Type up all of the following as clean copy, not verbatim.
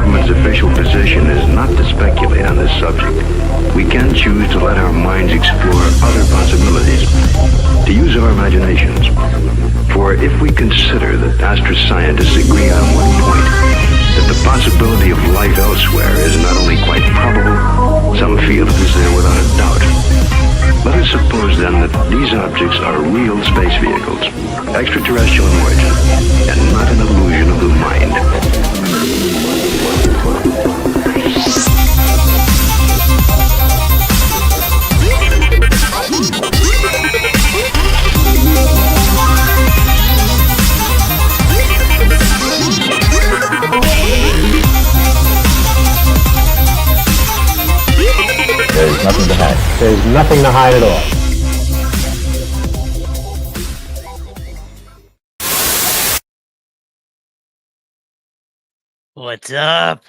government's official position is not to speculate on this subject. We can choose to let our minds explore other possibilities, to use our imaginations. For if we consider that astroscientists agree on one point, that the possibility of life elsewhere is not only quite probable, some feel it is there without a doubt. Let us suppose then that these objects are real space vehicles, extraterrestrial in origin, and not an illusion of the mind. There's nothing to hide. There's nothing to hide at all. What's up?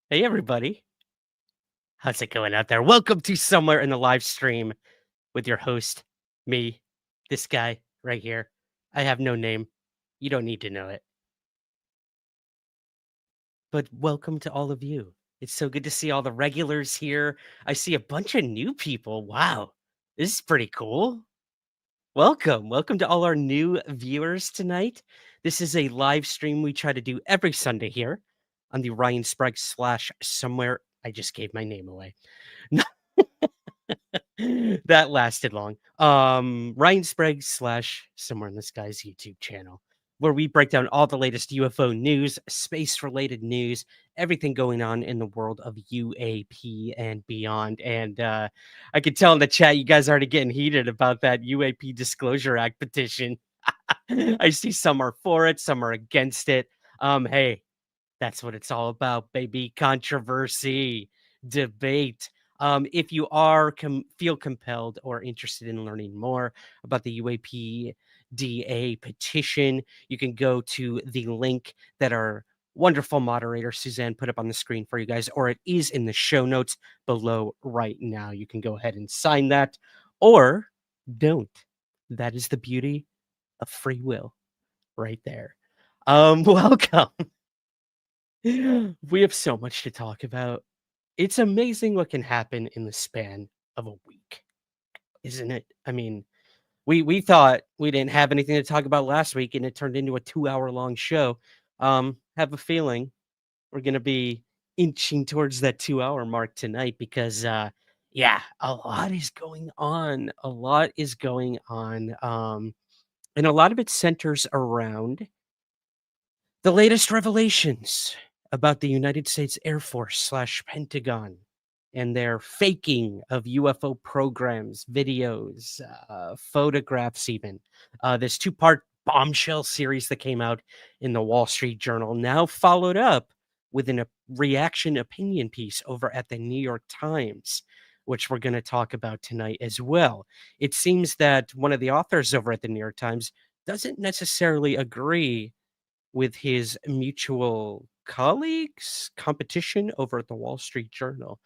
Hey, everybody. How's it going out there? Welcome to Somewhere in the Live Stream with your host, me, this guy right here. I have no name. You don't need to know it. But welcome to all of you. It's so good to see all the regulars here. I see a bunch of new people. Wow, this is pretty cool. Welcome to all our new viewers tonight. This is a live stream we try to do every Sunday here on the Ryan Sprague / somewhere. I just gave my name away. That lasted long. Ryan Sprague / somewhere in the skies YouTube channel, where we break down all the latest UFO news, space-related news, everything going on in the world of UAP and beyond. And I could tell in the chat, you guys are already getting heated about that UAP Disclosure Act petition. I see some are for it, some are against it. Hey, that's what it's all about, baby. Controversy, debate. If you are feel compelled or interested in learning more about the UAPDA petition, you can go to the link that our wonderful moderator Suzanne put up on the screen for you guys, or it is in the show notes below right now. You can go ahead and sign that, or don't. That is the beauty of free will right there. Welcome. We have so much to talk about. It's amazing what can happen in the span of a week, isn't it? I mean, we thought we didn't have anything to talk about last week, and it turned into a 2-hour-long show. Have a feeling we're going to be inching towards that 2-hour mark tonight because, yeah, a lot is going on. A lot is going on. And a lot of it centers around the latest revelations about the United States Air Force / Pentagon and their faking of UFO programs, videos, photographs even. This 2-part bombshell series that came out in the Wall Street Journal, now followed up with a reaction opinion piece over at the New York Times, which we're going to talk about tonight as well. It seems that one of the authors over at the New York Times doesn't necessarily agree with his mutual colleagues, competition over at the Wall Street Journal.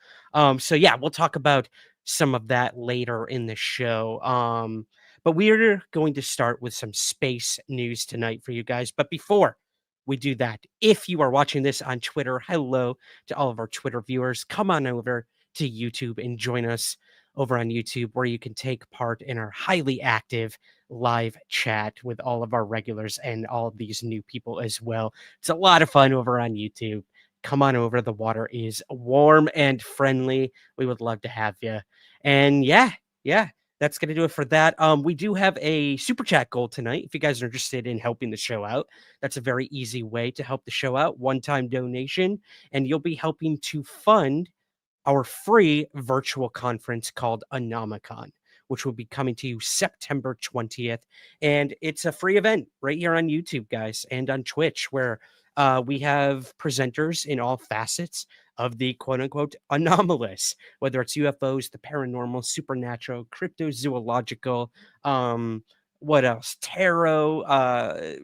So yeah, we'll talk about some of that later in the show. But we're going to start with some space news tonight for you guys. But before we do that, if you are watching this on Twitter, hello to all of our Twitter viewers. Come on over to YouTube and join us over on YouTube, where you can take part in our highly active live chat with all of our regulars and all of these new people as well. It's a lot of fun over on YouTube. Come on over. The water is warm and friendly. We would love to have you. And yeah, that's going to do it for that. We do have a super chat goal tonight. If you guys are interested in helping the show out, that's a very easy way to help the show out. One-time donation, and you'll be helping to fund our free virtual conference called Anomicon, which will be coming to you September 20th. And it's a free event right here on YouTube, guys, and on Twitch, where we have presenters in all facets of the quote-unquote anomalous, whether it's UFOs, the paranormal, supernatural, cryptozoological, what else? Tarot,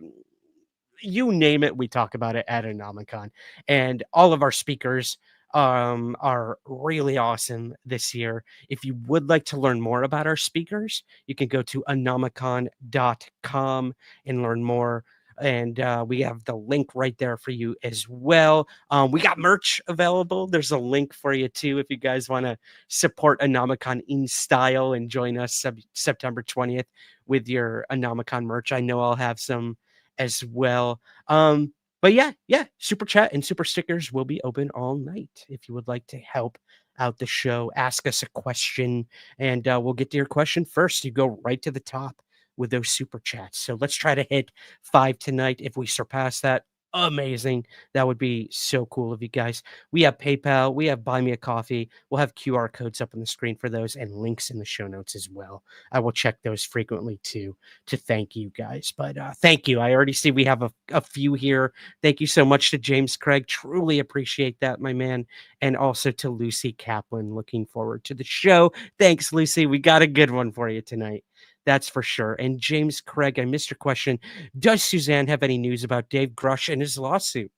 you name it, we talk about it at Anomicon. And all of our speakers are really awesome this year. If you would like to learn more about our speakers, you can go to anomicon.com and learn more and we have the link right there for you as well. We got merch available. There's a link for you too if you guys want to support Anomicon in style and join us September 20th with your Anomicon merch. I know I'll have some as well. But yeah, super chat and super stickers will be open all night if you would like to help out the show. Ask us a question, and we'll get to your question first. You go right to the top with those super chats. So let's try to hit 5 tonight. If we surpass that, amazing. That would be so cool of you guys. We have PayPal, we have Buy Me a Coffee. We'll have QR codes up on the screen for those and links in the show notes as well. I will check those frequently too to thank you guys. But thank you. I already see we have a few here. Thank you so much to James Craig. Truly appreciate that, my man. And also to Lucy Kaplan. Looking forward to the show. Thanks, Lucy. We got a good one for you tonight. That's for sure. And James Craig, I missed your question. Does Suzanne have any news about Dave Grush and his lawsuit?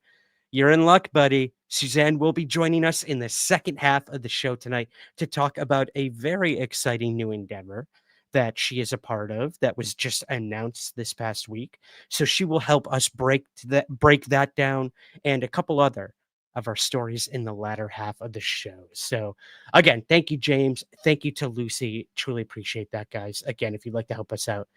You're in luck, buddy. Suzanne will be joining us in the second half of the show tonight to talk about a very exciting new endeavor that she is a part of that was just announced this past week. So she will help us break that down and a couple other of our stories in the latter half of the show. So again, thank you, James. Thank you to Lucy. Truly appreciate that, guys. Again, if you'd like to help us out,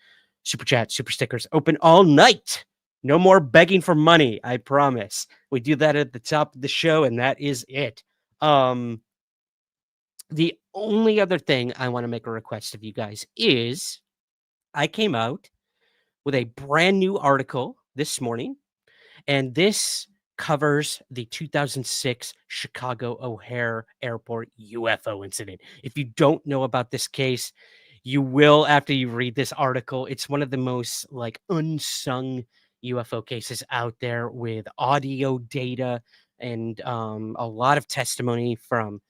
super chat, super stickers open all night. No more begging for money, I promise. We do that at the top of the show, and that is it. The only other thing I want to make a request of you guys is I came out with a brand new article this morning, and this covers the 2006 Chicago O'Hare Airport UFO incident. If you don't know about this case, you will after you read this article. It's one of the most like unsung UFO cases out there with audio data and a lot of testimony from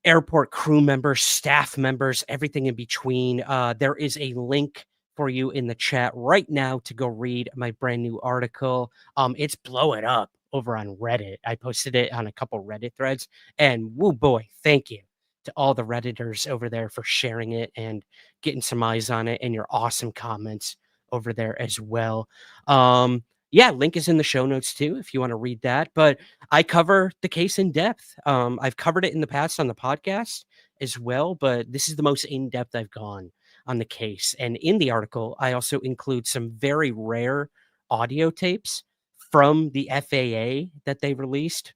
airport crew members, staff members, everything in between. There is a link for you in the chat right now to go read my brand new article. It's blowing up over on Reddit. I posted it on a couple Reddit threads, and woo boy, thank you to all the Redditors over there for sharing it and getting some eyes on it and your awesome comments over there as well. Yeah, link is in the show notes too if you want to read that. But I cover the case in depth. I've covered it in the past on the podcast as well, but this is the most in depth I've gone on the case. And in the article, I also include some very rare audio tapes from the FAA that they released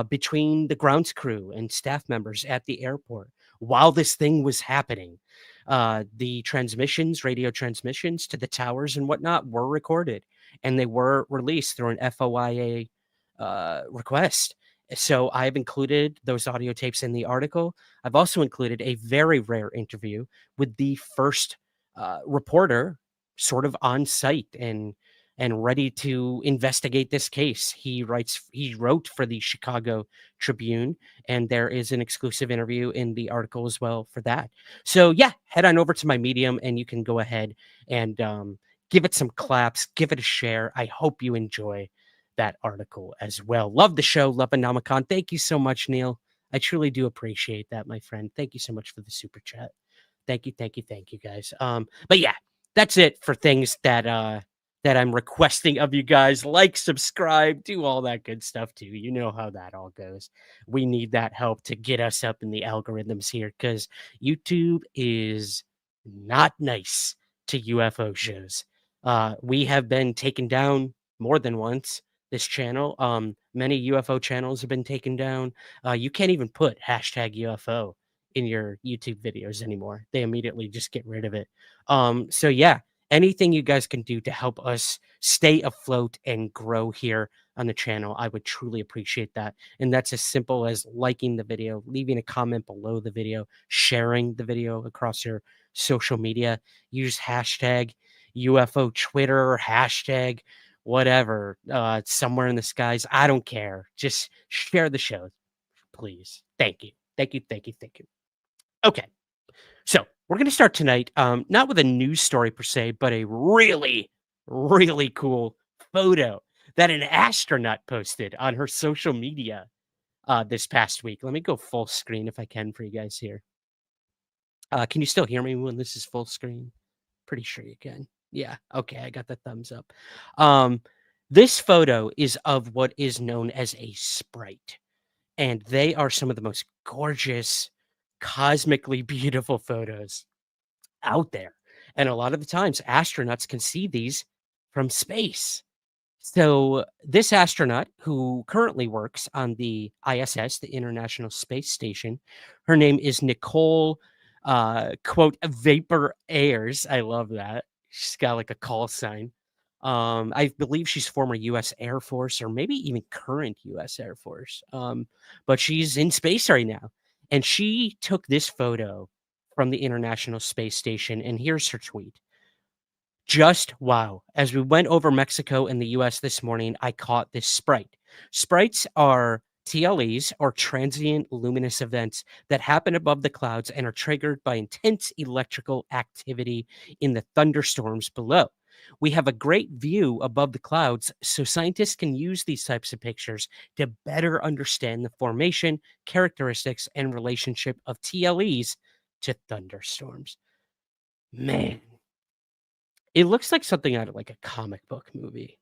between the grounds crew and staff members at the airport while this thing was happening. The transmissions, radio transmissions to the towers and whatnot were recorded, and they were released through an FOIA request. So I've included those audio tapes in the article. I've also included a very rare interview with the first reporter sort of on site and ready to investigate this case. He wrote for the Chicago Tribune, and there is an exclusive interview in the article as well for that. So yeah, head on over to my Medium and you can go ahead and give it some claps, give it a share. I hope you enjoy that article as well. Love the show, love Anomicon. Thank you so much, Neil. I truly do appreciate that, my friend. Thank you so much for the super chat. Thank you, guys. But yeah, that's it for things that I'm requesting of you guys. Like, subscribe, do all that good stuff too. You know how that all goes. We need that help to get us up in the algorithms here because YouTube is not nice to UFO shows. We have been taken down more than once. This channel, many UFO channels have been taken down. You can't even put hashtag UFO in your YouTube videos anymore. They immediately just get rid of it. So yeah, anything you guys can do to help us stay afloat and grow here on the channel, I would truly appreciate that. And that's as simple as liking the video, leaving a comment below the video, sharing the video across your social media, use hashtag UFO Twitter, hashtag whatever, somewhere in the skies. I don't care. Just share the show, please. Thank you. Okay. So we're going to start tonight, not with a news story per se, but a really, really cool photo that an astronaut posted on her social media this past week. Let me go full screen if I can for you guys here. Can you still hear me when this is full screen? Pretty sure you can. Yeah, okay, I got the thumbs up. Um, this photo is of what is known as a sprite, and they are some of the most gorgeous, cosmically beautiful photos out there. And a lot of the times, astronauts can see these from space. So, this astronaut who currently works on the ISS, the International Space Station, her name is Nicole, quote, Vapor Ayers. I love that. She's got like a call sign. I believe she's former US Air Force or maybe even current US Air Force. But she's in space right now. And she took this photo from the International Space Station. And here's her tweet. Just wow. As we went over Mexico and the US this morning, I caught this sprite. Sprites are TLEs or transient luminous events that happen above the clouds and are triggered by intense electrical activity in the thunderstorms below. We have a great view above the clouds, so scientists can use these types of pictures to better understand the formation, characteristics, and relationship of TLEs to thunderstorms. Man, it looks like something out of, like, a comic book movie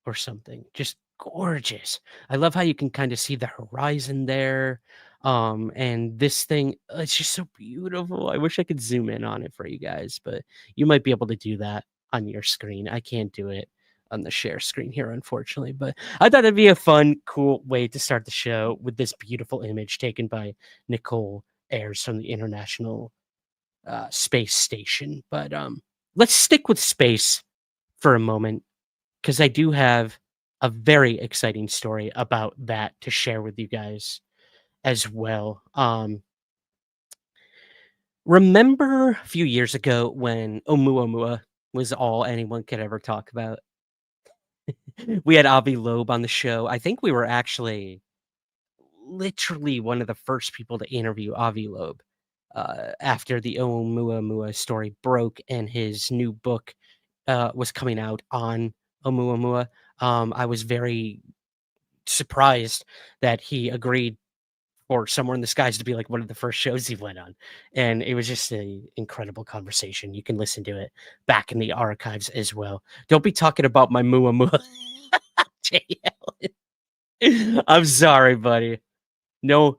or something, just gorgeous. I love how you can kinda see the horizon there, and this thing, it's just so beautiful. I wish I could zoom in on it for you guys, but you might be able to do that on your screen. I can't do it on the share screen here, unfortunately, but I thought it'd be a fun, cool way to start the show with this beautiful image taken by Nicole Ayers from the International Space Station. But let's stick with space for a moment because I do have a very exciting story about that to share with you guys as well. Remember a few years ago when Oumuamua was all anyone could ever talk about? We had Avi Loeb on the show. I think we were actually literally one of the first people to interview Avi Loeb after the Oumuamua story broke and his new book was coming out on Oumuamua. I was very surprised that he agreed for Somewhere in the Skies to be like one of the first shows he went on. And it was just an incredible conversation. You can listen to it back in the archives as well. Don't be talking about my Muamua. JL. I'm sorry, buddy. No,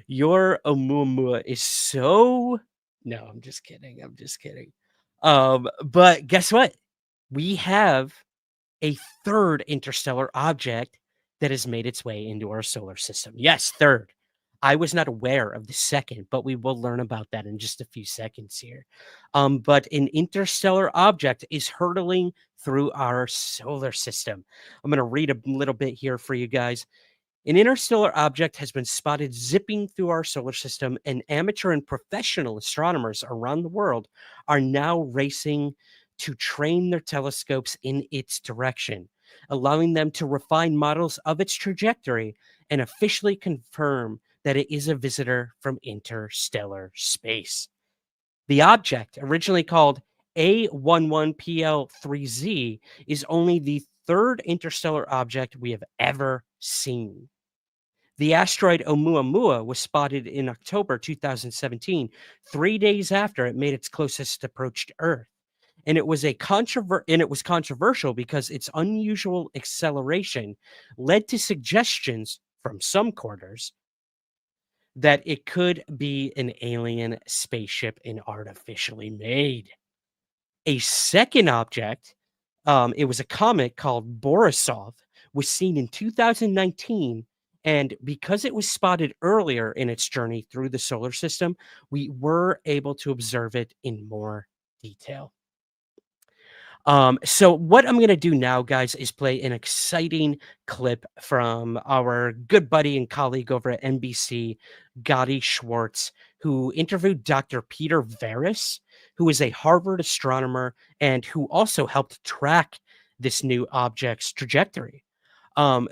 your Oumuamua is so. No, I'm just kidding. I'm just kidding. But guess what? We have a third interstellar object that has made its way into our solar system. Yes, third. I was not aware of the second, but we will learn about that in just a few seconds here. But an interstellar object is hurtling through our solar system. I'm going to read a little bit here for you guys. An interstellar object has been spotted zipping through our solar system, and amateur and professional astronomers around the world are now racing to train their telescopes in its direction, allowing them to refine models of its trajectory and officially confirm that it is a visitor from interstellar space. The object, originally called A11PL3Z, is only the third interstellar object we have ever seen. The asteroid Oumuamua was spotted in October 2017, 3 days after it made its closest approach to Earth. And it was controversial because its unusual acceleration led to suggestions from some quarters that it could be an alien spaceship and artificially made. A second object, it was a comet called Borisov, was seen in 2019. And because it was spotted earlier in its journey through the solar system, we were able to observe it in more detail. So what I'm gonna do now, guys, is play an exciting clip from our good buddy and colleague over at NBC, Gotti Schwartz, who interviewed Dr. Peter Veris, who is a Harvard astronomer and who also helped track this new object's trajectory.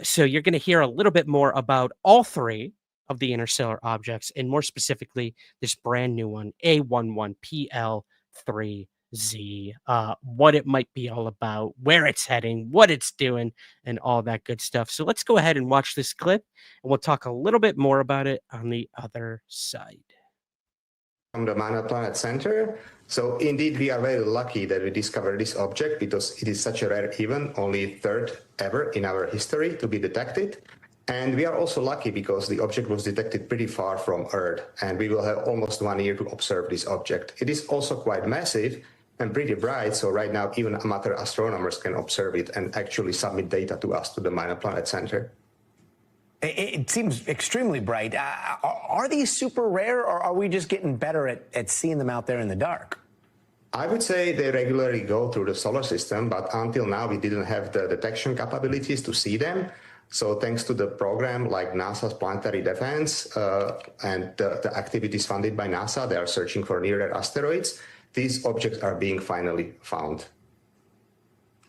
So you're gonna hear a little bit more about all three of the interstellar objects, and more specifically, this brand new one, A11PL3Z, what it might be all about, where it's heading, what it's doing, and all that good stuff. So let's go ahead and watch this clip, and we'll talk a little bit more about it on the other side. from the minor planet center. So indeed, we are very lucky that we discovered this object because it is such a rare event, only third ever in our history to be detected. And we are also lucky because the object was detected pretty far from Earth, and we will have almost 1 year to observe this object. It is also quite massive and pretty bright, so right now even amateur astronomers can observe it and actually submit data to us, to the Minor Planet Center. It seems extremely bright. Are these super rare, or are we just getting better at seeing them out there in the dark? I would say they regularly go through the solar system, but until now we didn't have the detection capabilities to see them. So thanks to the program like NASA's Planetary Defense and the activities funded by NASA, they are searching for near-Earth asteroids. These objects are being finally found.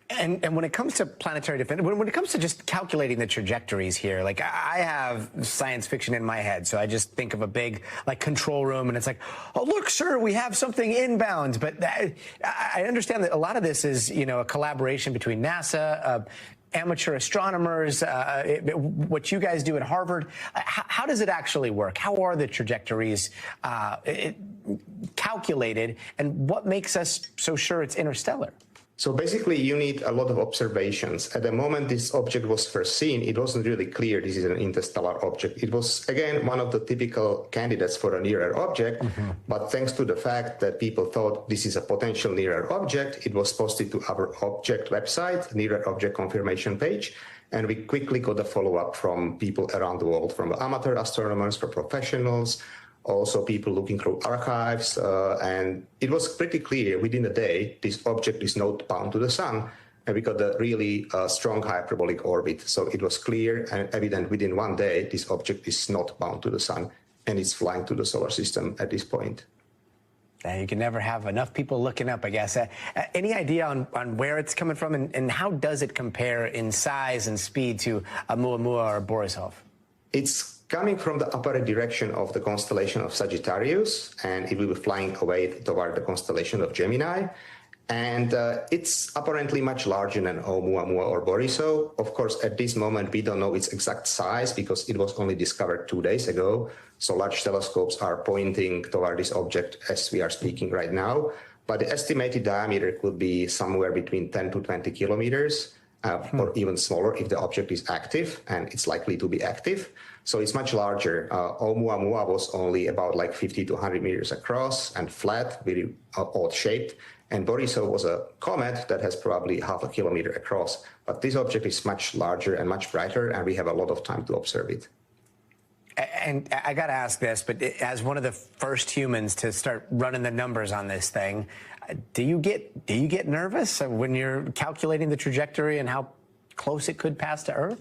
And when it comes to planetary defense, when it comes to just calculating the trajectories here, like I have science fiction in my head, so I just think of a big like control room, and it's like, oh look, sir, we have something inbound. But I understand that a lot of this is, you know, a collaboration between NASA, amateur astronomers, what you guys do at Harvard. How does it actually work? How are the trajectories calculated, and what makes us so sure it's interstellar? So basically, you need a lot of observations. At the moment this object was first seen, it wasn't really clear this is an interstellar object. It was, again, one of the typical candidates for a near-Earth object, but thanks to the fact that people thought this is a potential near-Earth object, it was posted to our object website, near-Earth object confirmation page, and we quickly got a follow-up from people around the world, from amateur astronomers, from professionals, also people looking through archives, and it was pretty clear within a day this object is not bound to the sun, and we got a really strong hyperbolic orbit. So it was clear and evident within 1 day this object is not bound to the sun, and it's flying to the solar system at this point. You can never have enough people looking up, I guess. Any idea on where it's coming from, and how does it compare in size and speed to Oumuamua or Borisov? It's coming from the upper direction of the constellation of Sagittarius, and it will be flying away toward the constellation of Gemini. And it's apparently much larger than Oumuamua or Borisov. Of course, at this moment, we don't know its exact size because it was only discovered 2 days ago. So large telescopes are pointing toward this object as we are speaking right now. But the estimated diameter could be somewhere between 10 to 20 kilometers. Or even smaller if the object is active, and it's likely to be active. So it's much larger. Oumuamua was only about like 50 to 100 meters across and flat, very odd shaped. And Borisov was a comet that has probably half a kilometer across. But this object is much larger and much brighter, and we have a lot of time to observe it. And I got to ask this, but as one of the first humans to start running the numbers on this thing, do you get nervous when you're calculating the trajectory and how close it could pass to Earth?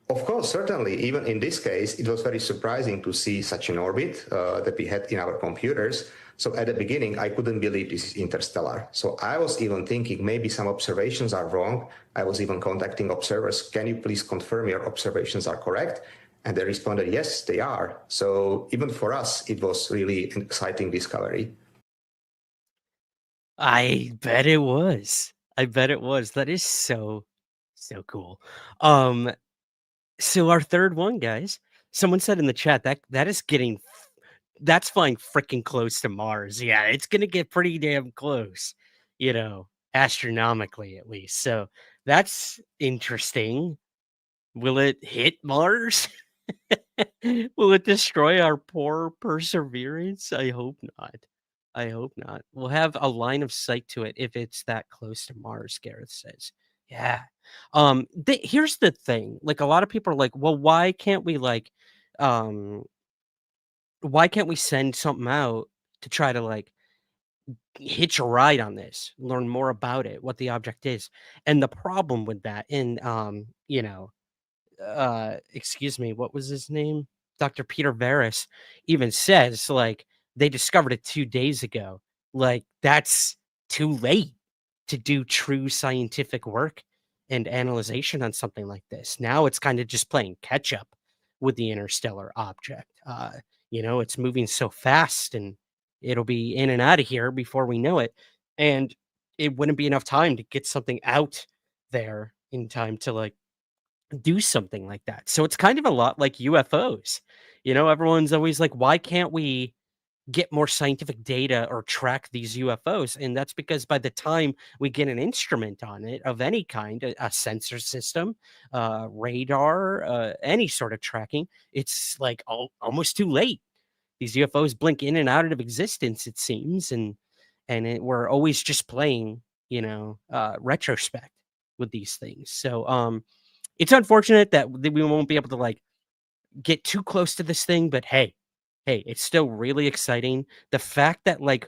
Of course, certainly. Even in this case, it was very surprising to see such an orbit that we had in our computers. So at the beginning, I couldn't believe this is interstellar. So I was even thinking maybe some observations are wrong. I was even contacting observers. Can you please confirm your observations are correct? And they responded, yes, they are. So even for us, it was really an exciting discovery. I bet it was. I bet it was. That is so cool. So our third one, guys. Someone said in the chat that's flying freaking close to Mars. Yeah, it's gonna get pretty damn close, you know, astronomically at least. So that's interesting. Will it hit Mars? Will it destroy our poor Perseverance? I hope not. I hope not. We'll have a line of sight to it if it's that close to Mars, Gareth says. Yeah. Here's the thing. Like a lot of people are like, well, why can't we send something out to try to like hitch a ride on this, learn more about it, what the object is. And the problem with that, and you know, excuse me, what was his name? Dr. Peter Veris even says like they discovered it 2 days ago. Like that's too late to do true scientific work and analyzation on something like this. Now it's kind of just playing catch up with the interstellar object. You know, it's moving so fast and it'll be in and out of here before we know it. And it wouldn't be enough time to get something out there in time to like do something like that. So it's kind of a lot like UFOs. You know, everyone's always like, why can't we get more scientific data or track these UFOs. And that's because by the time we get an instrument on it of any kind, a sensor system, radar, any sort of tracking, it's like almost too late. These UFOs blink in and out of existence, it seems, and we're always just playing, retrospect with these things. So it's unfortunate that we won't be able to like get too close to this thing, but hey, it's still really exciting. The fact that like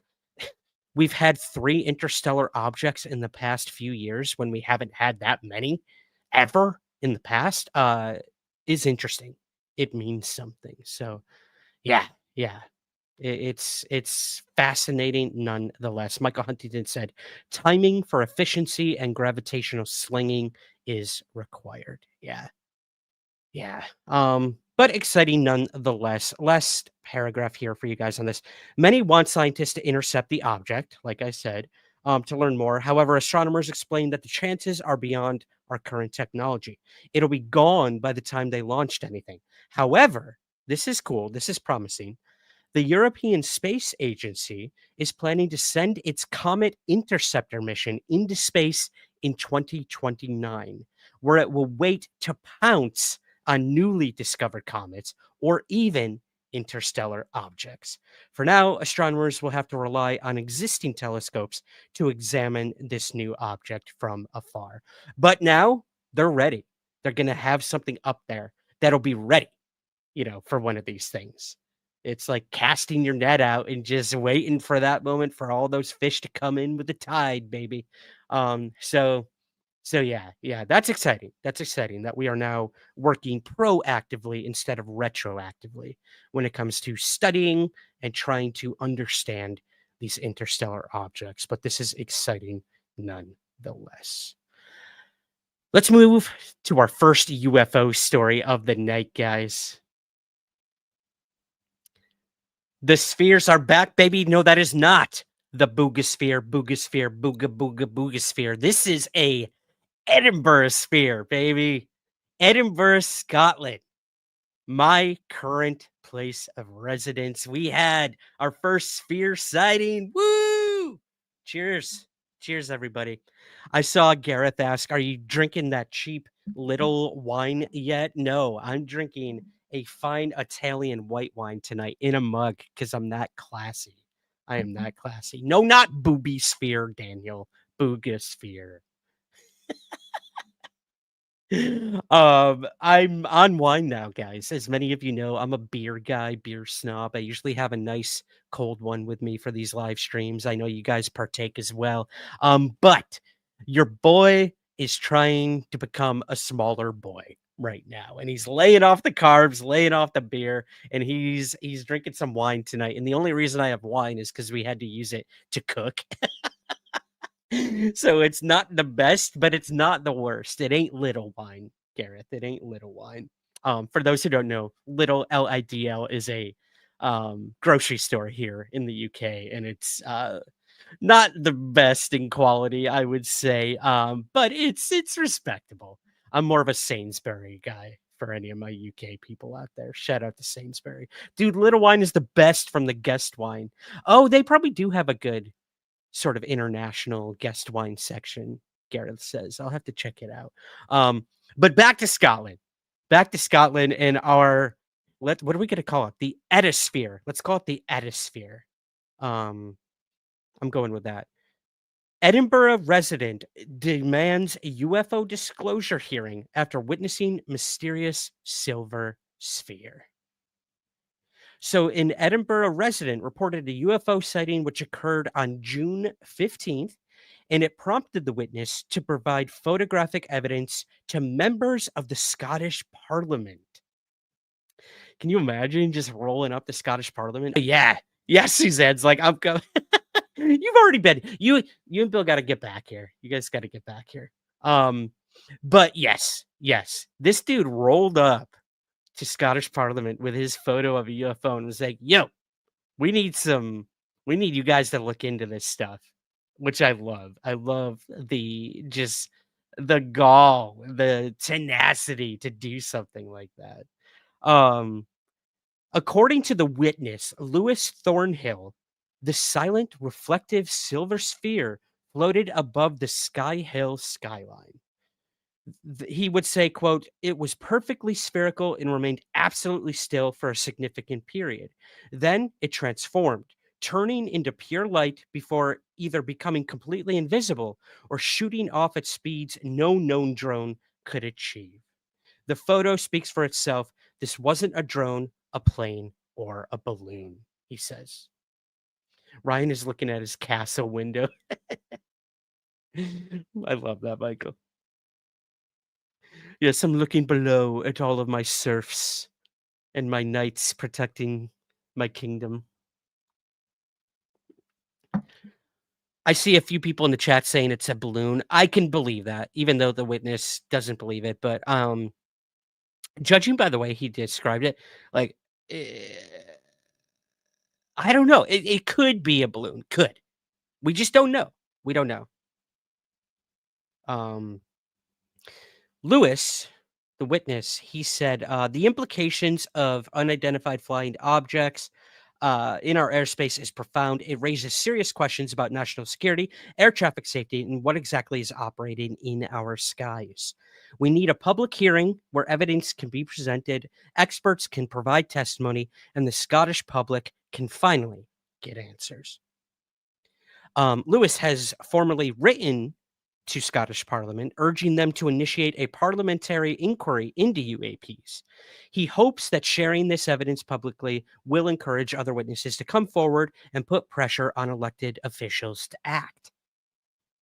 we've had 3 interstellar objects in the past few years when we haven't had that many ever in the past is interesting. It means something. So yeah, yeah. It's fascinating nonetheless. Michael Huntington said, timing for efficiency and gravitational slinging is required. Yeah. Yeah. But exciting nonetheless. Last paragraph here for you guys on this. Many want scientists to intercept the object, like I said, to learn more. However, astronomers explain that the chances are beyond our current technology. It'll be gone by the time they launched anything. However, this is cool. This is promising. The European Space Agency is planning to send its Comet Interceptor mission into space in 2029, where it will wait to pounce on newly discovered comets or even interstellar objects. For now, astronomers will have to rely on existing telescopes to examine this new object from afar. But now they're ready. They're going to have something up there that'll be ready, for one of these things. It's like casting your net out and just waiting for that moment for all those fish to come in with the tide, baby. So yeah, that's exciting. That's exciting that we are now working proactively instead of retroactively when it comes to studying and trying to understand these interstellar objects. But this is exciting nonetheless. Let's move to our first UFO story of the night, guys. The spheres are back, baby. No, that is not the boogosphere, boogosphere. This is a Edinburgh sphere, baby. Edinburgh, Scotland. My current place of residence. We had our first sphere sighting. Woo! Cheers. Cheers, everybody. I saw Gareth ask, are you drinking that cheap little wine yet? No, I'm drinking a fine Italian white wine tonight in a mug because I'm that classy. I am that classy. No, not booby sphere, Daniel. Boogosphere. I'm on wine now, guys. As many of you know, I'm a beer guy, beer snob. I usually have a nice cold one with me for these live streams. I know you guys partake as well. But your boy is trying to become a smaller boy right now, and he's laying off the carbs, laying off the beer, and he's drinking some wine tonight. And the only reason I have wine is because we had to use it to cook. So it's not the best, but it's not the worst. It ain't little wine, Gareth. It ain't little wine. For those who don't know, Little LIDL is a grocery store here in the UK, and it's not the best in quality, I would say. But it's respectable. I'm more of a Sainsbury guy for any of my UK people out there. Shout out to Sainsbury. Dude, Little Wine is the best from the guest wine. Oh, they probably do have a good sort of international guest wine section, Gareth says. I'll have to check it out. But back to Scotland. Back to Scotland and our what are we gonna call it? The Edisphere. Let's call it the Edisphere. I'm going with that. Edinburgh resident demands a UFO disclosure hearing after witnessing mysterious silver sphere. So, an Edinburgh resident reported a UFO sighting which occurred on June 15th, and it prompted the witness to provide photographic evidence to members of the Scottish Parliament. Can you imagine just rolling up the Scottish Parliament? Yeah, Suzanne's like, I'm going. You've already been. You and Bill got to get back here. You guys got to get back here. But yes, this dude rolled up to Scottish Parliament with his photo of a UFO and was like, yo, we need you guys to look into this stuff, which I love. I love the gall, the tenacity to do something like that. According to the witness, Lewis Thornhill, the silent, reflective silver sphere floated above the Sky Hill skyline. He would say, quote, "It was perfectly spherical and remained absolutely still for a significant period. Then it transformed, turning into pure light before either becoming completely invisible or shooting off at speeds no known drone could achieve. The photo speaks for itself. This wasn't a drone, a plane, or a balloon," he says. Ryan is looking at his castle window. I love that, Michael. Yes, I'm looking below at all of my serfs and my knights protecting my kingdom. I see a few people in the chat saying it's a balloon. I can believe that, even though the witness doesn't believe it. But judging by the way he described it, like, eh, I don't know. It could be a balloon. Could. We just don't know. We don't know. Um, Lewis, the witness, he said the implications of unidentified flying objects in our airspace is profound. It raises serious questions about national security, air traffic safety, and what exactly is operating in our skies. We need a public hearing where evidence can be presented, experts can provide testimony, and the Scottish public can finally get answers. Lewis has formally written to Scottish Parliament, urging them to initiate a parliamentary inquiry into UAPs. He hopes that sharing this evidence publicly will encourage other witnesses to come forward and put pressure on elected officials to act.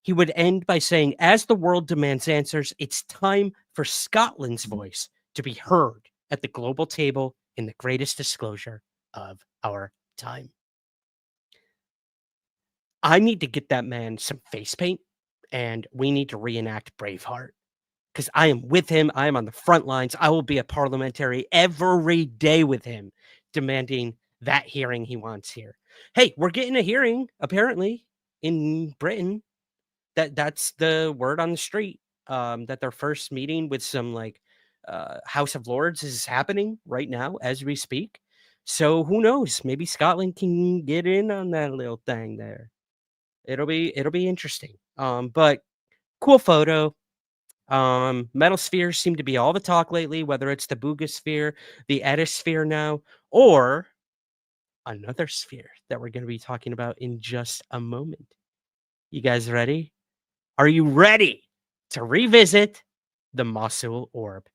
He would end by saying, "As the world demands answers, it's time for Scotland's voice to be heard at the global table in the greatest disclosure of our time." I need to get that man some face paint, and we need to reenact Braveheart because I am with him. I am on the front lines. I will be a parliamentary every day with him, demanding that hearing he wants here. Hey, we're getting a hearing apparently in Britain. That's the word on the street. That their first meeting with some House of Lords is happening right now as we speak. So who knows? Maybe Scotland can get in on that little thing there. It'll be interesting. But cool photo. Metal spheres seem to be all the talk lately, whether it's the Boogosphere, the Edisphere now, or another sphere that we're going to be talking about in just a moment. You guys ready? Are you ready to revisit the Mosul Orb?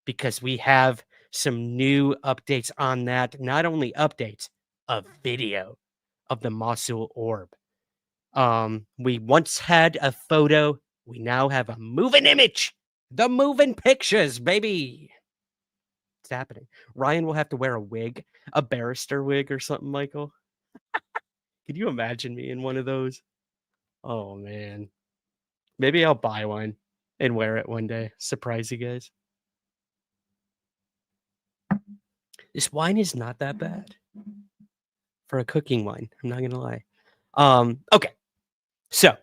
Because we have some new updates on that. Not only updates, a video of the Mosul Orb. We once had a photo. We now have a moving image. The moving pictures, baby. It's happening. Ryan will have to wear a wig, a barrister wig or something, Michael. Could you imagine me in one of those? Oh, man. Maybe I'll buy one and wear it one day. Surprise you guys. This wine is not that bad for a cooking wine. I'm not going to lie. Okay. So,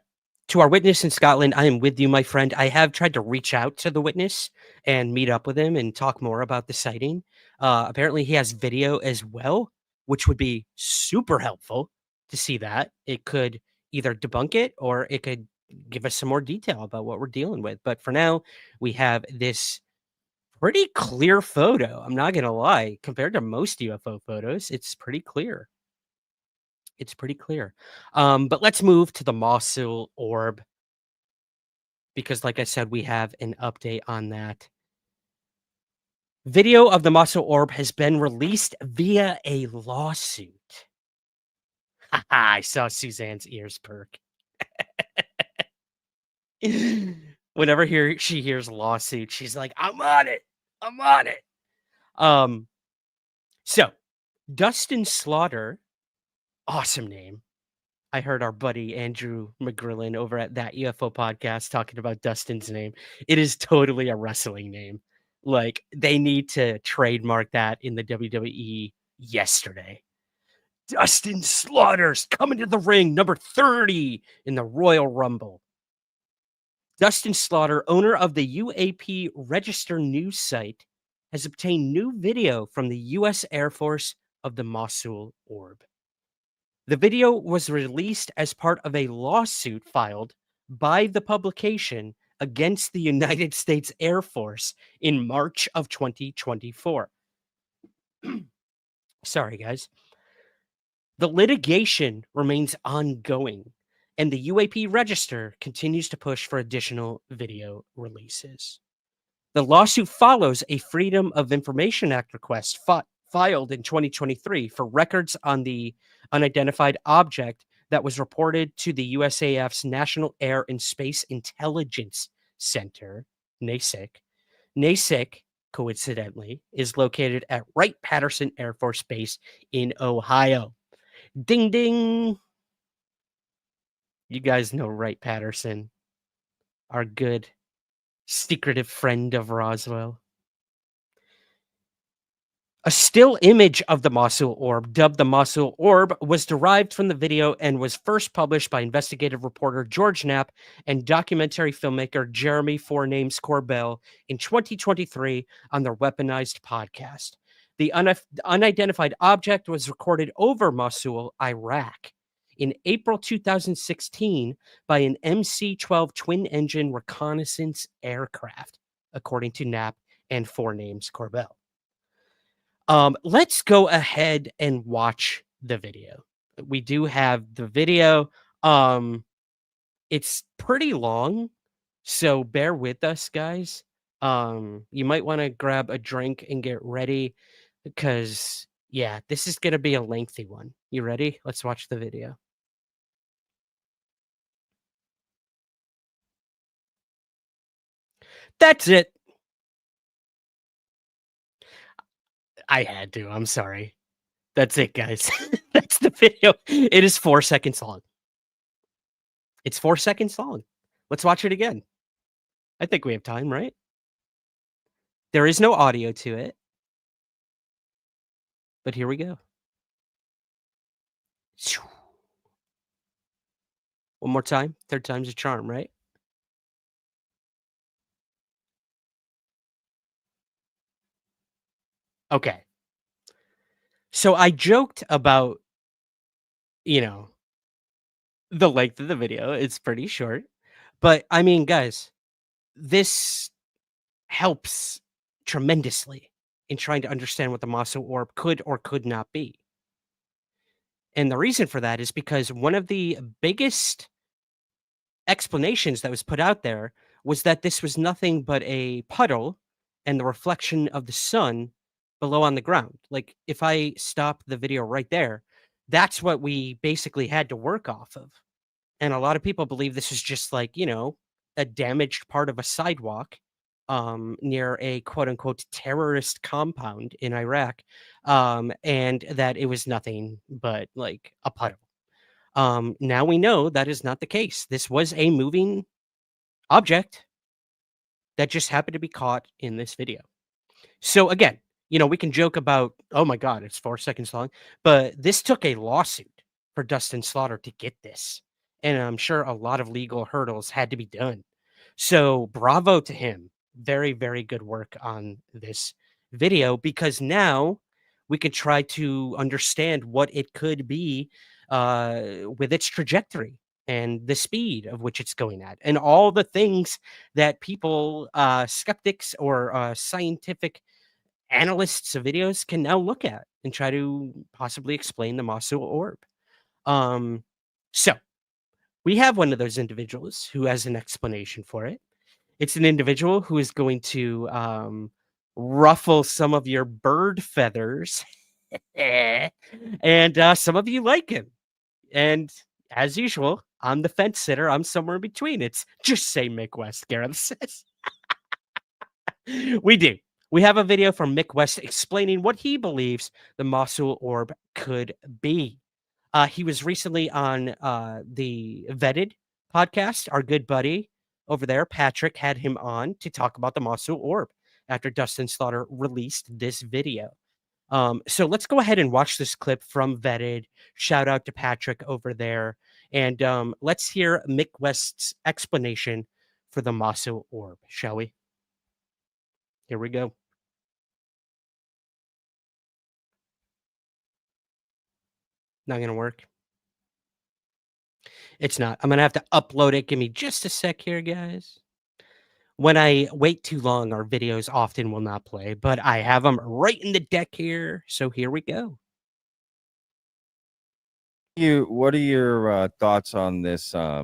to our witness in Scotland, I am with you, my friend. I have tried to reach out to the witness and meet up with him and talk more about the sighting. Apparently, he has video as well, which would be super helpful to see that. It could either debunk it or it could give us some more detail about what we're dealing with. But for now, we have this pretty clear photo. I'm not going to lie. Compared to most UFO photos, it's pretty clear. It's pretty clear. But let's move to the Mosul Orb because, like I said, we have an update on that. Video of the Mosul Orb has been released via a lawsuit. I saw Suzanne's ears perk. Whenever she hears lawsuit, she's like, "I'm on it. I'm on it." So Dustin Slaughter, awesome name. I heard our buddy Andrew McGrillen over at That UFO Podcast talking about Dustin's name. It is totally a wrestling name. Like, they need to trademark that in the WWE yesterday. Dustin Slaughter's coming to the ring, number 30 in the Royal Rumble. Dustin Slaughter, owner of the UAP Register news site, has obtained new video from the U.S. Air Force of the Mosul Orb. The video was released as part of a lawsuit filed by the publication against the United States Air Force in March of 2024. Sorry, guys. The litigation remains ongoing, and the UAP Register continues to push for additional video releases. The lawsuit follows a Freedom of Information Act request filed in 2023 for records on the unidentified object that was reported to the USAF's National Air and Space Intelligence Center, NASIC. NASIC, coincidentally, is located at Wright-Patterson Air Force Base in Ohio. Ding, ding. You guys know Wright-Patterson, our good secretive friend of Roswell. A still image of the Mosul Orb, dubbed the Mosul Orb, was derived from the video and was first published by investigative reporter George Knapp and documentary filmmaker Jeremy Four Names Corbell in 2023 on their Weaponized podcast. The unidentified object was recorded over Mosul, Iraq, in April 2016 by an MC-12 twin-engine reconnaissance aircraft, according to Knapp and Four Names Corbell. Let's go ahead and watch the video. We do have the video. It's pretty long, so bear with us, guys. You might want to grab a drink and get ready because, yeah, this is going to be a lengthy one. You ready? Let's watch the video. That's it. I had to. I'm sorry. That's it, guys. That's the video. It is 4 seconds long. It's 4 seconds long. Let's watch it again. I think we have time, right? There is no audio to it. But here we go. One more time. Third time's a charm, right? Okay. So I joked about, the length of the video. It's pretty short. But I mean, guys, this helps tremendously in trying to understand what the Mosul Orb could or could not be. And the reason for that is because one of the biggest explanations that was put out there was that this was nothing but a puddle and the reflection of the sun below on the ground. Like, if I stop the video right there, that's what we basically had to work off of. And a lot of people believe this is just like, a damaged part of a sidewalk near a quote unquote terrorist compound in Iraq. And that it was nothing but like a puddle. Now we know that is not the case. This was a moving object that just happened to be caught in this video. So again, we can joke about, oh my God, it's 4 seconds long, but this took a lawsuit for Dustin Slaughter to get this. And I'm sure a lot of legal hurdles had to be done. So bravo to him. Very, very good work on this video, because now we can try to understand what it could be with its trajectory and the speed of which it's going at, and all the things that people, skeptics or scientific analysts of videos can now look at and try to possibly explain the Mosul Orb. So we have one of those individuals who has an explanation for it. It's an individual who is going to ruffle some of your bird feathers. And some of you like him. And as usual, I'm the fence sitter. I'm somewhere in between. It's just say Mick West, Gareth says. We do. We have a video from Mick West explaining what he believes the Mosul Orb could be. He was recently on the Vetted podcast. Our good buddy over there, Patrick, had him on to talk about the Mosul Orb after Dustin Slaughter released this video. So let's go ahead and watch this clip from Vetted. Shout out to Patrick over there. And let's hear Mick West's explanation for the Mosul Orb, shall we? Here we go. Not gonna work. It's not. I'm gonna have to upload it. Give me just a sec here, guys. When I wait too long, our videos often will not play, but I have them right in the deck here. So here we go. What are your thoughts on this? I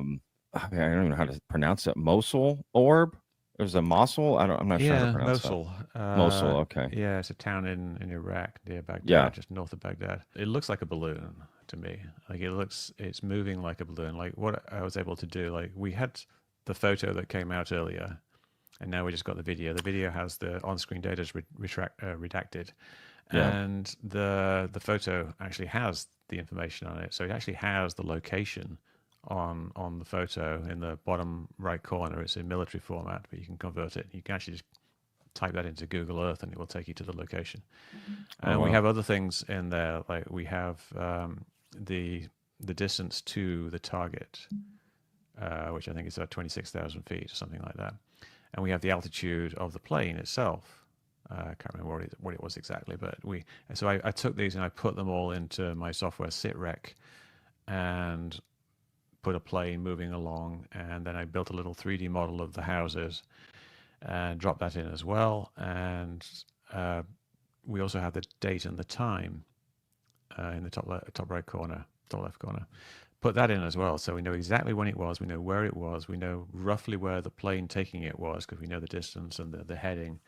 don't even know how to pronounce it. Mosul Orb. There's a Mosul. I'm not sure how to pronounce Mosul. that. Mosul. Okay. Yeah, it's a town in Iraq near Baghdad, Yeah. just north of Baghdad. It looks like a balloon to me. Like it's moving like a balloon. Like what I was able to do, like we had the photo that came out earlier, and now we just got the video. The video has the on-screen data redacted, Yeah. and the photo actually has the information on it. So it actually has the location on the photo in the bottom right corner. It's in military format, but you can convert it. You can actually just type that into Google Earth and it will take you to the location. And we wow. have other things in there, like we have the distance to the target, which I think is about 26,000 feet or something like that. And we have the altitude of the plane itself. I can't remember what it was exactly, but so I took these and I put them all into my software SitRec and put a plane moving along, and then I built a little 3D model of the houses and dropped that in as well. And we also have the date and the time in the top right corner, top left corner. Put that in as well, so we know exactly when it was, we know where it was, we know roughly where the plane taking it was because we know the distance and the heading.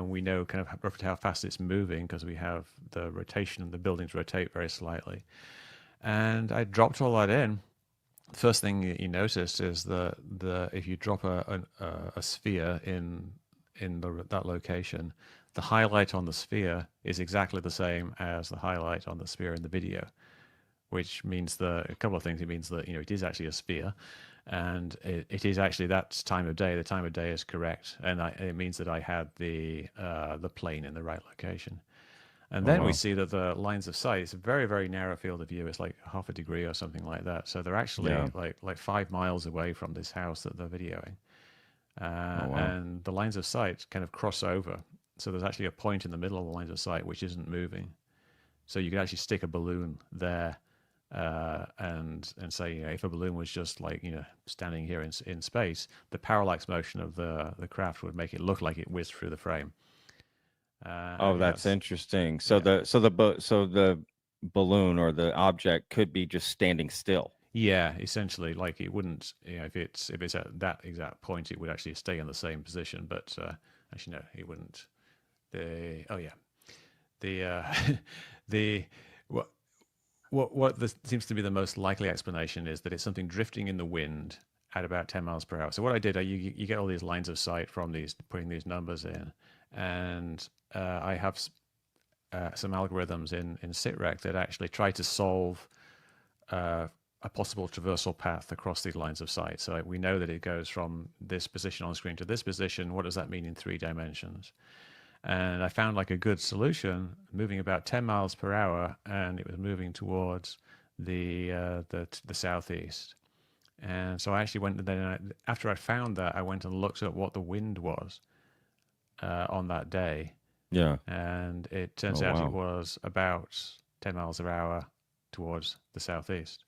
We know kind of roughly how fast it's moving because we have the rotation, the buildings rotate very slightly. And I dropped all that in. First thing you notice is if you drop a sphere in that location, the highlight on the sphere is exactly the same as the highlight on the sphere in the video, which means a couple of things. It means that it is actually a sphere, and it is actually that time of day. The time of day is correct, and it means that I had the plane in the right location. And then we see that the lines of sight, it's a very, very narrow field of view. It's like half a degree or something like that. So they're actually like 5 miles away from this house that they're videoing. And the lines of sight kind of cross over. So there's actually a point in the middle of the lines of sight which isn't moving. So you could actually stick a balloon there and say, if a balloon was just like, standing here in space, the parallax motion of the craft would make it look like it whizzed through the frame. That's interesting. So the balloon or the object could be just standing still. Yeah, essentially, like it wouldn't. If it's at that exact point, it would actually stay in the same position. But actually, no, it wouldn't. What seems to be the most likely explanation is that it's something drifting in the wind at about 10 miles per hour. So what I did, you get all these lines of sight from putting these numbers in, and I have some algorithms in SitRec that actually try to solve a possible traversal path across these lines of sight. So we know that it goes from this position on screen to this position. What does that mean in 3 dimensions? And I found like a good solution, moving about 10 miles per hour, and it was moving towards the southeast. And so I actually went, and then after I found that, I went and looked at what the wind was on that day. Yeah. And it turns out it was about 10 miles per hour towards the southeast.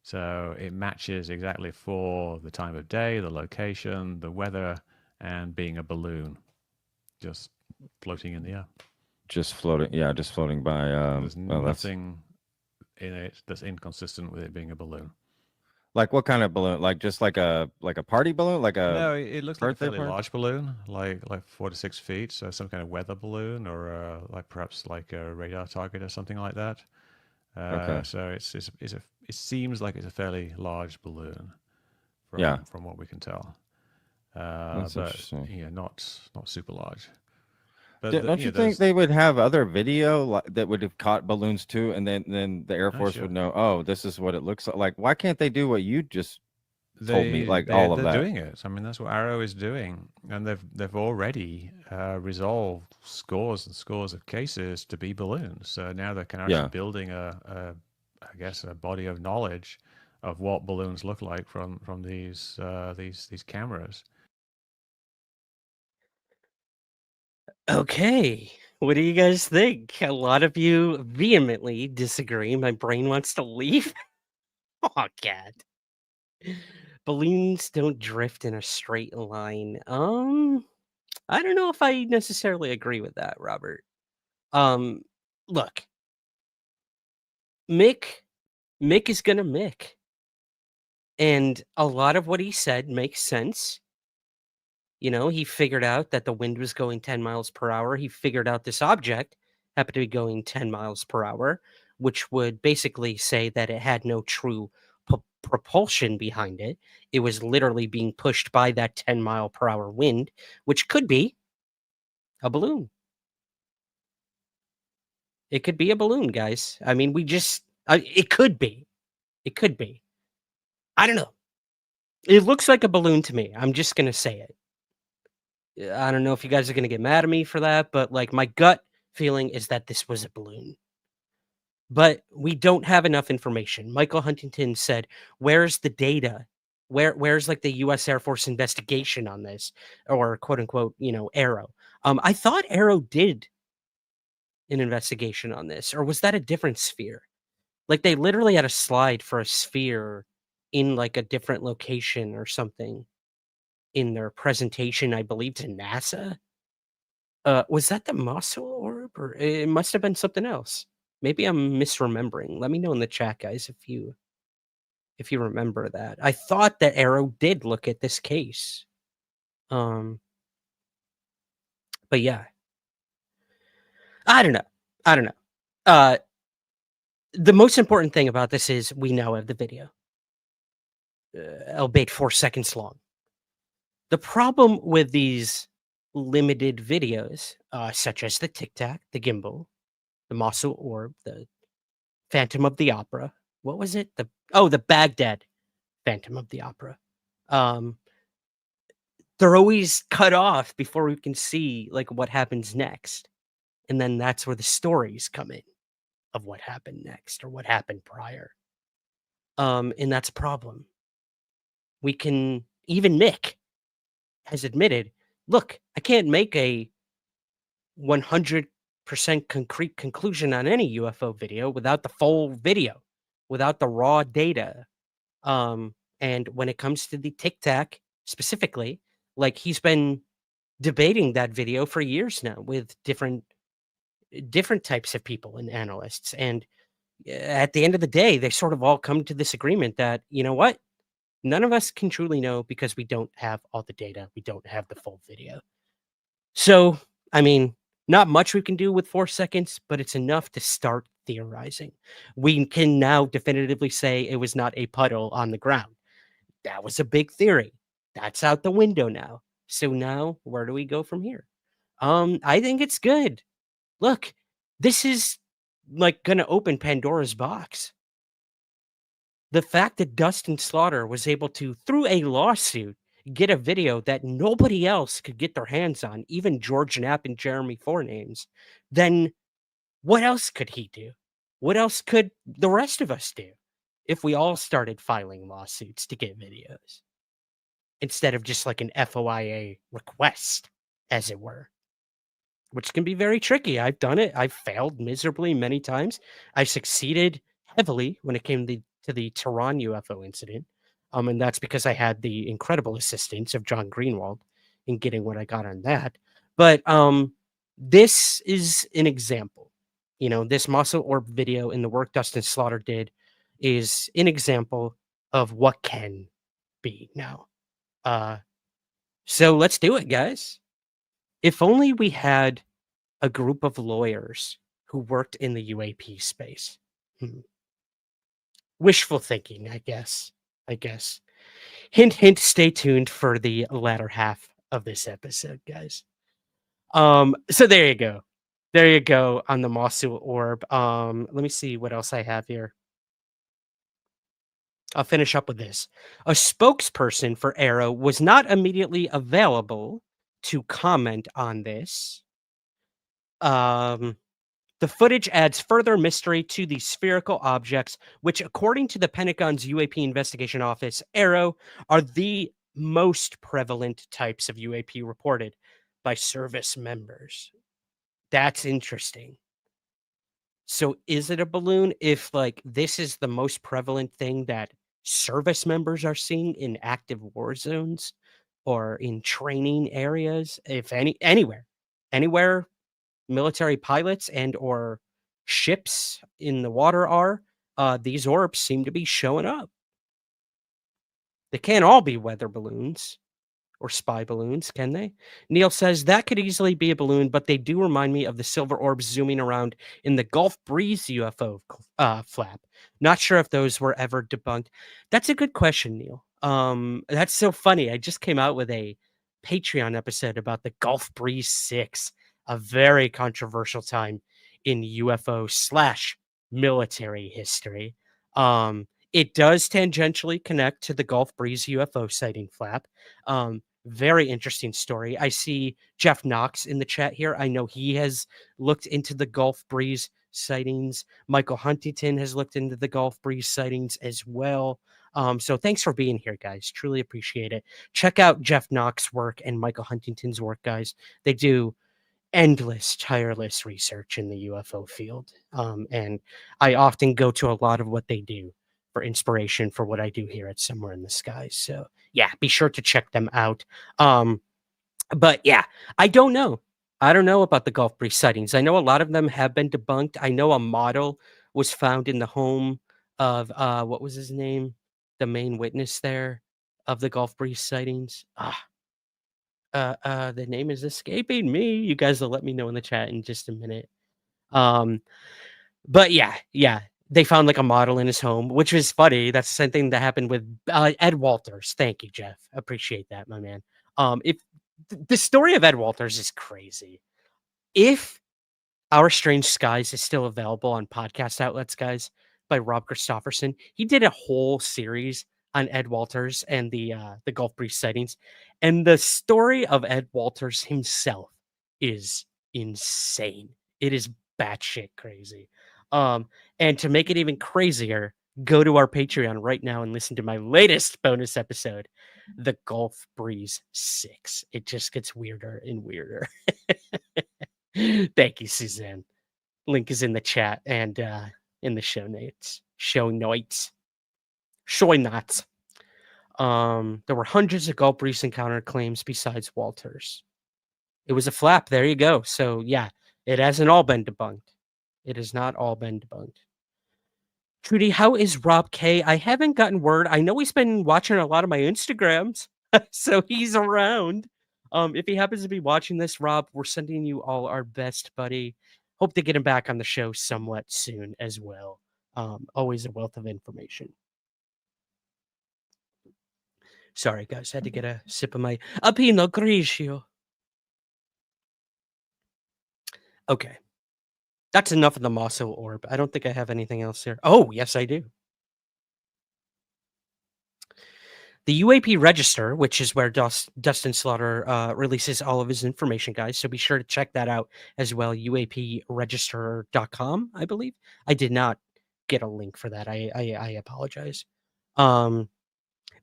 So it matches exactly for the time of day, the location, the weather, and being a balloon, just floating in the air. Just floating. Yeah, just floating by. There's nothing in it that's inconsistent with it being a balloon. Like what kind of balloon? Like just like a party balloon? No, it looks like a fairly party? large balloon, like 4 to 6 feet. So some kind of weather balloon, or perhaps like a radar target or something like that. Okay. So it seems like it's a fairly large balloon. From what we can tell. That's interesting. Yeah, not super large. But Don't you think they would have other video that would have caught balloons too, and then the Air Force would know, oh, this is what it looks like? Like, why can't they do what you just told me? Like all of that. They're doing it. I mean, that's what AARO is doing, and they've already resolved scores and scores of cases to be balloons. So now they're kind of actually building a body of knowledge of what balloons look like from these cameras. Okay. What do you guys think? A lot of you vehemently disagree. My brain wants to leave. Oh, God. Balloons don't drift in a straight line. I don't know if I necessarily agree with that, Robert. Um, Look, Mick is gonna Mick. And a lot of what he said makes sense. You know, he figured out that the wind was going 10 miles per hour. He figured out this object happened to be going 10 miles per hour, which would basically say that it had no true propulsion behind it. It was literally being pushed by that 10-mile per hour wind, which could be a balloon. It could be a balloon, guys. I mean, it could be. It could be. I don't know. It looks like a balloon to me. I'm just going to say it. I don't know if you guys are gonna get mad at me for that, but, like, my gut feeling is that this was a balloon. But we don't have enough information. Michael Huntington said, "Where's the data? Where's, like, the US Air Force investigation on this?" Or quote, unquote, AARO. I thought AARO did an investigation on this, or was that a different sphere? Like, they literally had a slide for a sphere in, like, a different location or something in their presentation, I believe, to NASA. Was that the Mosul Orb, or it must have been something else? Maybe I'm misremembering. Let me know in the chat, guys, if you remember that. I thought that AARO did look at this case. But yeah. I don't know. I don't know. The most important thing about this is we now have the video. Albeit 4 seconds long. The problem with these limited videos, such as the Tic Tac, the gimbal, the Mosul Orb, the Phantom of the Opera. What was it? The Baghdad Phantom of the Opera. They're always cut off before we can see, like, what happens next. And then that's where the stories come in of what happened next or what happened prior. And that's a problem. We can, even Mick has admitted, look, I can't make a 100% concrete conclusion on any UFO video without the full video, without the raw data. And when it comes to the Tic Tac specifically, like, he's been debating that video for years now with different types of people and analysts. And at the end of the day, they sort of all come to this agreement that, you know what? None of us can truly know because we don't have all the data. We don't have the full video. So, I mean, not much we can do with 4 seconds, but it's enough to start theorizing. We can now definitively say it was not a puddle on the ground. That was a big theory. That's out the window now. So now where do we go from here? I think it's good. Look, this is, like, gonna open Pandora's box. The fact that Dustin Slaughter was able to, through a lawsuit, get a video that nobody else could get their hands on, even George Knapp and Jeremy Fornames, then what else could he do? What else could the rest of us do if we all started filing lawsuits to get videos instead of just like an FOIA request, as it were, which can be very tricky. I've done it. I've failed miserably many times. I succeeded heavily when it came to the Tehran UFO incident. And that's because I had the incredible assistance of John Greenwald in getting what I got on that. But this is an example. You know, this Mosul Orb video and the work Dustin Slaughter did is an example of what can be now. So let's do it, guys. If only we had a group of lawyers who worked in the UAP space. Wishful thinking, I guess. Hint, hint, stay tuned for the latter half of this episode, guys. So there you go. There you go on the Mosul Orb. Let me see what else I have here. I'll finish up with this. A spokesperson for AARO was not immediately available to comment on this. The footage adds further mystery to the spherical objects, which, according to the Pentagon's UAP Investigation Office, AARO, are the most prevalent types of UAP reported by service members. That's interesting. So is it a balloon if, like, this is the most prevalent thing that service members are seeing in active war zones or in training areas, if anywhere military pilots and or ships in the water are, these orbs seem to be showing up. They can't all be weather balloons or spy balloons, can they? Neil says that could easily be a balloon, but they do remind me of the silver orbs zooming around in the Gulf Breeze UFO flap. Not sure if those were ever debunked. That's a good question, Neil. That's so funny. I just came out with a Patreon episode about the Gulf Breeze 6, a very controversial time in UFO slash military history. It does tangentially connect to the Gulf Breeze UFO sighting flap. Very interesting story. I see Jeff Knox in the chat here. I know he has looked into the Gulf Breeze sightings. Michael Huntington has looked into the Gulf Breeze sightings as well. So thanks for being here, guys. Truly appreciate it. Check out Jeff Knox's work and Michael Huntington's work, guys. They do endless, tireless research in the UFO field. And I often go to a lot of what they do for inspiration for what I do here at Somewhere in the Skies. So yeah, be sure to check them out. But yeah, I don't know. I don't know about the Gulf Breeze sightings. I know a lot of them have been debunked. I know a model was found in the home of what was his name? The main witness there of the Gulf Breeze sightings. The name is escaping me. You guys will let me know in the chat in just a minute. But yeah, they found like a model in his home, which is funny. That's the same thing that happened with Ed Walters. Thank you, Jeff. Appreciate that, my man. If the story of Ed Walters is crazy. If Our Strange Skies is still available on podcast outlets, guys, by Rob Christofferson. He did a whole series on Ed Walters and the Gulf Breeze sightings, and the story of Ed Walters himself is insane. It is batshit crazy. And to make it even crazier, go to our Patreon right now and listen to my latest bonus episode, the Gulf Breeze 6. It just gets weirder and weirder. Thank you, Suzanne. Link is in the chat and in the show notes. Show notes. There were hundreds of Gulf Breeze encounter claims besides Walters. It was a flap. There you go. So yeah, it hasn't all been debunked. It has not all been debunked. Trudy, how is Rob K? I haven't gotten word. I know he's been watching a lot of my Instagrams, so he's around. If he happens to be watching this, Rob, we're sending you all our best, buddy. Hope to get him back on the show somewhat soon as well. Always a wealth of information. Sorry, guys. Had to get a sip of my Pinot Grigio. Okay. That's enough of the Mosul Orb. I don't think I have anything else here. Oh, yes, I do. The UAP Register, which is where Dustin Slaughter releases all of his information, guys. So be sure to check that out as well. UAPregister.com, I believe. I did not get a link for that. I apologize.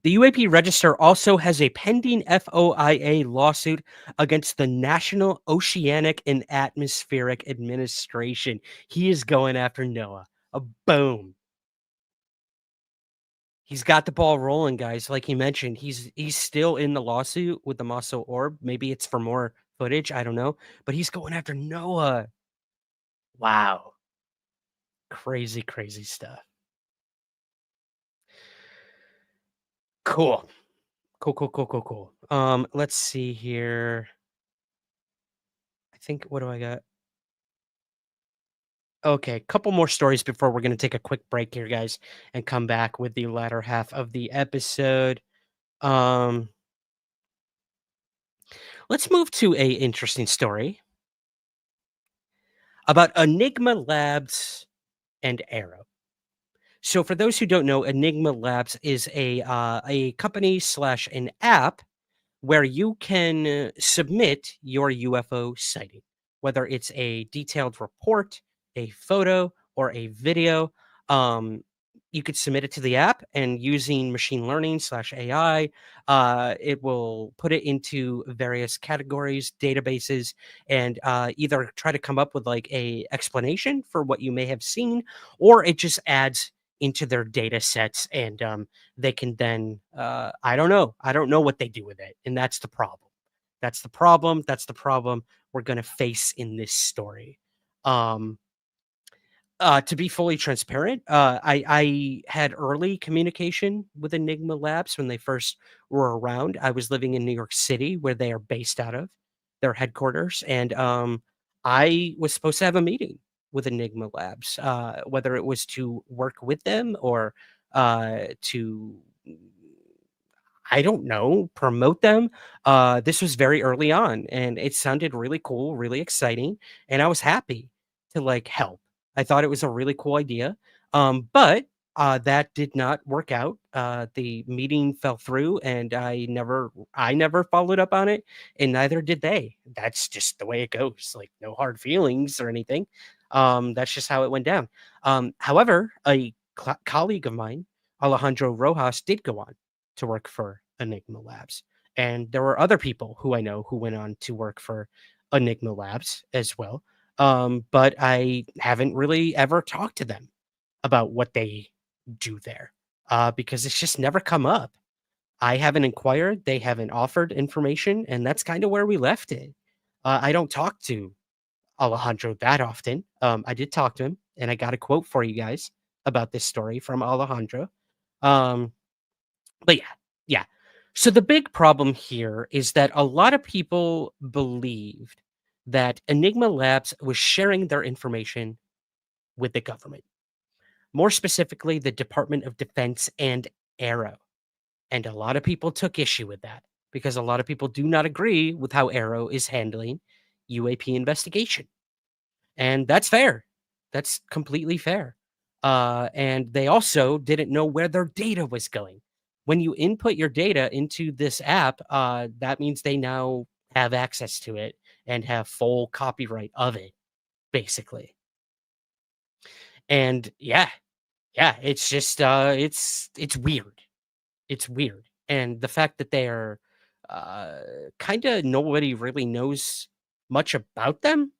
The UAP Register also has a pending FOIA lawsuit against the National Oceanic and Atmospheric Administration. He is going after NOAA. Boom. He's got the ball rolling, guys. Like he mentioned, he's still in the lawsuit with the Mosul Orb. Maybe it's for more footage. I don't know. But he's going after NOAA. Wow. Crazy, crazy stuff. Cool. Cool. Let's see here. I think, what do I got? Okay, a couple more stories before we're going to take a quick break here, guys, and come back with the latter half of the episode. Let's move to a interesting story about Enigma Labs and AARO. So for those who don't know, Enigma Labs is a company / an app where you can submit your UFO sighting, whether it's a detailed report, a photo, or a video. you could submit it to the app, and using machine learning / AI, it will put it into various categories, databases, and either try to come up with like a explanation for what you may have seen, or it just adds into their data sets, and they can then I don't know what they do with it, and that's the problem. That's the problem we're going to face in this story. To be fully transparent, I had early communication with Enigma Labs when they first were around. I was living in New York City, where they are based out of, their headquarters, and I was supposed to have a meeting with Enigma Labs, whether it was to work with them or to, I don't know, promote them. This was very early on, and it sounded really cool, really exciting, and I was happy to like help. I thought it was a really cool idea, but that did not work out. The meeting fell through, and I never followed up on it, and neither did they. That's just the way it goes. Like, no hard feelings or anything. That's just how it went down. However, a colleague of mine, Alejandro Rojas, did go on to work for Enigma Labs. And there were other people who I know who went on to work for Enigma Labs as well. But I haven't really ever talked to them about what they do there, because it's just never come up. I haven't inquired, they haven't offered information, and that's kind of where we left it. I don't talk to Alejandro that often. I did talk to him, and I got a quote for you guys about this story from Alejandro. But yeah. So the big problem here is that a lot of people believed that Enigma Labs was sharing their information with the government, more specifically the Department of Defense and AARO. And a lot of people took issue with that because a lot of people do not agree with how AARO is handling UAP investigation. And that's fair. That's completely fair. And they also didn't know where their data was going. When you input your data into this app, that means they now have access to it and have full copyright of it, basically. And yeah, it's just it's weird. It's weird. And the fact that they're kind of nobody really knows much about them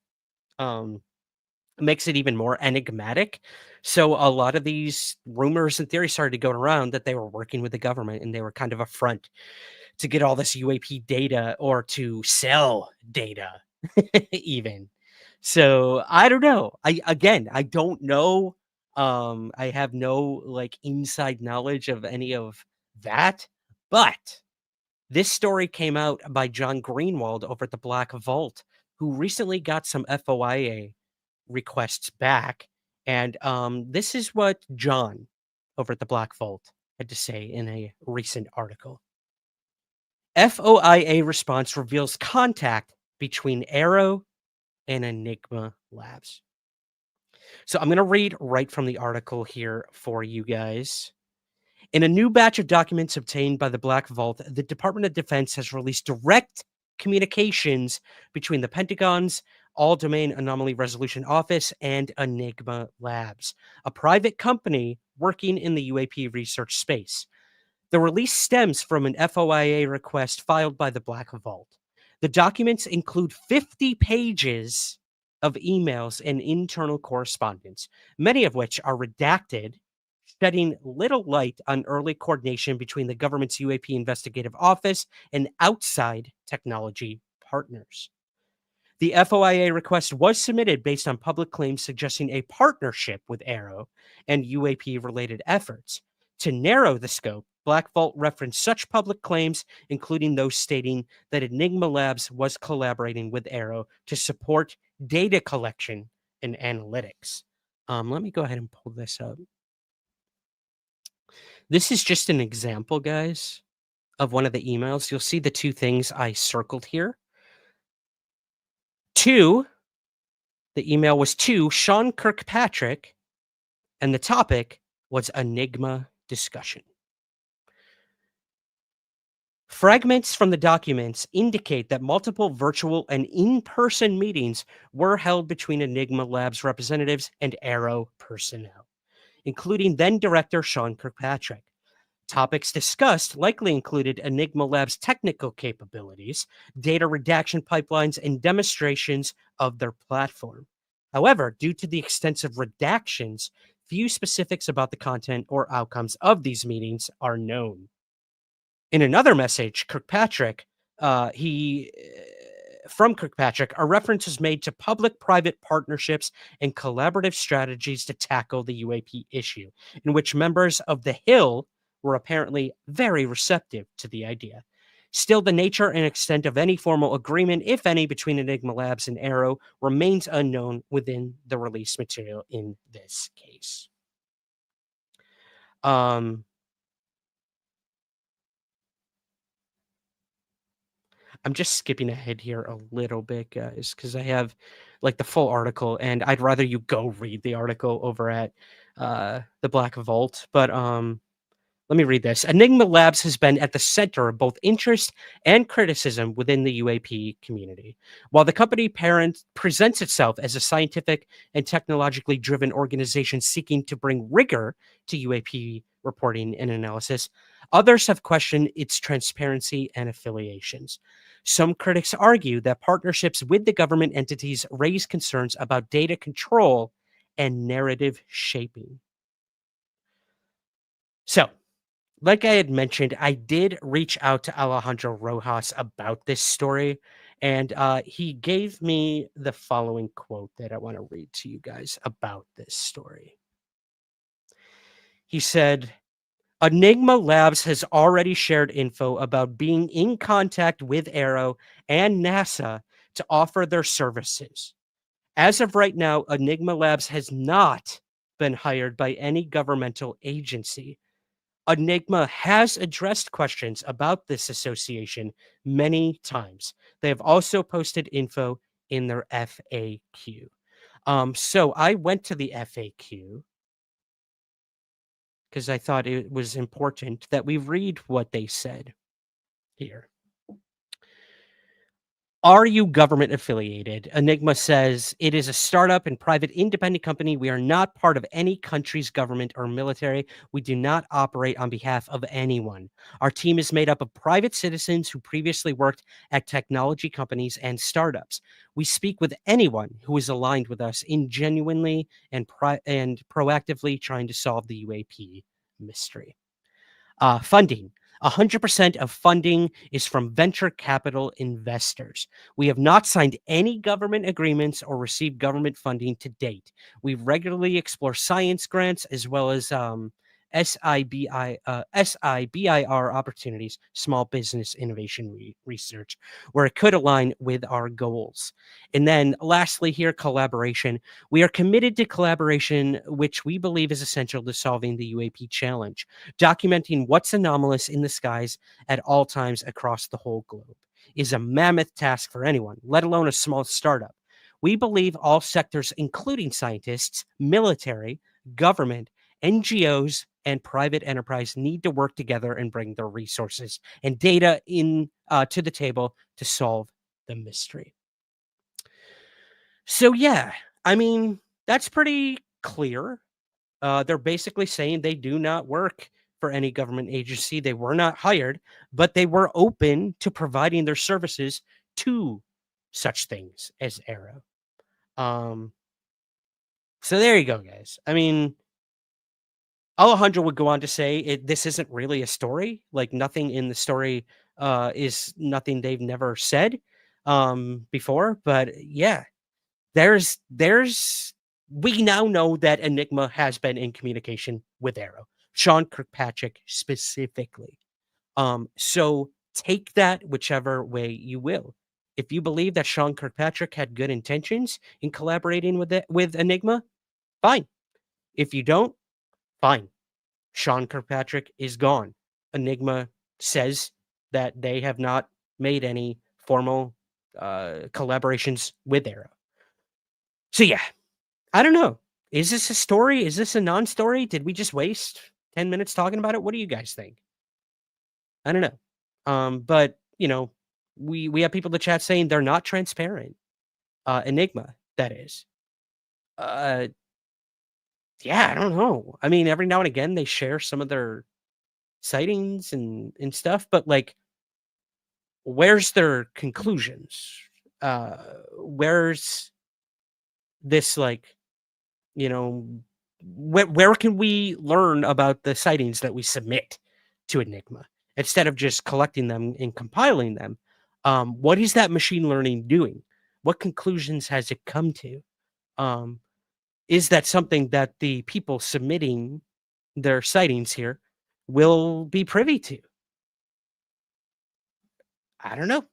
makes it even more enigmatic. So a lot of these rumors and theories started going around that they were working with the government and they were kind of a front to get all this UAP data or to sell data even. So I don't know. I don't know. I have no like inside knowledge of any of that, but this story came out by John Greenwald over at the Black Vault, who recently got some FOIA requests back. And this is what John over at the Black Vault had to say in a recent article. FOIA response reveals contact between AARO and Enigma Labs. So I'm going to read right from the article here for you guys. In a new batch of documents obtained by the Black Vault, the Department of Defense has released direct communications between the Pentagon's All-Domain Anomaly Resolution Office and Enigma Labs, a private company working in the UAP research space. The release stems from an FOIA request filed by the Black Vault. The documents include 50 pages of emails and internal correspondence, many of which are redacted, shedding little light on early coordination between the government's UAP investigative office and outside technology partners. The FOIA request was submitted based on public claims suggesting a partnership with AARO and UAP-related efforts. To narrow the scope, Black Vault referenced such public claims, including those stating that Enigma Labs was collaborating with AARO to support data collection and analytics. Let me go ahead and pull this up. This is just an example, guys, of one of the emails. You'll see the two things I circled here. The email was to Sean Kirkpatrick, and the topic was Enigma discussion. Fragments from the documents indicate that multiple virtual and in-person meetings were held between Enigma Labs representatives and AARO personnel. including then director Sean Kirkpatrick. Topics discussed likely included Enigma Labs' technical capabilities, data redaction pipelines, and demonstrations of their platform. However, due to the extensive redactions, few specifics about the content or outcomes of these meetings are known. In another message, Kirkpatrick, from Kirkpatrick, a reference is made to public-private partnerships and collaborative strategies to tackle the UAP issue, in which members of the Hill were apparently very receptive to the idea. Still, the nature and extent of any formal agreement, if any, between Enigma Labs and AARO remains unknown within the release material in this case. I'm just skipping ahead here a little bit, guys, because I have like the full article, and I'd rather you go read the article over at the Black Vault. But let me read this. Enigma Labs has been at the center of both interest and criticism within the UAP community. While the company parent presents itself as a scientific and technologically driven organization seeking to bring rigor to UAP reporting and analysis, others have questioned its transparency and affiliations. Some critics argue that partnerships with the government entities raise concerns about data control and narrative shaping. So, like I had mentioned, I did reach out to Alejandro Rojas about this story, and he gave me the following quote that I want to read to you guys about this story. He said, Enigma Labs has already shared info about being in contact with AARO and NASA to offer their services. As of right now, Enigma Labs has not been hired by any governmental agency. Enigma has addressed questions about this association many times. They have also posted info in their FAQ. So I went to the FAQ because I thought it was important that we read what they said here. Are you government affiliated? Enigma says it is a startup and private independent company. We are not part of any country's government or military. We do not operate on behalf of anyone. Our team is made up of private citizens who previously worked at technology companies and startups. We speak with anyone who is aligned with us in genuinely and proactively trying to solve the UAP mystery. Funding. 100% of funding is from venture capital investors. We have not signed any government agreements or received government funding to date. We regularly explore science grants as well as SIBIR opportunities, small business innovation research, where it could align with our goals. And then lastly here, collaboration. We are committed to collaboration, which we believe is essential to solving the UAP challenge, documenting what's anomalous in the skies at all times across the whole globe is a mammoth task for anyone, let alone a small startup. We believe all sectors, including scientists, military, government, NGOs, and private enterprise need to work together and bring their resources and data in to the table to solve the mystery. So yeah, I mean, that's pretty clear. They're basically saying they do not work for any government agency. They were not hired, but they were open to providing their services to such things as AARO. So there you go, guys. I mean, Alejandro would go on to say this isn't really a story. Like nothing in the story is nothing they've never said before. But yeah, we now know that Enigma has been in communication with AARO, Sean Kirkpatrick specifically. So take that whichever way you will. If you believe that Sean Kirkpatrick had good intentions in collaborating with Enigma, fine. If you don't, fine. Sean Kirkpatrick is gone. Enigma says that they have not made any formal collaborations with AARO. So yeah, I don't know. Is this a story? Is this a non-story? Did we just waste 10 minutes talking about it? What do you guys think? I don't know. But you know, we have people in the chat saying they're not transparent. Enigma, that is. Yeah, yeah, I don't know. I mean, every now and again they share some of their sightings and stuff, but like, where's their conclusions? Where's this, like, you know, where can we learn about the sightings that we submit to Enigma instead of just collecting them and compiling them? What is that machine learning doing? What conclusions has it come to? Um, is that something that the people submitting their sightings here will be privy to? I don't know.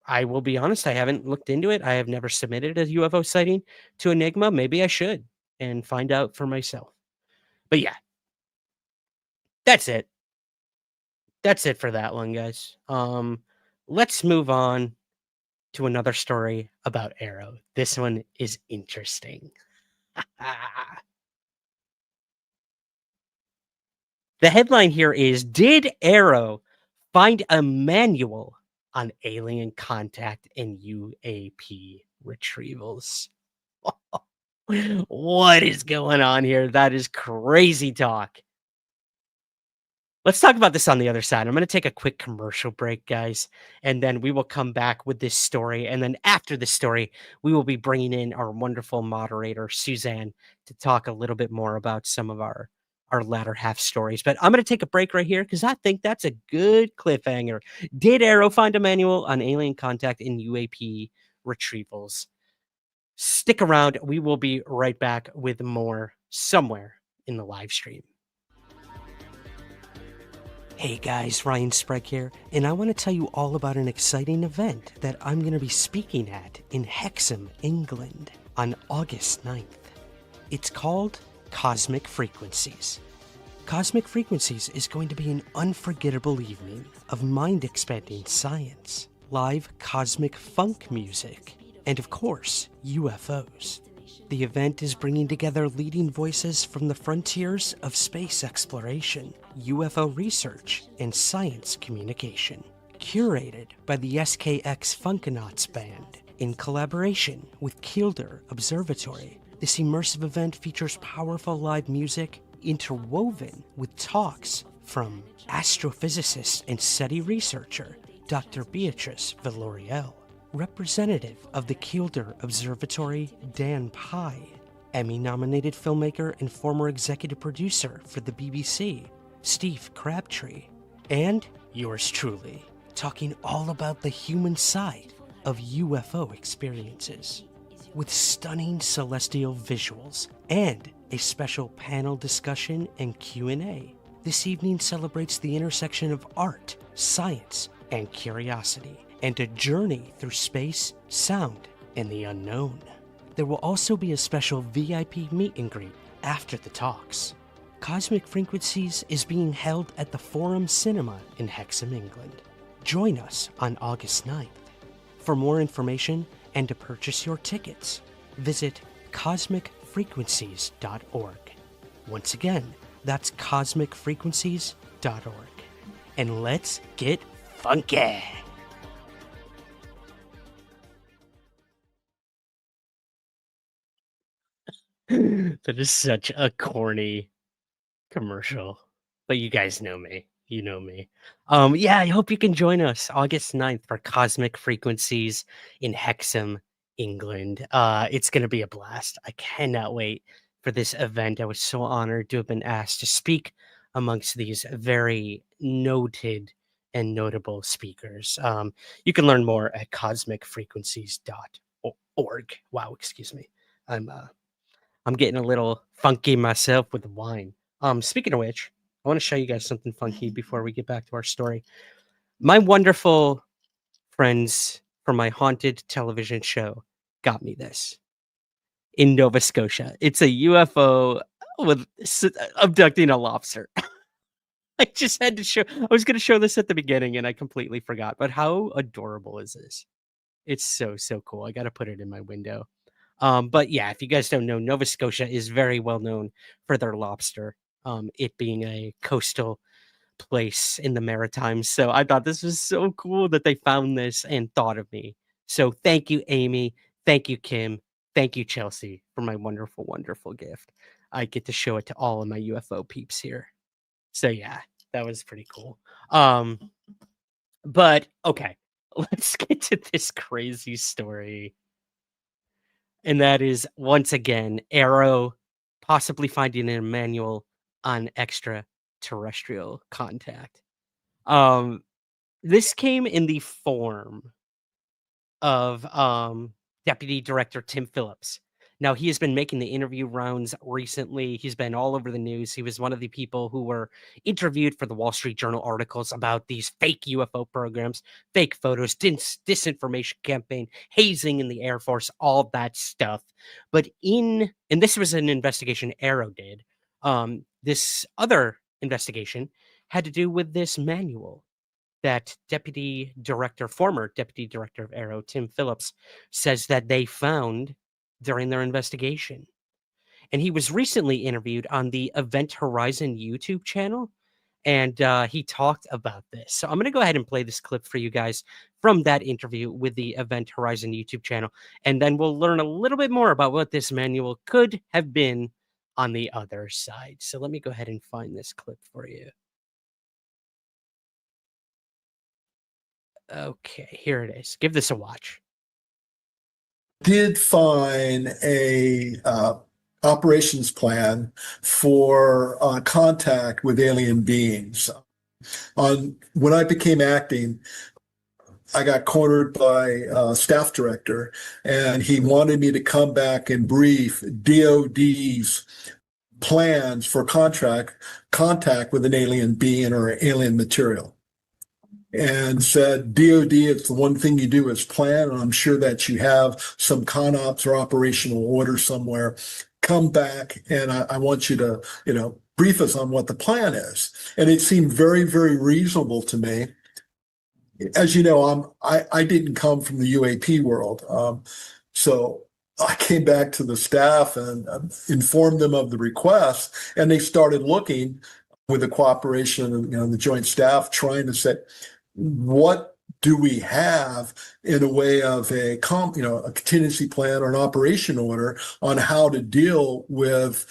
I will be honest, I haven't looked into it. I have never submitted a UFO sighting to Enigma. Maybe I should and find out for myself. But yeah, that's it. That's it for that one, guys. Let's move on to another story about AARO. This one is interesting. The headline here is, did AARO find a manual on alien contact and UAP retrievals? What is going on here? That is crazy talk. Let's talk about this on the other side. I'm going to take a quick commercial break, guys, and then we will come back with this story. And then after the story, we will be bringing in our wonderful moderator, Suzanne, to talk a little bit more about some of our latter half stories. But I'm going to take a break right here because I think that's a good cliffhanger. Did AARO find a manual on alien contact and UAP retrievals? Stick around. We will be right back with more somewhere in the live stream. Hey guys, Ryan Sprague here, and I want to tell you all about an exciting event that I'm going to be speaking at in Hexham, England on August 9th. It's called Cosmic Frequencies. Cosmic Frequencies is going to be an unforgettable evening of mind-expanding science, live cosmic funk music, and of course, UFOs. The event is bringing together leading voices from the frontiers of space exploration, UFO research, and science communication. Curated by the SKX Funkanauts Band in collaboration with Kielder Observatory, this immersive event features powerful live music interwoven with talks from astrophysicist and SETI researcher Dr. Beatrice Villarreal, representative of the Kielder Observatory, Dan Pye, Emmy-nominated filmmaker and former executive producer for the BBC, Steve Crabtree, and yours truly, talking all about the human side of UFO experiences, with stunning celestial visuals and a special panel discussion and Q&A. This evening celebrates the intersection of art, science, and curiosity, and a journey through space, sound, and the unknown. There will also be a special VIP meet and greet after the talks. Cosmic Frequencies is being held at the Forum Cinema in Hexham, England. Join us on August 9th. For more information and to purchase your tickets, visit cosmicfrequencies.org. Once again, that's cosmicfrequencies.org. And let's get funky! That is such a corny commercial, but you guys know me. You know me. Yeah, I hope you can join us August 9th for Cosmic Frequencies in Hexham, England. It's going to be a blast. I cannot wait for this event. I was so honored to have been asked to speak amongst these very noted and notable speakers. You can learn more at cosmicfrequencies.org. Wow, excuse me. I'm getting a little funky myself with the wine. Speaking of which, I want to show you guys something funky before we get back to our story. My wonderful friends from my haunted television show got me this in Nova Scotia. It's a UFO with abducting a lobster. I just had to show. I was going to show this at the beginning and I completely forgot. But how adorable is this? It's so cool. I got to put it in my window. But yeah, if you guys don't know, Nova Scotia is very well known for their lobster, it being a coastal place in the Maritimes. So I thought this was so cool that they found this and thought of me. So thank you, Amy. Thank you, Kim. Thank you, Chelsea, for my wonderful, wonderful gift. I get to show it to all of my UFO peeps here. So yeah, that was pretty cool. But okay, let's get to this crazy story. And that is once again AARO possibly finding a manual on extraterrestrial contact. This came in the form of Deputy Director Tim Phillips. Now, he has been making the interview rounds recently. He's been all over the news. He was one of the people who were interviewed for the Wall Street Journal articles about these fake UFO programs, fake photos, disinformation campaign, hazing in the Air Force, all that stuff. But and this was an investigation AARO did. This other investigation had to do with this manual that former Deputy Director of AARO, Tim Phillips, says that they found during their investigation. And he was recently interviewed on the Event Horizon YouTube channel, and he talked about this. So I'm going to go ahead and play this clip for you guys from that interview with the Event Horizon YouTube channel, and then we'll learn a little bit more about what this manual could have been on the other side. So let me go ahead and find this clip for you. Okay, here it is. Give this a watch. Did find a operations plan for contact with alien beings. When I became acting, I got cornered by a staff director, and he wanted me to come back and brief DOD's plans for contact with an alien being or alien material. And said, DOD, it's the one thing you do is plan, and I'm sure that you have some CONOPS or operational order somewhere. Come back, and I want you to, brief us on what the plan is. And it seemed very, very reasonable to me. As you know, I didn't come from the UAP world, so I came back to the staff and informed them of the request, and they started looking with the cooperation of the joint staff, trying to say, what do we have in a way of a contingency plan or an operation order on how to deal with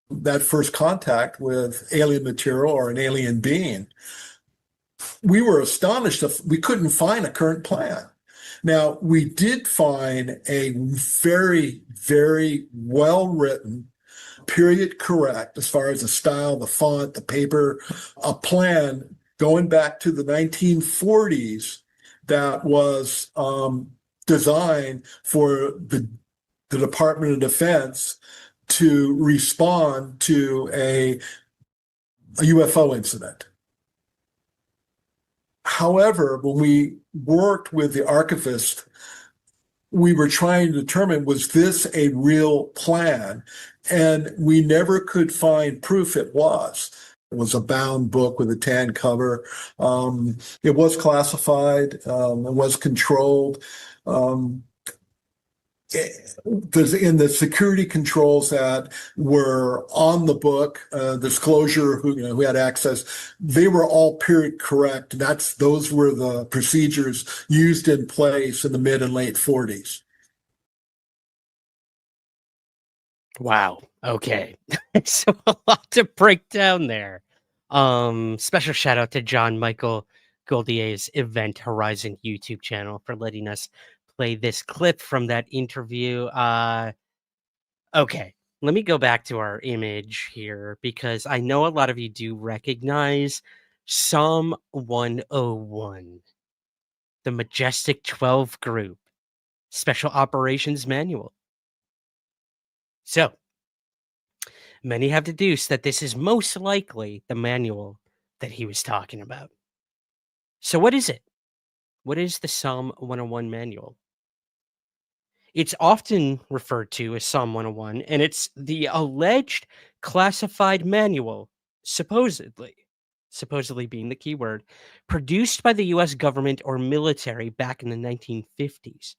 that first contact with alien material or an alien being? We were astonished that we couldn't find a current plan. Now, we did find a very, very well-written, period correct, as far as the style, the font, the paper, a plan going back to the 1940s that was designed for the Department of Defense to respond to a UFO incident. However, when we worked with the archivist, we were trying to determine, was this a real plan? And we never could find proof it was. It was a bound book with a tan cover. It was classified. It was controlled. In the security controls that were on the book, disclosure, who had access, they were all period correct. Those were the procedures used in place in the mid and late 40s. Wow. Okay. So a lot to break down there. Special shout out to John Michael Goldier's Event Horizon YouTube channel for letting us play this clip from that interview. Okay, let me go back to our image here, because I know a lot of you do recognize Psalm 101, the Majestic 12 Group Special Operations Manual. So, many have deduced that this is most likely the manual that he was talking about. So what is it? What is the Psalm 101 manual? It's often referred to as Psalm 101, and it's the alleged classified manual, supposedly being the key word, produced by the US government or military back in the 1950s.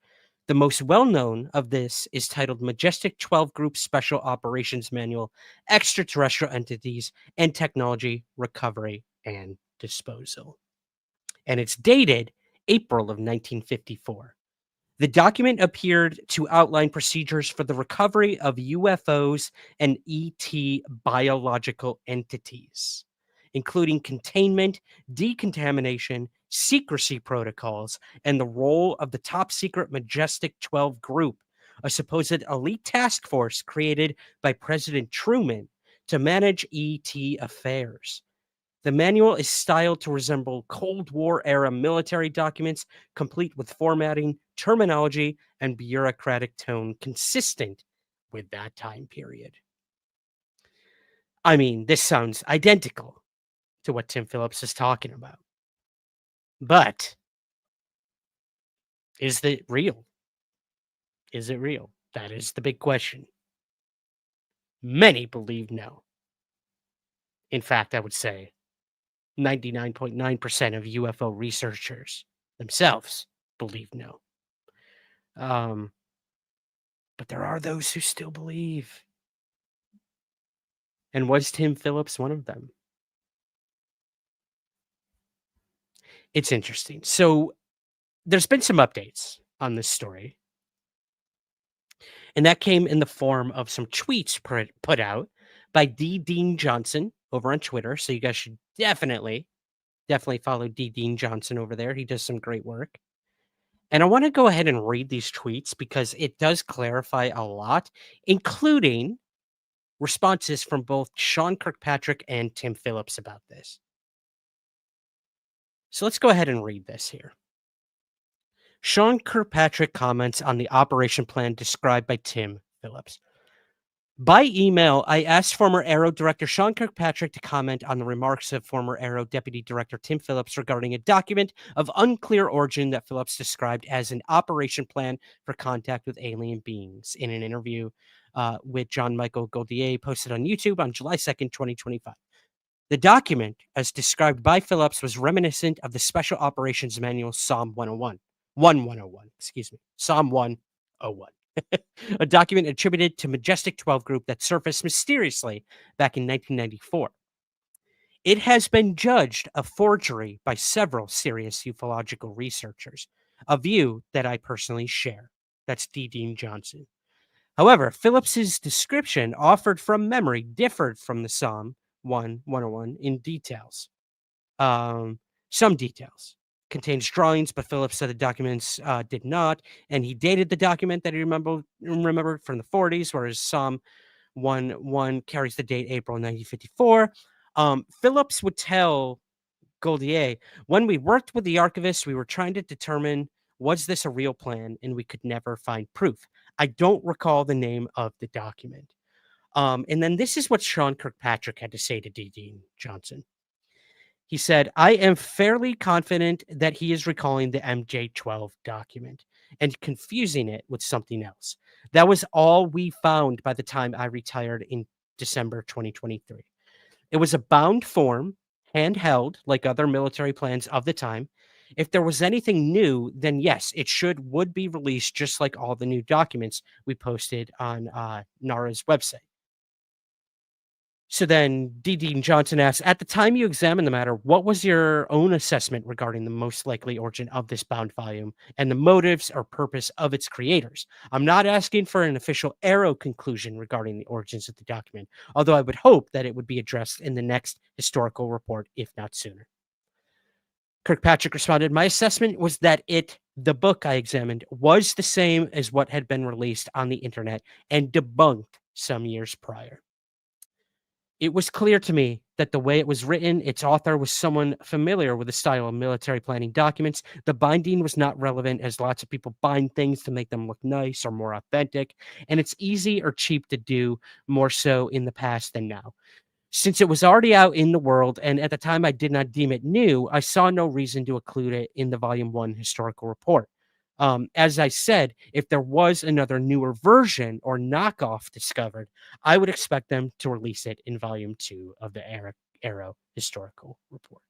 The most well-known of this is titled Majestic 12 Group Special Operations Manual, Extraterrestrial Entities and Technology Recovery and Disposal. And it's dated April of 1954. The document appeared to outline procedures for the recovery of UFOs and ET biological entities, including containment, decontamination, secrecy protocols, and the role of the top secret Majestic 12 group, a supposed elite task force created by President Truman to manage ET affairs. The manual is styled to resemble Cold War era military documents, complete with formatting, terminology, and bureaucratic tone consistent with that time period. I mean, this sounds identical to what Tim Phillips is talking about. But is it real? Is it real? That is the big question. Many believe no. In fact, I would say 99.9% of UFO researchers themselves believe no. But there are those who still believe. And was Tim Phillips one of them? It's interesting. So there's been some updates on this story. And that came in the form of some tweets put out by D. Dean Johnson over on Twitter. So you guys should definitely follow D. Dean Johnson over there. He does some great work. And I want to go ahead and read these tweets because it does clarify a lot, including responses from both Sean Kirkpatrick and Tim Phillips about this. So let's go ahead and read this here. Sean Kirkpatrick comments on the operation plan described by Tim Phillips. By email, I asked former AARO Director Sean Kirkpatrick to comment on the remarks of former AARO Deputy Director Tim Phillips regarding a document of unclear origin that Phillips described as an operation plan for contact with alien beings in an interview with John Michael Goldier posted on YouTube on July 2nd, 2025. The document, as described by Phillips, was reminiscent of the Special Operations Manual Psalm 101. Psalm 101. A document attributed to Majestic 12 Group that surfaced mysteriously back in 1994. It has been judged a forgery by several serious ufological researchers, a view that I personally share. That's D. Dean Johnson. However, Phillips's description offered from memory differed from the Psalm 101 in details. Some details. Contains drawings, but Phillips said the documents did not, and he dated the document that he remembered from the 40s, whereas Psalm 1 carries the date April 1954. Phillips would tell Goldier, when we worked with the archivist, we were trying to determine, was this a real plan, and we could never find proof. I don't recall the name of the document. And then this is what Sean Kirkpatrick had to say to D. Dean Johnson. He said, I am fairly confident that he is recalling the MJ-12 document and confusing it with something else. That was all we found by the time I retired in December 2023. It was a bound form, handheld, like other military plans of the time. If there was anything new, then yes, it would be released just like all the new documents we posted on NARA's website. So then D. Dean Johnson asks, at the time you examined the matter, what was your own assessment regarding the most likely origin of this bound volume and the motives or purpose of its creators? I'm not asking for an official AARO conclusion regarding the origins of the document, although I would hope that it would be addressed in the next historical report, if not sooner. Kirkpatrick responded, my assessment was that the book I examined, was the same as what had been released on the internet and debunked some years prior. It was clear to me that the way it was written, its author was someone familiar with the style of military planning documents. The binding was not relevant, as lots of people bind things to make them look nice or more authentic, and it's easy or cheap to do, more so in the past than now. Since it was already out in the world, and at the time I did not deem it new, I saw no reason to include it in the Volume 1 historical report. As I said, if there was another newer version or knockoff discovered, I would expect them to release it in Volume 2 of the AARO historical report.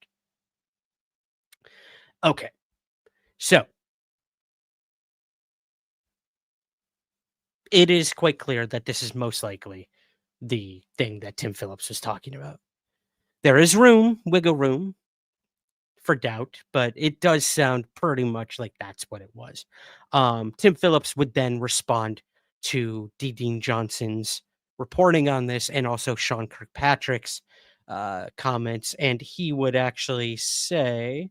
Okay, so it is quite clear that this is most likely the thing that Tim Phillips was talking about. There is wiggle room, for doubt, but it does sound pretty much like that's what it was. Tim Phillips would then respond to D. Dean Johnson's reporting on this and also Sean Kirkpatrick's comments, and he would actually say,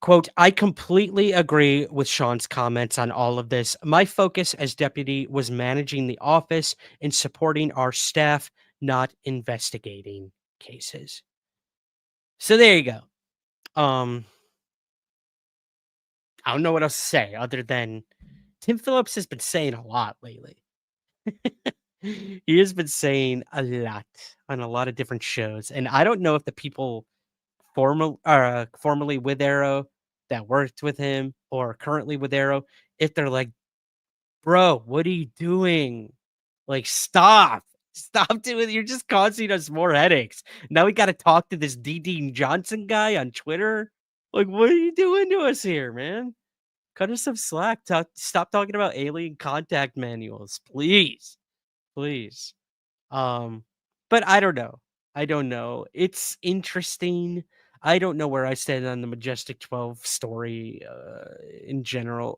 quote, I completely agree with Sean's comments on all of this. My focus as deputy was managing the office and supporting our staff, not investigating cases. So there you go. I don't know what else to say other than Tim Phillips has been saying a lot lately. He has been saying a lot on a lot of different shows, and I don't know if the people formerly with AARO that worked with him or currently with AARO, if they're like, bro, what are you doing? Like, stop doing. You're just causing us more headaches. Now we got to talk to this D. Dean Johnson guy on Twitter. Like, what are you doing to us here, man? Cut us some slack. Stop talking about alien contact manuals, please, please. But I don't know. I don't know. It's interesting. I don't know where I stand on the Majestic 12 story in general.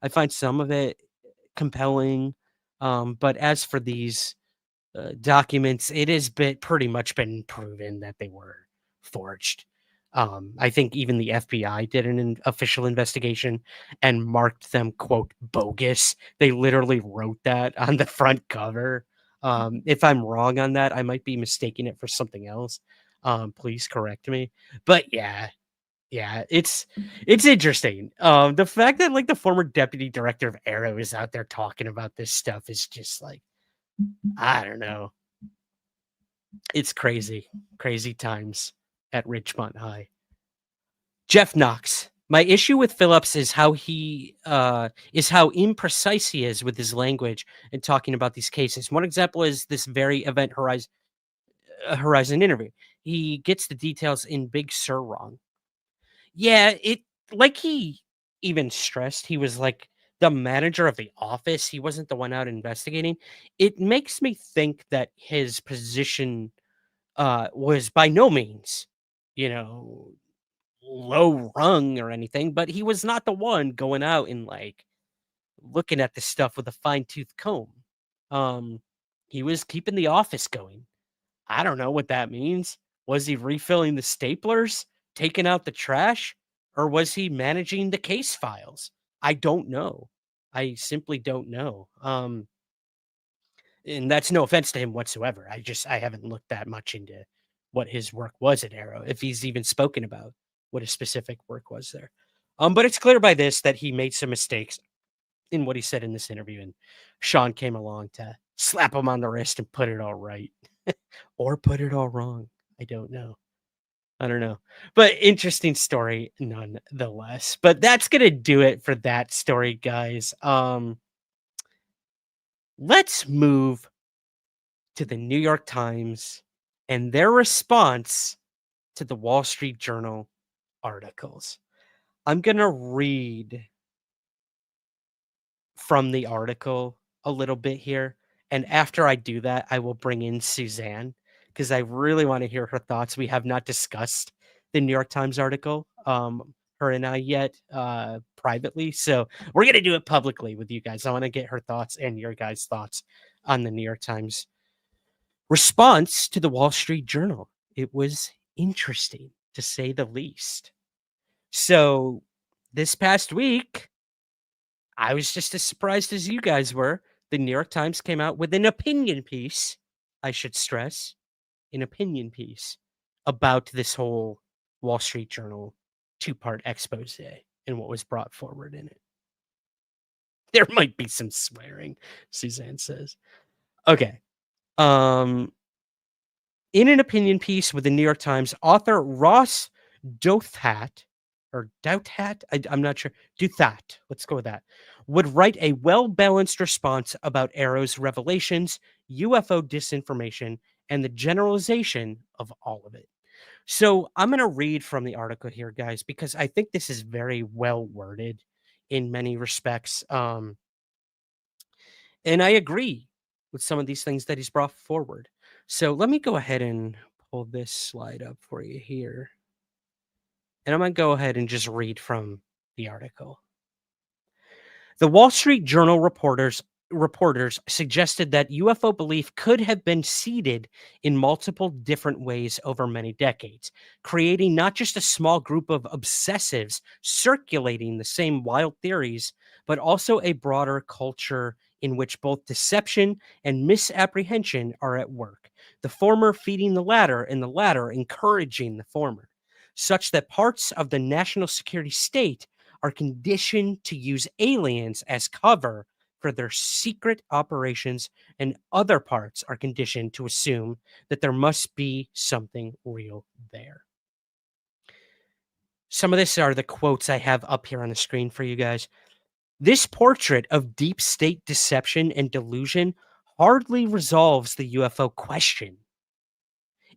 I find some of it compelling. But as for these documents, it has been pretty much been proven that they were forged. I think even the FBI did an official investigation and marked them, quote, bogus. They literally wrote that on the front cover. If I'm wrong on that, I might be mistaking it for something else. Please correct me. But yeah, it's interesting. The fact that like the former deputy director of AARO is out there talking about this stuff is just like, I don't know. It's crazy times at Richmond High. Jeff Knox. My issue with Phillips is how imprecise he is with his language and talking about these cases. One example is this very Event Horizon interview. He gets the details in Big Sur wrong. Yeah, like he even stressed he was like the manager of the office. He wasn't the one out investigating. It makes me think that his position was by no means, low rung or anything, but he was not the one going out and like looking at this stuff with a fine-tooth comb. He was keeping the office going. I don't know what that means. Was he refilling the staplers, taking out the trash, or was he managing the case files? I don't know. I simply don't know. And that's no offense to him whatsoever. I haven't looked that much into what his work was at AARO, if he's even spoken about what his specific work was there. But it's clear by this that he made some mistakes in what he said in this interview, and Sean came along to slap him on the wrist and put it all right. Or put it all wrong. I don't know. But interesting story nonetheless. But that's going to do it for that story, guys. Let's move to the New York Times and their response to the Wall Street Journal articles. I'm going to read from the article a little bit here. And after I do that, I will bring in Suzanne because I really want to hear her thoughts. We have not discussed the New York Times article, her and I, yet privately. So we're going to do it publicly with you guys. I want to get her thoughts and your guys' thoughts on the New York Times response to the Wall Street Journal. It was interesting, to say the least. So this past week, I was just as surprised as you guys were. The New York Times came out with an opinion piece, I should stress, an opinion piece about this whole Wall Street Journal 2-part expose and what was brought forward in it. There might be some swearing, Suzanne says. Okay. In an opinion piece with the New York Times, author Ross Douthat, I'm not sure, Douthat, let's go with that, would write a well-balanced response about AARO's revelations, UFO disinformation, and the generalization of all of it. So I'm going to read from the article here, guys, because I think this is very well worded in many respects. And I agree with some of these things that he's brought forward. So let me go ahead and pull this slide up for you here. And I'm going to go ahead and just read from the article. The Wall Street Journal reporters suggested that UFO belief could have been seeded in multiple different ways over many decades, creating not just a small group of obsessives circulating the same wild theories, but also a broader culture in which both deception and misapprehension are at work, the former feeding the latter and the latter encouraging the former, such that parts of the national security state are conditioned to use aliens as cover for their secret operations, and other parts are conditioned to assume that there must be something real there. Some of this are the quotes I have up here on the screen for you guys. This portrait of deep state deception and delusion hardly resolves the UFO question.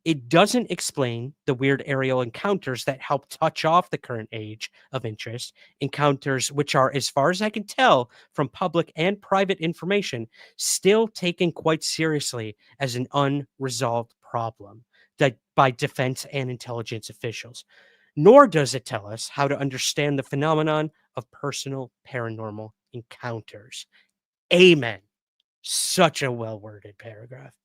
It doesn't explain the weird aerial encounters that help touch off the current age of interest, encounters which are, as far as I can tell from public and private information, still taken quite seriously as an unresolved problem by defense and intelligence officials. Nor does it tell us how to understand the phenomenon of personal paranormal encounters. Amen. Such a well-worded paragraph.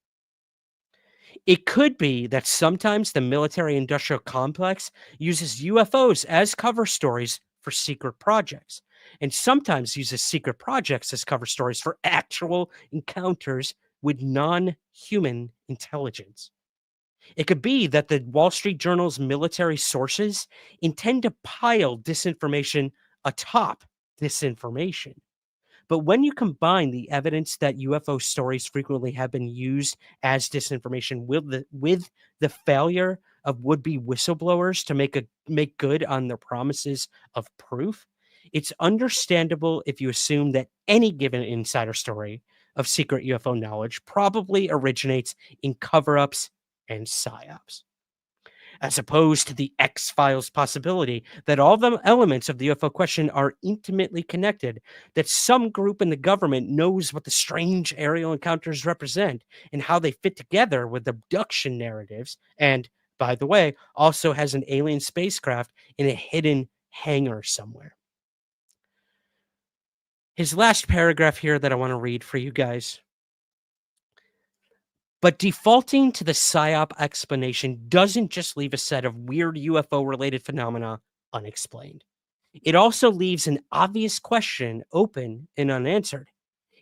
It could be that sometimes the military-industrial complex uses UFOs as cover stories for secret projects, and sometimes uses secret projects as cover stories for actual encounters with non-human intelligence. It could be that the Wall Street Journal's military sources intend to pile disinformation atop disinformation. But when you combine the evidence that UFO stories frequently have been used as disinformation with the failure of would-be whistleblowers to make good on their promises of proof, it's understandable if you assume that any given insider story of secret UFO knowledge probably originates in cover-ups and psyops, as opposed to the X-Files possibility that all the elements of the UFO question are intimately connected, that some group in the government knows what the strange aerial encounters represent and how they fit together with abduction narratives, and, by the way, also has an alien spacecraft in a hidden hangar somewhere. His last paragraph here that I want to read for you guys. But defaulting to the PSYOP explanation doesn't just leave a set of weird UFO-related phenomena unexplained. It also leaves an obvious question open and unanswered.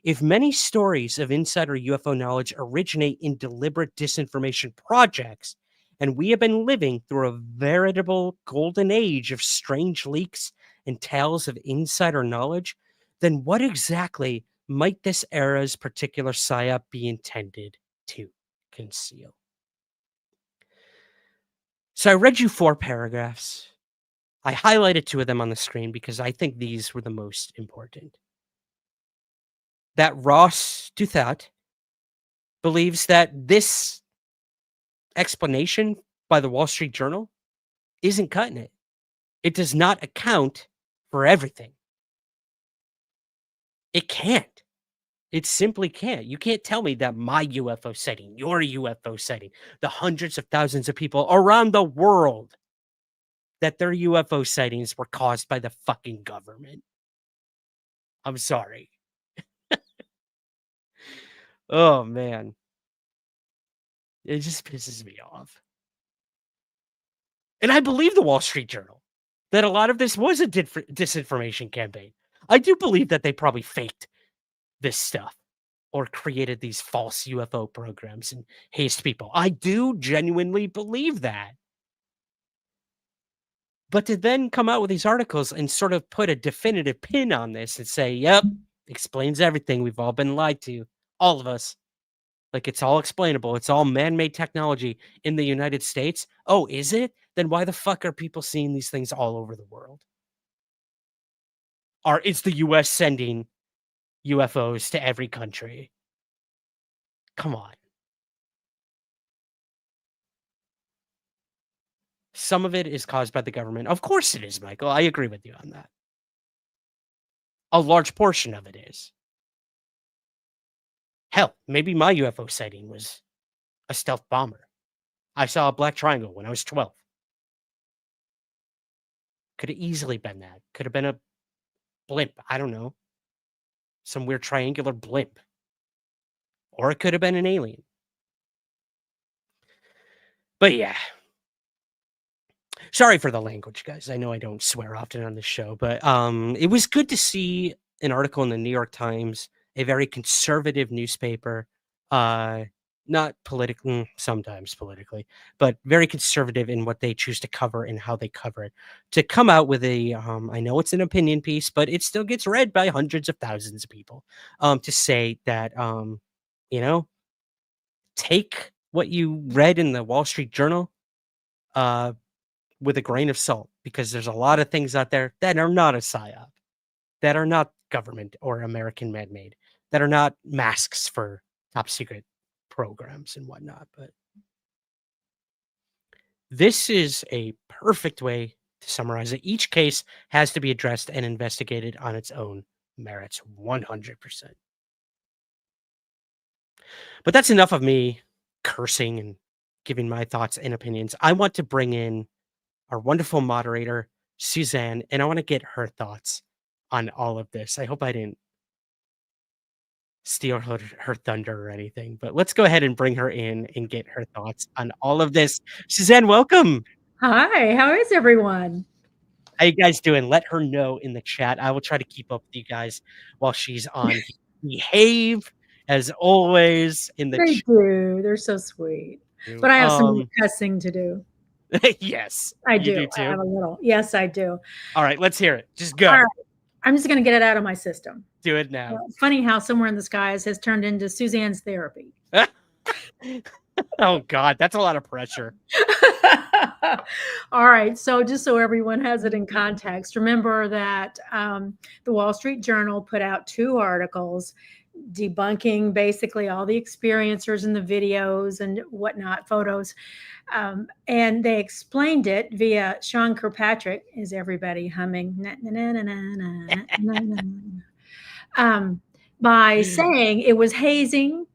If many stories of insider UFO knowledge originate in deliberate disinformation projects, and we have been living through a veritable golden age of strange leaks and tales of insider knowledge, then what exactly might this era's particular PSYOP be intended to conceal? So I read you 4 paragraphs. I highlighted 2 of them on the screen because I think these were the most important. That Ross Douthat believes that this explanation by the Wall Street Journal isn't cutting it. It does not account for everything. It can't. It simply can't. You can't tell me that my UFO sighting, your UFO sighting, the hundreds of thousands of people around the world, that their UFO sightings were caused by the fucking government. I'm sorry. Oh, man. It just pisses me off. And I believe the Wall Street Journal that a lot of this was a disinformation campaign. I do believe that they probably faked this stuff or created these false UFO programs and hazed people. I do genuinely believe that. But to then come out with these articles and sort of put a definitive pin on this and say, yep, explains everything. We've all been lied to. All of us. Like, it's all explainable. It's all man-made technology in the United States. Oh, is it? Then why the fuck are people seeing these things all over the world? Is the U.S. sending UFOs to every country? Come on. Some of it is caused by the government. Of course it is, Michael. I agree with you on that. A large portion of it is. Hell, maybe my UFO sighting was a stealth bomber. I saw a black triangle when I was 12. Could have easily been that. Could have been a blimp. I don't know. Some weird triangular blimp. Or it could have been an alien. But yeah. Sorry for the language, guys. I know I don't swear often on this show, but it was good to see an article in the New York Times, a very conservative newspaper, not political, sometimes politically, but very conservative in what they choose to cover and how they cover it, to come out with a, I know it's an opinion piece, but it still gets read by hundreds of thousands of people, to say that, you know, take what you read in the Wall Street Journal, with a grain of salt, because there's a lot of things out there that are not a psyop, that are not government or American man-made, that are not masks for top secret programs and whatnot. But this is a perfect way to summarize it. Each case has to be addressed and investigated on its own merits, 100%. But that's enough of me cursing and giving my thoughts and opinions. I want to bring in our wonderful moderator, Suzanne, and I want to get her thoughts on all of this. I hope I didn't steal her thunder or anything, but let's go ahead and bring her in and get her thoughts on all of this. Suzanne, welcome. Hi, how is everyone? How you guys doing? Let her know in the chat. I will try to keep up with you guys while she's on. Behave as always in the They chat. do. They're so sweet. But I have some cussing to do. Yes, I do. You do too. I have a little. Yes, I do. All right, let's hear it. Just go. All right. I'm just going to get it out of my system. Do it now. Well, it's funny how Somewhere in the Skies has turned into Suzanne's therapy. Oh, God, that's a lot of pressure. All right. So just so everyone has it in context, remember that the Wall Street Journal put out 2 articles debunking basically all the experiencers and the videos and whatnot, photos. And they explained it via Sean Kirkpatrick. Is everybody humming? By saying it was hazing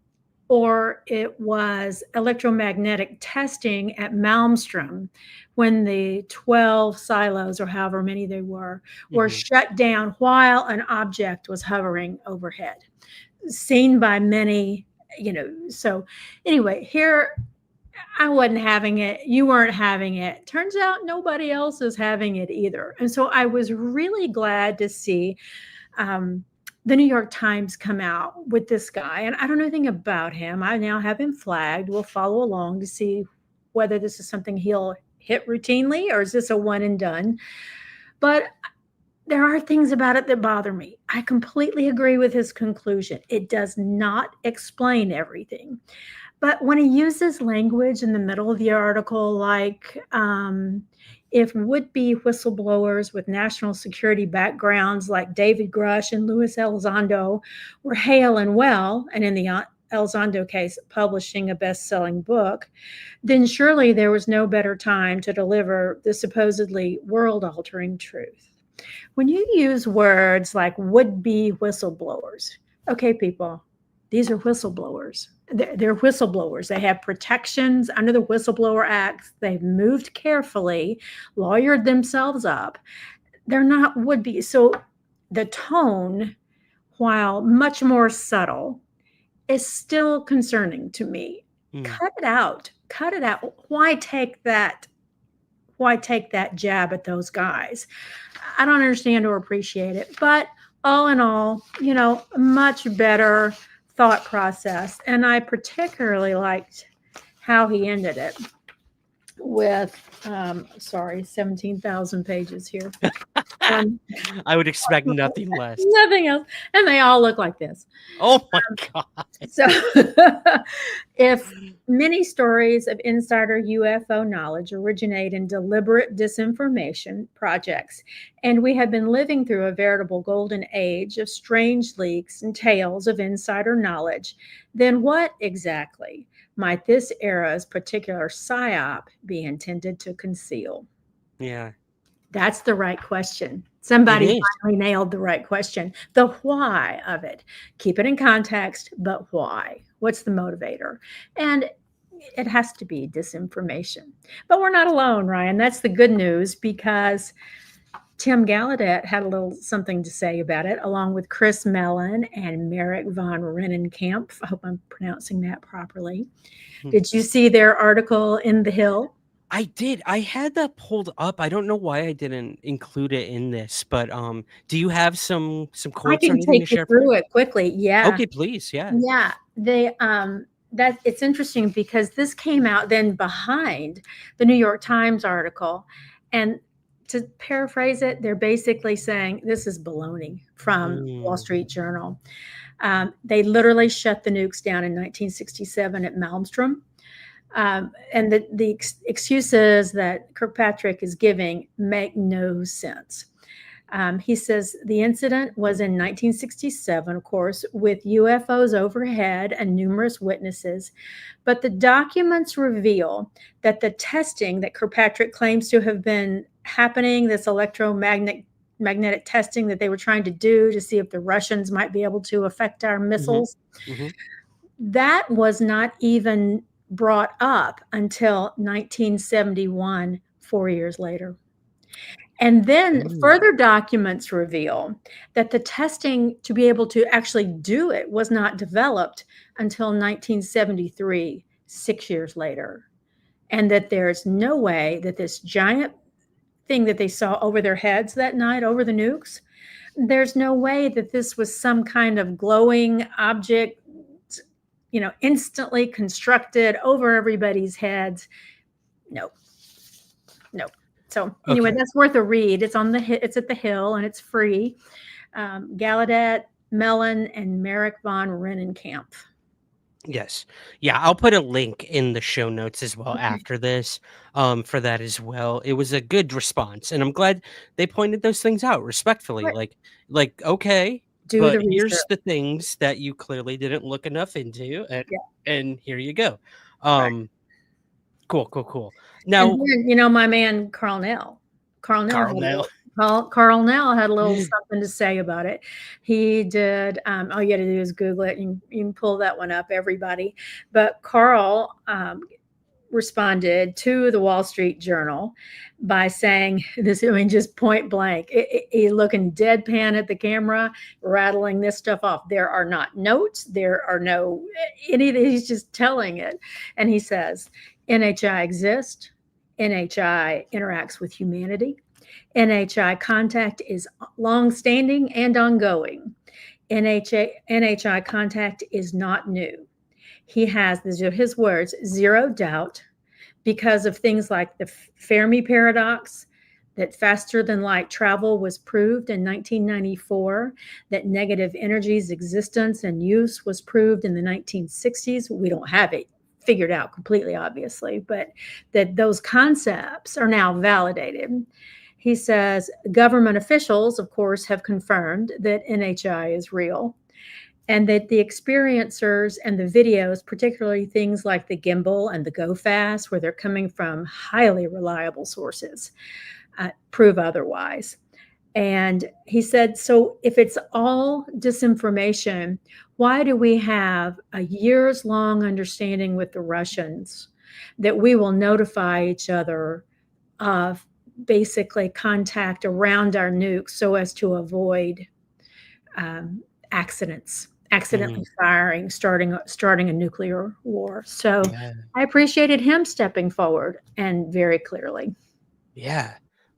or it was electromagnetic testing at Malmstrom when the 12 silos, or however many they were shut down while an object was hovering overhead, seen by many, So anyway, here I wasn't having it. You weren't having it. Turns out nobody else is having it either. And so I was really glad to see the New York Times come out with this guy. And I don't know anything about him. I now have him flagged. We'll follow along to see whether this is something he'll hit routinely or is this a one and done. But there are things about it that bother me. I completely agree with his conclusion. It does not explain everything. But when he uses language in the middle of the article, like if would-be whistleblowers with national security backgrounds like David Grush and Luis Elizondo were hale and well, and in the Elizondo case, publishing a best-selling book, then surely there was no better time to deliver the supposedly world-altering truth. When you use words like would-be whistleblowers, okay, people, these are whistleblowers. They're whistleblowers. They have protections under the Whistleblower Act. They've moved carefully, lawyered themselves up. They're not would-be. So the tone, while much more subtle, is still concerning to me. Cut it out. Cut it out. Why take that jab at those guys? I don't understand or appreciate it. But all in all, much better thought process. And I particularly liked how he ended it with, 17,000 pages here. I would expect nothing less. Nothing else. And they all look like this. Oh my God. So if many stories of insider UFO knowledge originate in deliberate disinformation projects, and we have been living through a veritable golden age of strange leaks and tales of insider knowledge, then what exactly might this era's particular psyop be intended to conceal? Yeah. That's the right question. Somebody finally nailed the right question. The why of it. Keep it in context, but why? What's the motivator? And it has to be disinformation. But we're not alone, Ryan. That's the good news, because Tim Gallaudet had a little something to say about it, along with Chris Mellon and Merrick von Rennenkamp. I hope I'm pronouncing that properly. Did you see their article in The Hill? I did. I had that pulled up. I don't know why I didn't include it in this, but do you have some I quotes or can anything to take you share? through it quickly. Yeah. Okay, please. Yeah. Yeah. They that it's interesting because this came out then behind the New York Times article. And to paraphrase it, they're basically saying this is baloney from Wall Street Journal. They literally shut the nukes down in 1967 at Malmstrom. And the excuses that Kirkpatrick is giving make no sense. He says the incident was in 1967, of course, with UFOs overhead and numerous witnesses. But the documents reveal that the testing that Kirkpatrick claims to have been happening, this electromagnetic testing that they were trying to do to see if the Russians might be able to affect our missiles, that was not even brought up until 1971, 4 years later. And then further documents reveal that the testing to be able to actually do it was not developed until 1973, 6 years later. And that there's no way that this giant thing that they saw over their heads that night over the nukes, there's no way that this was some kind of glowing object, instantly constructed over everybody's heads. No. So anyway, that's worth a read. It's at the Hill, and it's free. Gallaudet, Mellon, and Merrick von Rennenkamp. Yes. Yeah, I'll put a link in the show notes as well after this for that as well. It was a good response, and I'm glad they pointed those things out respectfully. Right. Like okay, Do but the here's research. the things that you clearly didn't look enough into, and here you go. Right. Cool. Now, and then, my man Carl Nell. Carl Nell had a little something to say about it. He did. All you got to do is Google it. You can pull that one up, everybody. But Carl responded to the Wall Street Journal by saying this, just point blank. He looking deadpan at the camera, rattling this stuff off. There are not notes. There are no anything. He's just telling it. And he says, NHI exists. NHI interacts with humanity. NHI contact is long-standing and ongoing. NHI contact is not new. He has, these are his words, zero doubt because of things like the Fermi paradox, that faster than light travel was proved in 1994, that negative energy's existence and use was proved in the 1960s. We don't have it figured out completely, obviously, but that those concepts are now validated. He says government officials, of course, have confirmed that NHI is real, and that the experiencers and the videos, particularly things like the gimbal and the go fast, where they're coming from highly reliable sources, prove otherwise. And he said, so if it's all disinformation, why do we have a years-long understanding with the Russians that we will notify each other of basically contact around our nukes so as to avoid accidentally firing, starting a nuclear war? So I appreciated him stepping forward and very clearly. Yeah.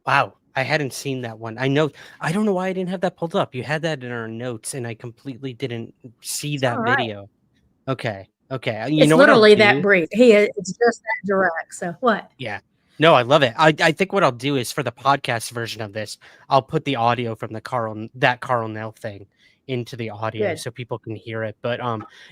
Wow. I hadn't seen that one. I don't know why I didn't have that pulled up. You had that in our notes, and I completely didn't see that video. Okay. It's literally that brief. It's just that direct. So what? Yeah. No, I love it. I think what I'll do is for the podcast version of this, I'll put the audio from that Carl Nell thing into the audio so people can hear it. But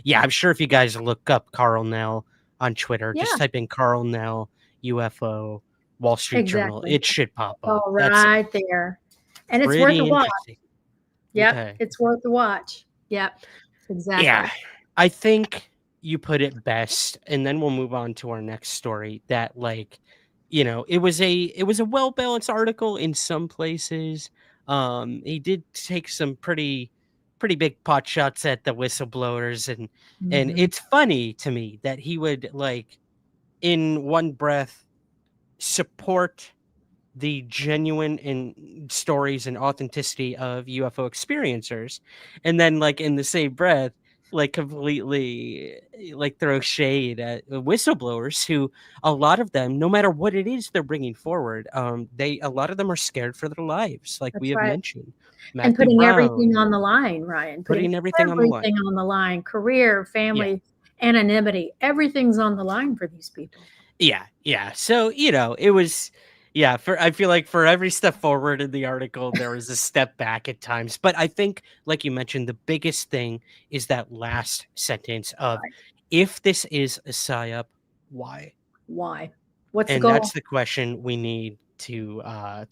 yeah, I'm sure if you guys look up Carl Nell on Twitter, just type in Carl Nell UFO Wall Street Journal, it should pop up. Oh, right there. And it's worth a watch. Yep. It's worth the watch. Yep. Exactly. Yeah. I think you put it best, and then we'll move on to our next story that it was a well-balanced article in some places. He did take some pretty big pot shots at the whistleblowers, and it's funny to me that he would in one breath, support the genuine in stories and authenticity of UFO experiencers, and then like in the same breath, like completely like throw shade at whistleblowers who, a lot of them, no matter what it is they're bringing forward, a lot of them are scared for their lives, like we That's have right. mentioned. And Matthew putting everything Brown, on the line, Ryan. putting everything on the line. Everything on the line. Career, family, anonymity. Everything's on the line for these people. Yeah. So, it was, I feel like for every step forward in the article, there was a step back at times. But I think, like you mentioned, the biggest thing is that last sentence of, if this is a psyop, why? Why? What's the And goal? that's the question we need to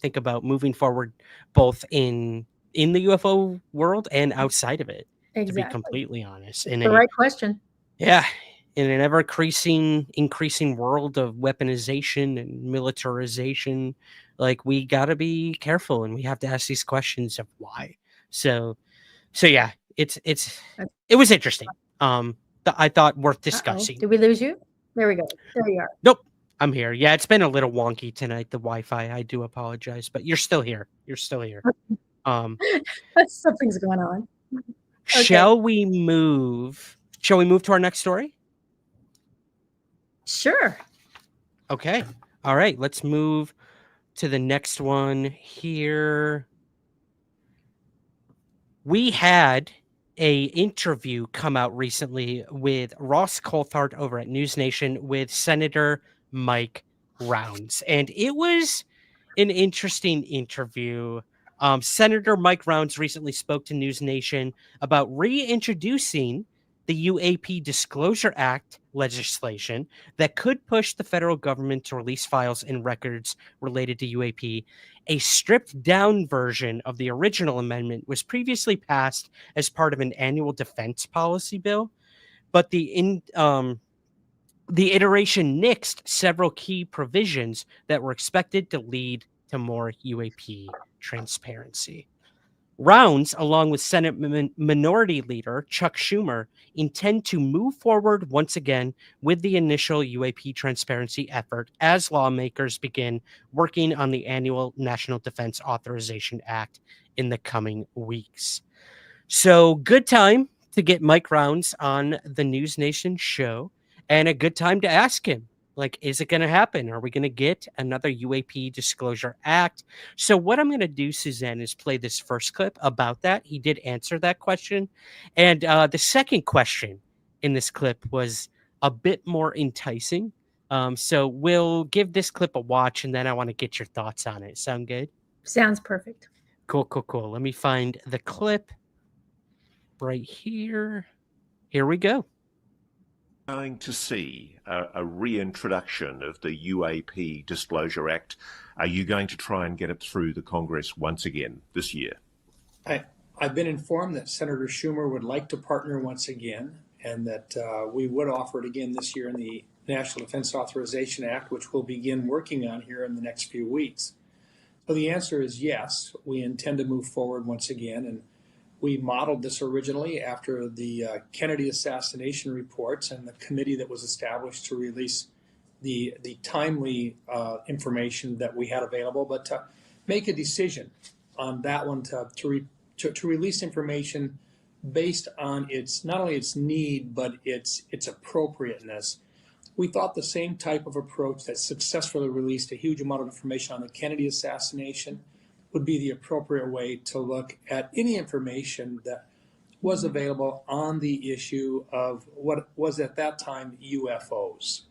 think about moving forward, both in the UFO world and outside of it, to be Exactly. completely honest. It's the right question. Yeah, in an ever increasing world of weaponization and militarization, like, we got to be careful, and we have to ask these questions of why. So yeah, it was interesting. I thought worth discussing. Did we lose you? There we go. There you are. Nope, I'm here. Yeah, it's been a little wonky tonight, the Wi-Fi. I do apologize, but you're still here. Something's going on. Shall we move to our next story? Sure. Okay. All right. Let's move to the next one here. We had a interview come out recently with Ross Coulthard over at News Nation with Senator Mike Rounds, and it was an interesting interview. Senator Mike Rounds recently spoke to News Nation about reintroducing the UAP Disclosure Act legislation that could push the federal government to release files and records related to UAP. A stripped-down version of the original amendment was previously passed as part of an annual defense policy bill, but the iteration nixed several key provisions that were expected to lead to more UAP transparency. Rounds, along with Senate Minority Leader Chuck Schumer, intend to move forward once again with the initial UAP transparency effort as lawmakers begin working on the annual National Defense Authorization Act in the coming weeks. So, good time to get Mike Rounds on the News Nation show, and a good time to ask him, like, is it going to happen? Are we going to get another UAP Disclosure Act? So what I'm going to do, Suzanne, is play this first clip about that. He did answer that question. And the second question in this clip was a bit more enticing. So we'll give this clip a watch, and then I want to get your thoughts on it. Sound good? Sounds perfect. Cool. Let me find the clip right here. Here we go. Going to see a reintroduction of the UAP Disclosure Act. Are you going to try and get it through the Congress once again this year? I've been informed that Senator Schumer would like to partner once again, and that we would offer it again this year in the National Defense Authorization Act, which we'll begin working on here in the next few weeks. So the answer is yes, we intend to move forward once again, and we modeled this originally after the Kennedy assassination reports and the committee that was established to release the timely information that we had available, but to make a decision on that one to release information based on its not only its need but its appropriateness. We thought the same type of approach that successfully released a huge amount of information on the Kennedy assassination would be the appropriate way to look at any information that was available on the issue of what was at that time UFOs.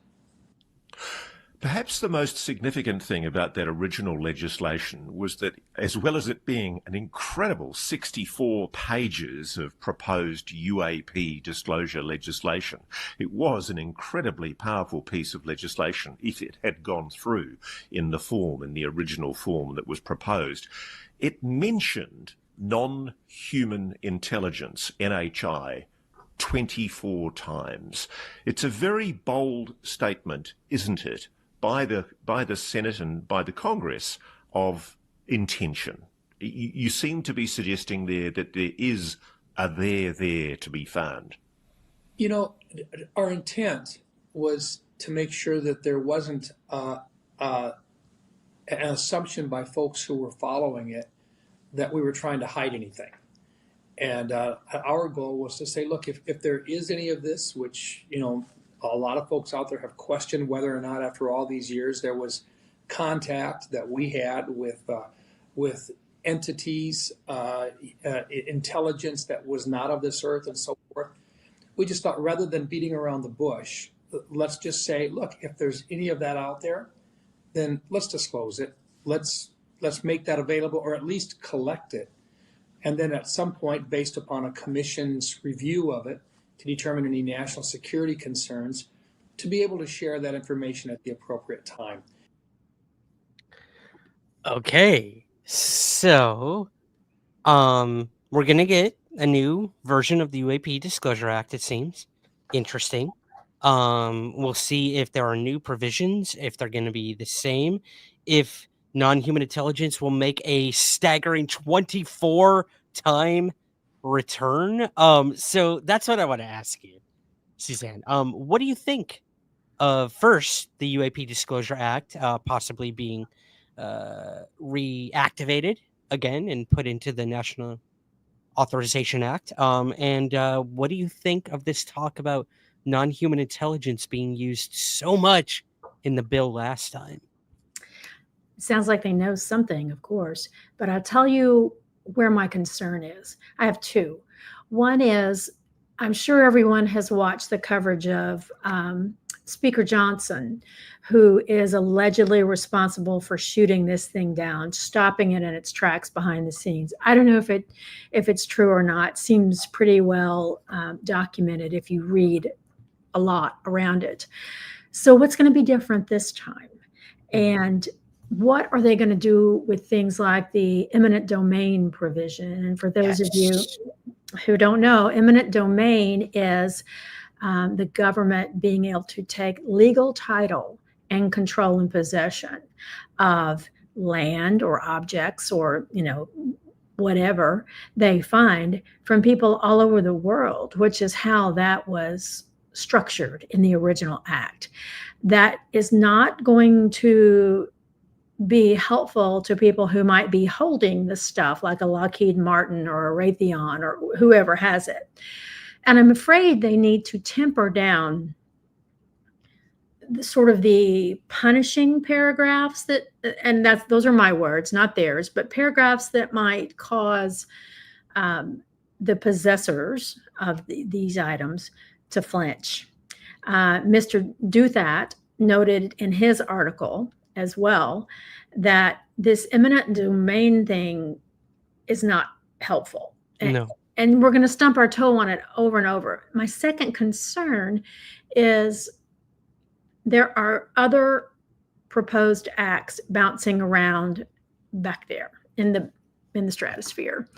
Perhaps the most significant thing about that original legislation was that, as well as it being an incredible 64 pages of proposed UAP disclosure legislation, it was an incredibly powerful piece of legislation if it had gone through in the original form that was proposed. It mentioned non-human intelligence, NHI, 24 times. It's a very bold statement, isn't it, by the Senate and by the Congress of intention. You seem to be suggesting there that there is a there to be found. You know, our intent was to make sure that there wasn't an assumption by folks who were following it that we were trying to hide anything. And our goal was to say, look, if there is any of this, which, you know, a lot of folks out there have questioned whether or not after all these years there was contact that we had with entities, intelligence that was not of this earth and so forth. We just thought, rather than beating around the bush, let's just say, look, if there's any of that out there, then let's disclose it. Let's make that available, or at least collect it. And then at some point, based upon a commission's review of it, to determine any national security concerns, to be able to share that information at the appropriate time. Okay, so we're gonna get a new version of the UAP Disclosure Act, it seems. Interesting. We'll see if there are new provisions, if they're gonna be the same, if non-human intelligence will make a staggering 24-time return. So that's what I want to ask you, Suzanne. What do you think of, first, the UAP Disclosure Act possibly being reactivated again and put into the National Authorization Act? And what do you think of this talk about non-human intelligence being used so much in the bill last time? Sounds like they know something, of course, but I'll tell you where my concern is. I have two. One is, I'm sure everyone has watched the coverage of Speaker Johnson, who is allegedly responsible for shooting this thing down, stopping it in its tracks behind the scenes. I don't know if it's true or not. Seems pretty well documented if you read a lot around it. So what's going to be different this time? And what are they going to do with things like the eminent domain provision? And for those of you who don't know, eminent domain is the government being able to take legal title and control and possession of land or objects or, you know, whatever they find from people all over the world, which is how that was structured in the original act. That is not going to be helpful to people who might be holding the stuff like a Lockheed Martin or a Raytheon or whoever has it. And I'm afraid they need to temper down sort of the punishing paragraphs that, and those are my words, not theirs, but paragraphs that might cause the possessors of these items to flinch. Mr. Duthat noted in his article as well that this eminent domain thing is not helpful. No. And we're going to stump our toe on it over and over. My second concern is there are other proposed acts bouncing around back there in the stratosphere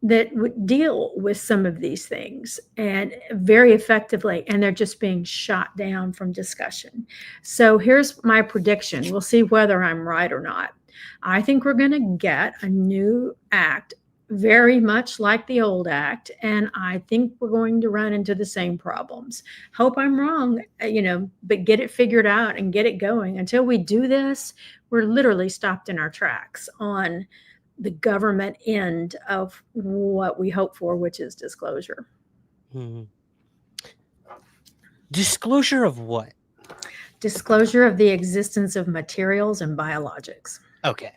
that would deal with some of these things and very effectively, and they're just being shot down from discussion. So here's my prediction. We'll see whether I'm right or not. I think we're going to get a new act very much like the old act, and I think we're going to run into the same problems. Hope I'm wrong, but get it figured out and get it going. Until we do this, we're literally stopped in our tracks on the government end of what we hope for, which is disclosure. Mm-hmm. Disclosure of what? Disclosure of the existence of materials and biologics. Okay.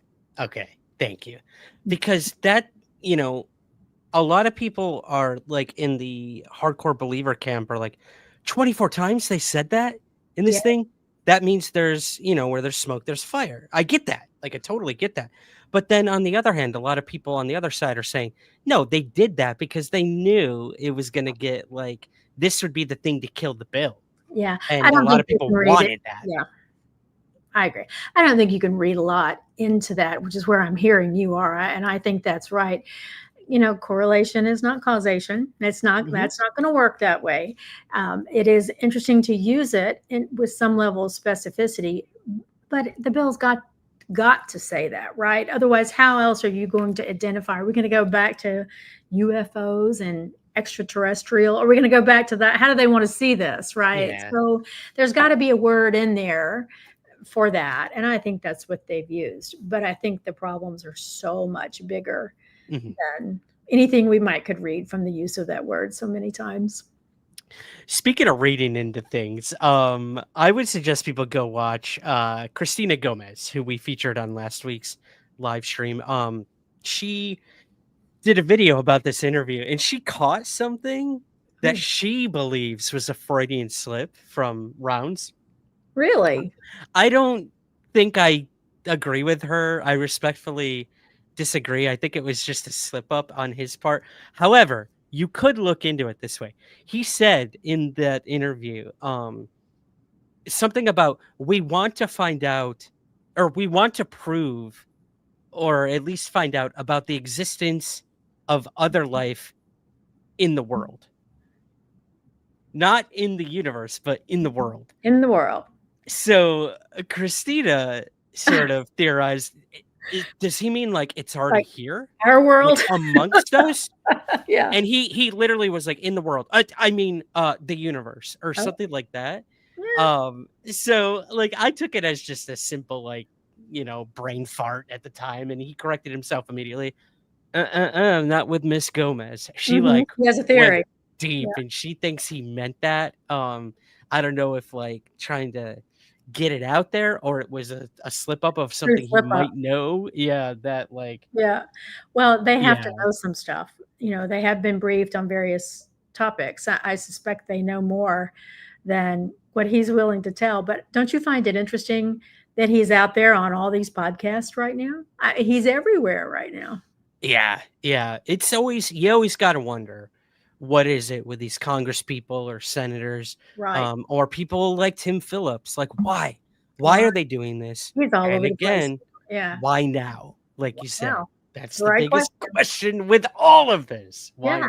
Thank you. Because that, a lot of people are like in the hardcore believer camp are like 24 times they said that in this thing. That means there's, where there's smoke, there's fire. I get that. Like, I totally get that. But then on the other hand, a lot of people on the other side are saying, no, they did that because they knew it was going to get like, this would be the thing to kill the bill. Yeah. And a lot of people wanted that. Yeah. I agree. I don't think you can read a lot into that, which is where I'm hearing you are. And I think that's right. Correlation is not causation. It's not, that's not going to work that way. It is interesting to use it with some level of specificity, but the bill's got to say that, right? Otherwise, how else are you going to identify? Are we going to go back to UFOs and extraterrestrial? Are we going to go back to that? How do they want to see this, right? Yeah. So there's got to be a word in there for that, and I think that's what they've used. But I think the problems are so much bigger than anything we could read from the use of that word so many times. Speaking of reading into things, I would suggest people go watch Christina Gomez, who we featured on last week's live stream. She did a video about this interview, and she caught something that she believes was a Freudian slip from Rounds. Really? I don't think I agree with her. I respectfully disagree. I think it was just a slip up on his part. However, you could look into it this way. He said in that interview something about we want to find out, or we want to prove, or at least find out about the existence of other life in the world. Not in the universe, but in the world. In the world. So Christina sort of theorized, does he mean like it's already here? Our world? Like amongst us? Yeah. And he literally was like, in the world. I mean, the universe or something like that. Yeah. So like I took it as just a simple, like, brain fart at the time. And he corrected himself immediately. Not with Miss Gomez. She He has a theory. went deep and she thinks he meant that. I don't know if like trying to get it out there or it was a slip up of something he might know. Yeah, that like. Yeah. Well, they have to know some stuff. They have been briefed on various topics. I suspect they know more than what he's willing to tell. But don't you find it interesting that he's out there on all these podcasts right now? He's everywhere right now. Yeah. It's always, you always got to wonder, what is it with these Congress people or senators, right? Or people like Tim Phillips? Like, why are they doing this? He's all over the again, place. Yeah. Why now? Like you said, that's the right biggest question with all of this. Why now?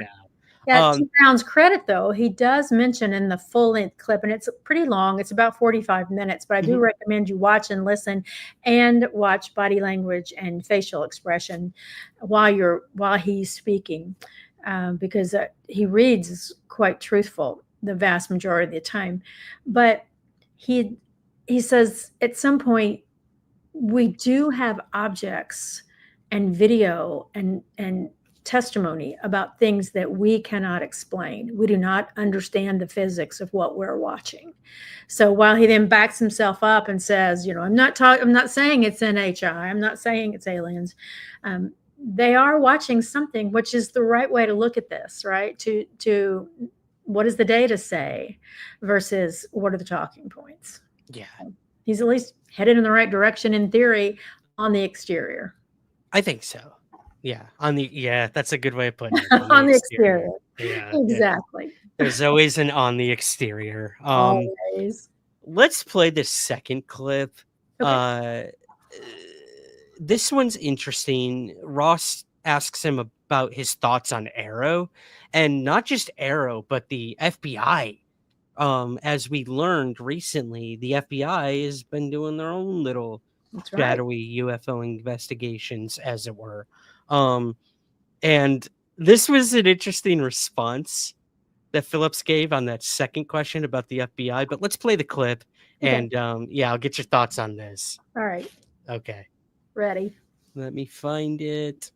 Yeah, to Brown's credit, though, he does mention in the full-length clip, and it's pretty long. It's about 45 minutes, but I do recommend you watch and listen and watch body language and facial expression while he's speaking, because he reads quite truthful the vast majority of the time. But he says at some point, we do have objects and video and testimony about things that we cannot explain. We do not understand the physics of what we're watching. So while he then backs himself up and says, I'm not saying it's NHI, I'm not saying it's aliens. They are watching something, which is the right way to look at this, right? To what does the data say versus what are the talking points? Yeah. He's at least headed in the right direction in theory on the exterior. I think so. Yeah, that's a good way of putting it. On the exterior. Yeah, exactly. Yeah. There's always an on the exterior. Always. Let's play the second clip. Okay. This one's interesting. Ross asks him about his thoughts on AARO, and not just AARO, but the FBI. As we learned recently, the FBI has been doing their own little shadowy UFO investigations, as it were. And this was an interesting response that Phillips gave on that second question about the FBI. But let's play the clip, and I'll get your thoughts on this. All right. Okay. Ready. Let me find it.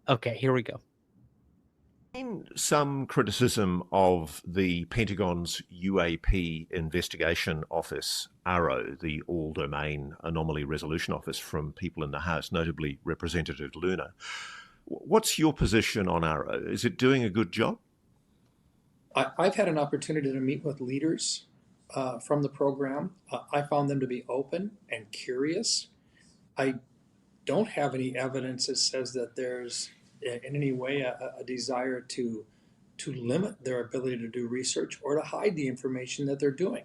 Okay, here we go. Some criticism of the Pentagon's UAP investigation office, AARO, the All Domain Anomaly Resolution Office, from people in the House, notably Representative Luna. What's your position on AARO? Is it doing a good job? I've had an opportunity to meet with leaders from the program. I found them to be open and curious. I don't have any evidence that says that there's in any way a desire to limit their ability to do research or to hide the information that they're doing.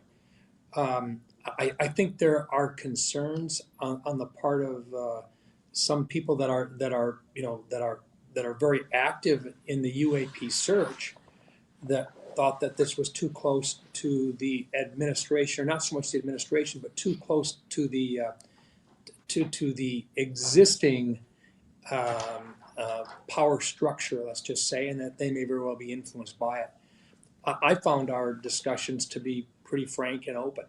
I think there are concerns on the part of some people that are very active in the UAP search that thought that this was too close to the administration, or not so much the administration, but too close to the existing power structure, let's just say, and that they may very well be influenced by it. I found our discussions to be pretty frank and open.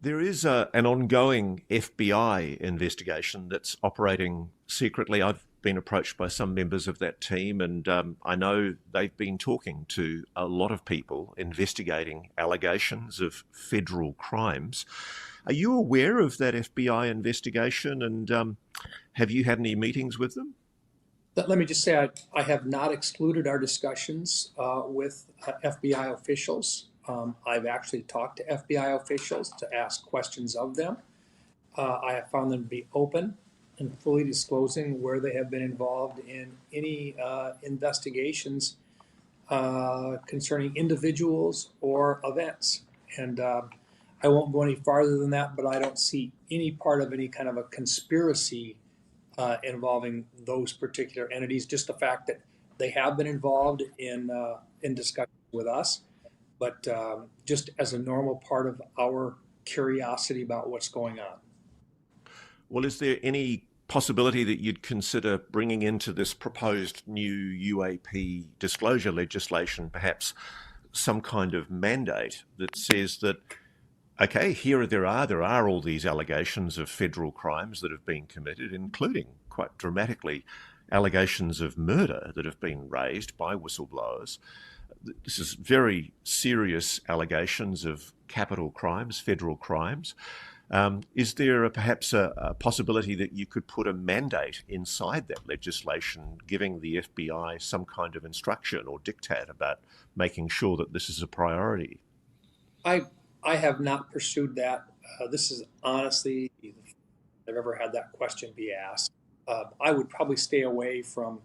There is an ongoing FBI investigation that's operating secretly. I've been approached by some members of that team, and I know they've been talking to a lot of people investigating allegations of federal crimes. Are you aware of that FBI investigation, and have you had any meetings with them? Let me just say I have not excluded our discussions with FBI officials. I've actually talked to FBI officials to ask questions of them. I have found them to be open and fully disclosing where they have been involved in any investigations concerning individuals or events. And I won't go any farther than that, but I don't see any part of any kind of a conspiracy involving those particular entities. Just the fact that they have been involved in discussions with us, but just as a normal part of our curiosity about what's going on. Well, is there any possibility that you'd consider bringing into this proposed new UAP disclosure legislation perhaps some kind of mandate that says that, okay, there are all these allegations of federal crimes that have been committed, including quite dramatically allegations of murder that have been raised by whistleblowers. This is very serious allegations of capital crimes, federal crimes. Is there perhaps a possibility that you could put a mandate inside that legislation giving the FBI some kind of instruction or diktat about making sure that this is a priority? I have not pursued that. This is honestly, if I've ever had that question be asked. I would probably stay away from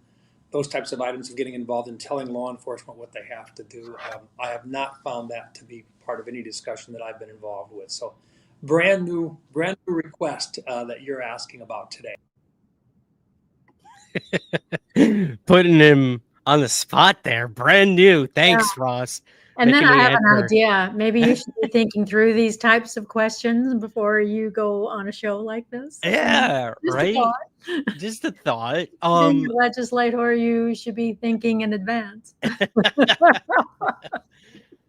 those types of items of getting involved in telling law enforcement what they have to do. I have not found that to be part of any discussion that I've been involved with. So brand new request that you're asking about today. Putting him on the spot there. Brand new. Thanks, Ross. And then I have an idea. Maybe you should be thinking through these types of questions before you go on a show like this. Yeah, Just right? a thought. Just a thought. Being a legislator, you should be thinking in advance.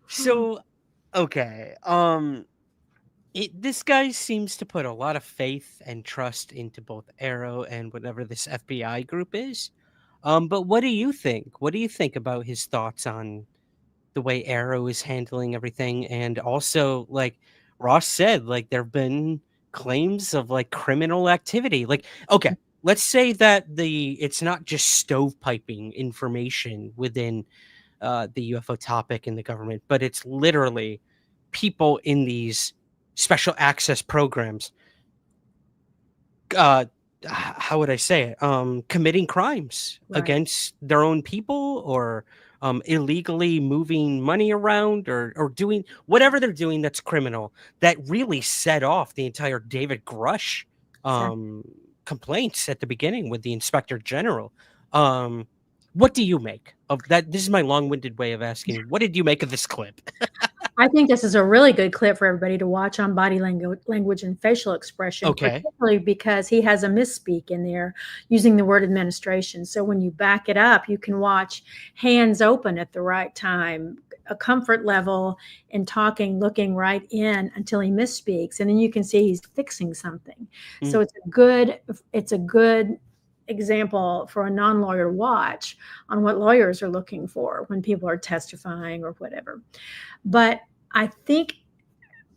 So, okay. This guy seems to put a lot of faith and trust into both AARO and whatever this FBI group is. But what do you think? What do you think about his thoughts on the way AARO is handling everything? And also, like Ross said, like there have been claims of like criminal activity. Like, okay, let's say that it's not just stovepiping information within the UFO topic in the government, but it's literally people in these special access programs, how would I say it? Committing crimes against their own people, or illegally moving money around, or doing whatever they're doing that's criminal, that really set off the entire David Grush complaints at the beginning with the Inspector General. What do you make of that? This is my long-winded way of asking, what did you make of this clip? I think this is a really good clip for everybody to watch on body language and facial expression, particularly because he has a misspeak in there using the word administration. So when you back it up, you can watch hands open at the right time, a comfort level in talking, looking right in until he misspeaks. And then you can see he's fixing something. So it's a good example for a non-lawyer to watch on what lawyers are looking for when people are testifying or whatever. But I think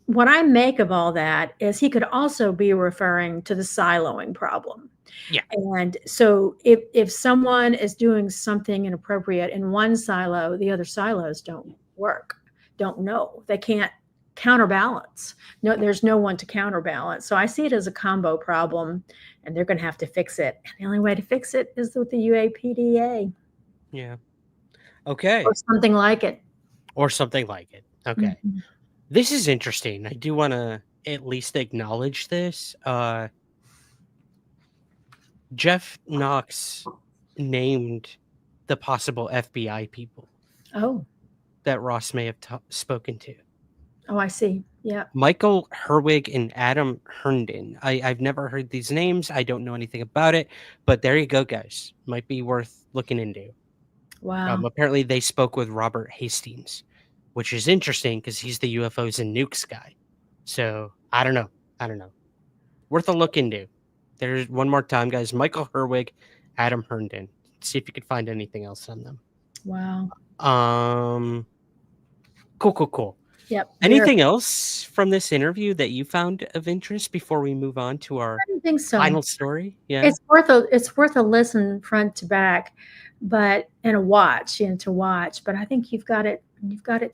what I make of all that is he could also be referring to the siloing problem. Yeah. And so if someone is doing something inappropriate in one silo, the other silos don't work, don't know. They can't counterbalance. No, there's no one to counterbalance. So I see it as a combo problem, and they're going to have to fix it. And the only way to fix it is with the UAPDA. Yeah. Okay. Or something like it. Okay. This is interesting. I do want to at least acknowledge this. Jeff Knox named the possible FBI people. Oh. That Ross may have spoken to. Oh, I see. Yeah. Michael Herwig and Adam Herndon. I've never heard these names. I don't know anything about it, but there you go, guys. Might be worth looking into. Wow. Apparently, they spoke with Robert Hastings, which is interesting because he's the UFOs and nukes guy. So I don't know. Worth a look into. There's one more time, guys. Michael Herwig, Adam Herndon. See if you can find anything else on them. Wow. Cool. Yep. Anything else from this interview that you found of interest before we move on to our I don't think so. final story? Yeah. It's worth a listen front to back, but and a watch, to watch. But I think you've got it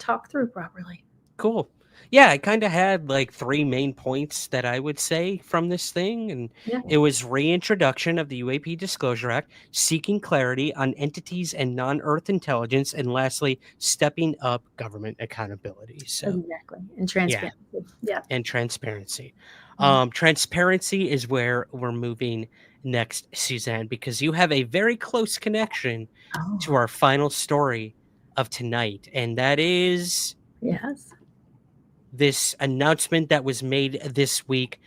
talked through properly. Cool. Yeah, I kind of had like 3 main points that I would say from this thing. And it was reintroduction of the UAP Disclosure Act, seeking clarity on entities and non-Earth intelligence, and lastly, stepping up government accountability. So Exactly. And transparency. Yeah. and transparency. Transparency is where we're moving next, Suzanne, because you have a very close connection to our final story of tonight, and that is Yes. this announcement that was made this week,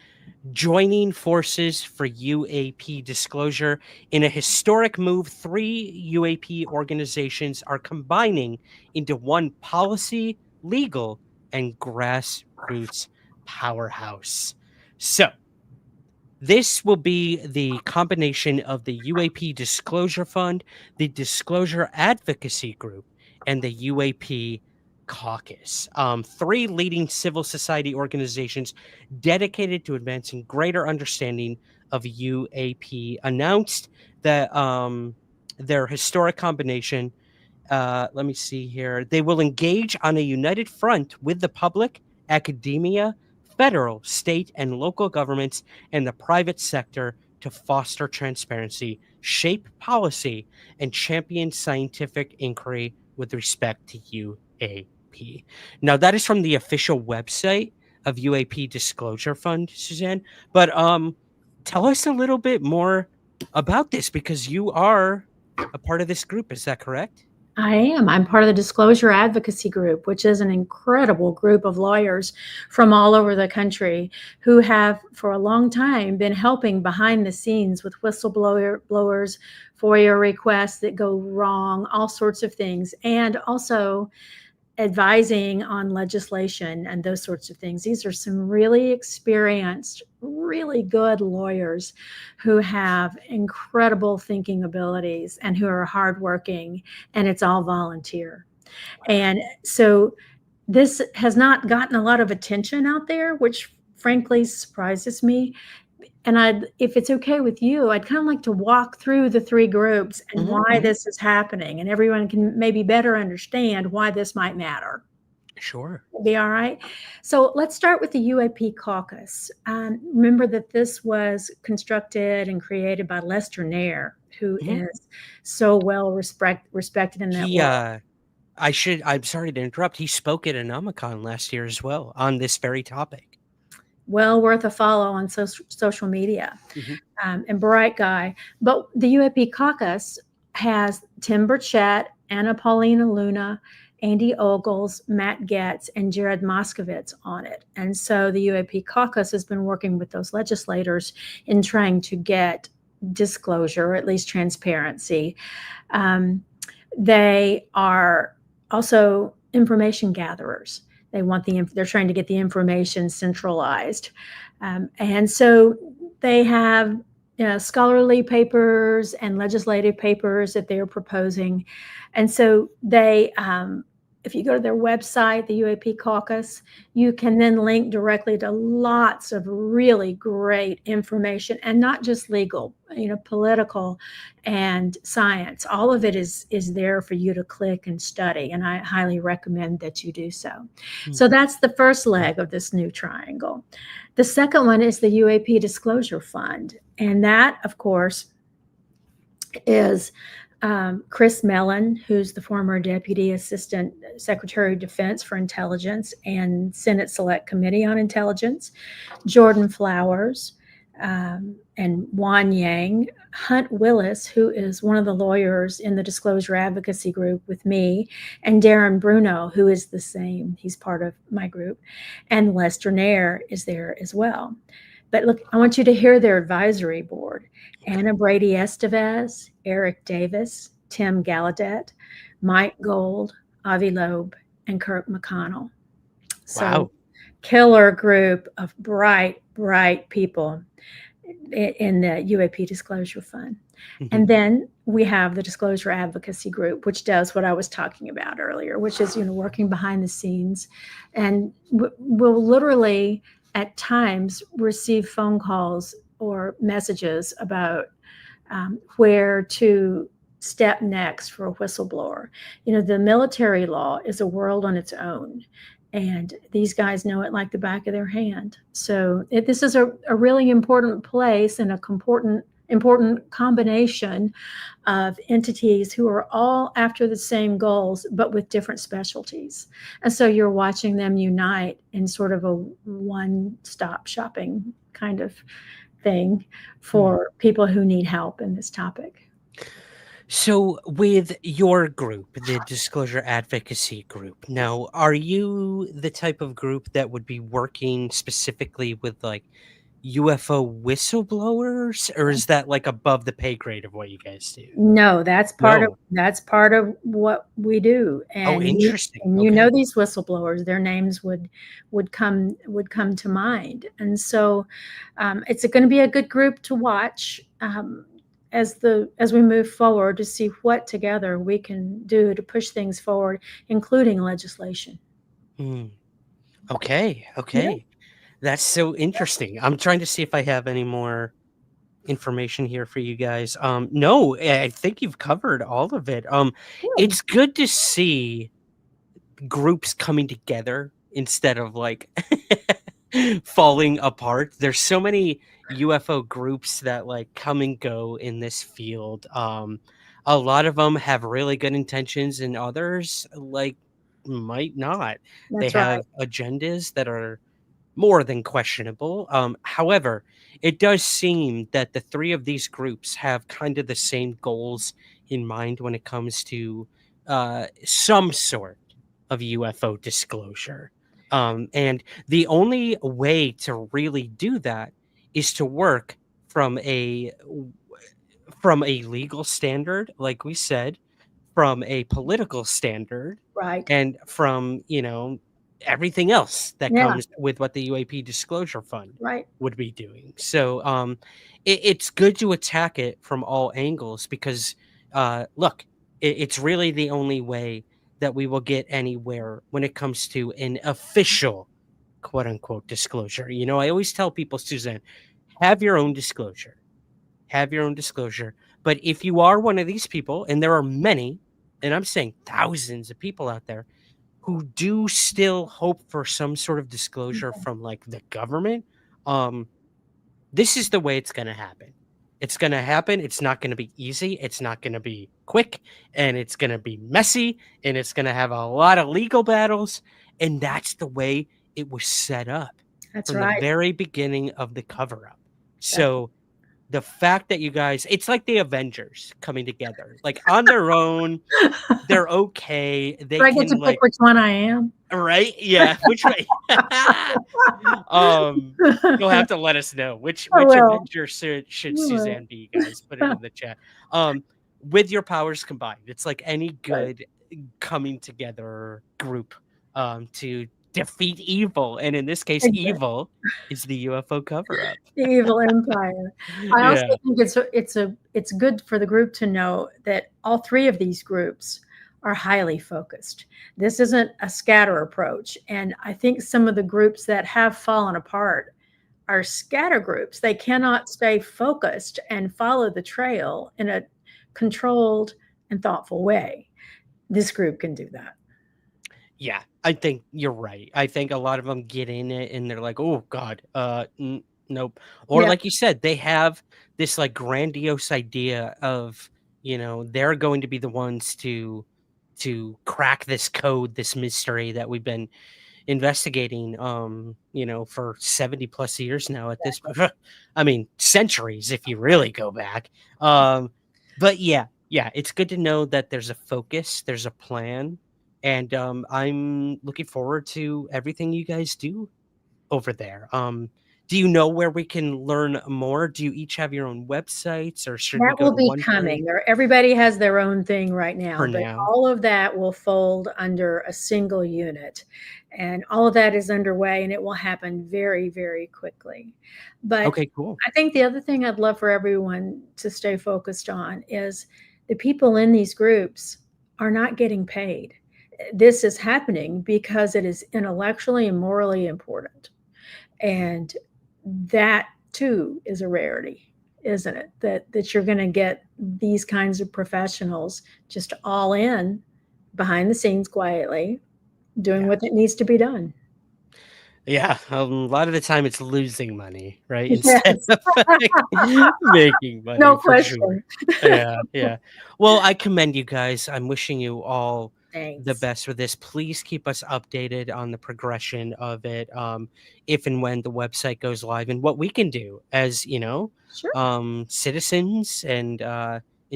joining forces for UAP disclosure. In a historic move, 3 UAP organizations are combining into one policy, legal, and grassroots powerhouse. So this will be the combination of the UAP Disclosure Fund, the Disclosure Advocacy Group, and the UAP Caucus. 3 leading civil society organizations dedicated to advancing greater understanding of UAP announced that their historic combination. Let me see here. They will engage on a united front with the public, academia, federal, state, and local governments, and the private sector to foster transparency, shape policy, and champion scientific inquiry with respect to UAP. Now, that is from the official website of UAP Disclosure Fund, Suzanne. But tell us a little bit more about this, because you are a part of this group. Is that correct? I am. I'm part of the Disclosure Advocacy Group, which is an incredible group of lawyers from all over the country who have, for a long time, been helping behind the scenes with whistleblowers, FOIA requests that go wrong, all sorts of things, and also advising on legislation and those sorts of things. These are some really experienced, really good lawyers who have incredible thinking abilities and who are hardworking, and it's all volunteer. And so this has not gotten a lot of attention out there, which frankly surprises me. And if it's okay with you, I'd kind of like to walk through the 3 groups and why this is happening, and everyone can maybe better understand why this might matter. Sure. Be all right. So let's start with the UAP Caucus. Remember that this was constructed and created by Lester Nair, who is so well respected in that world. I'm sorry to interrupt. He spoke at Anomicon last year as well on this very topic. Well worth a follow on social media, and bright guy. But the UAP Caucus has Tim Burchett, Anna Paulina Luna, Andy Ogles, Matt Getz, and Jared Moskowitz on it. And so the UAP Caucus has been working with those legislators in trying to get disclosure, or at least transparency. They are also information gatherers. They're trying to get the information centralized. And so they have scholarly papers and legislative papers that they're proposing. And so they, if you go to their website, the UAP Caucus, you can then link directly to lots of really great information, and not just legal, political and science. All of it is there for you to click and study, and I highly recommend that you do so. So that's the first leg of this new triangle. The second one is the UAP Disclosure Fund, and that, of course, is Chris Mellon, who's the former Deputy Assistant Secretary of Defense for Intelligence and Senate Select Committee on Intelligence, Jordan Flowers, and Juan Yang, Hunt Willis, who is one of the lawyers in the disclosure advocacy group with me, and Darren Bruno, who is the same. He's part of my group, and Lester Nair is there as well. But look, I want you to hear their advisory board: Anna Brady Estevez, Eric Davis, Tim Gallaudet, Mike Gold, Avi Loeb, and Kirk McConnell. So, Wow. Killer group of bright people in the UAP Disclosure Fund. And then we have the Disclosure Advocacy Group, which does what I was talking about earlier, which is, working behind the scenes, and will literally at times receive phone calls or messages about where to step next for a whistleblower. The military law is a world on its own, and these guys know it like the back of their hand. So this is a really important place and important combination of entities who are all after the same goals, but with different specialties. And so you're watching them unite in sort of a one-stop shopping kind of thing for people who need help in this topic. So with your group, the Disclosure Advocacy Group, now, are you the type of group that would be working specifically with like UFO whistleblowers, or is that like above the pay grade of what you guys do? No, that's part of what we do. And interesting. And these whistleblowers, their names would come to mind. And so it's going to be a good group to watch as we move forward, to see what together we can do to push things forward, including legislation. Okay. Yeah. That's so interesting. I'm trying to see if I have any more information here for you guys. No, I think you've covered all of it. It's good to see groups coming together instead of like falling apart. There's so many UFO groups that like come and go in this field. A lot of them have really good intentions, and others like might not. They have agendas that are more than questionable. However, it does seem that the three of these groups have kind of the same goals in mind when it comes to some sort of UFO disclosure. And the only way to really do that is to work from a legal standard, like we said, from a political standard, and from everything else that comes with what the UAP Disclosure Fund would be doing. So it's good to attack it from all angles, because look, it's really the only way that we will get anywhere when it comes to an official quote unquote disclosure. I always tell people, Suzanne, have your own disclosure. But if you are one of these people, and there are many, and I'm saying thousands of people out there who do still hope for some sort of disclosure from like the government, this is the way it's going to happen. It's going to happen. It's not going to be easy. It's not going to be quick, and it's going to be messy, and it's going to have a lot of legal battles. And that's the way it was set up from the very beginning of the cover up. So the fact that you guys, it's like the Avengers coming together, like on their own, they're okay. They I get to pick which one I am. Right? Yeah. Which way? You'll have to let us know which Avenger should Suzanne be, guys. Put it in the chat. With your powers combined, it's like any good coming together group to defeat evil, and in this case, evil is the UFO cover-up. The evil empire. I also think it's good for the group to know that all three of these groups are highly focused. This isn't a scatter approach, and I think some of the groups that have fallen apart are scatter groups. They cannot stay focused and follow the trail in a controlled and thoughtful way. This group can do that. Yeah, I think you're right. I think a lot of them get in it and they're like, oh God, nope. Or like you said, they have this like grandiose idea of, they're going to be the ones to crack this code, this mystery that we've been, investigating, for 70 plus years now at this point. I mean, centuries if you really go back. But yeah, it's good to know that there's a focus, there's a plan, and I'm looking forward to everything you guys do over there. Do you know where we can learn more? Do you each have your own websites, or should we That go will to be one coming. place Everybody has their own thing right now, for but now? all of that will fold under a single unit. And all of that is underway, and it will happen very, very quickly. But Okay, cool. I think the other thing I'd love for everyone to stay focused on is the people in these groups are not getting paid. This is happening because it is intellectually and morally important. And that too is a rarity, isn't it? That you're going to get these kinds of professionals just all in behind the scenes quietly doing what needs to be done. Yeah, a lot of the time it's losing money, right? Yes. Instead of making money. No for sure. question. Yeah. Well, I commend you guys. I'm wishing you all the Thanks. best with this. Please keep us updated on the progression of it, if and when the website goes live, and what we can do as Sure. citizens and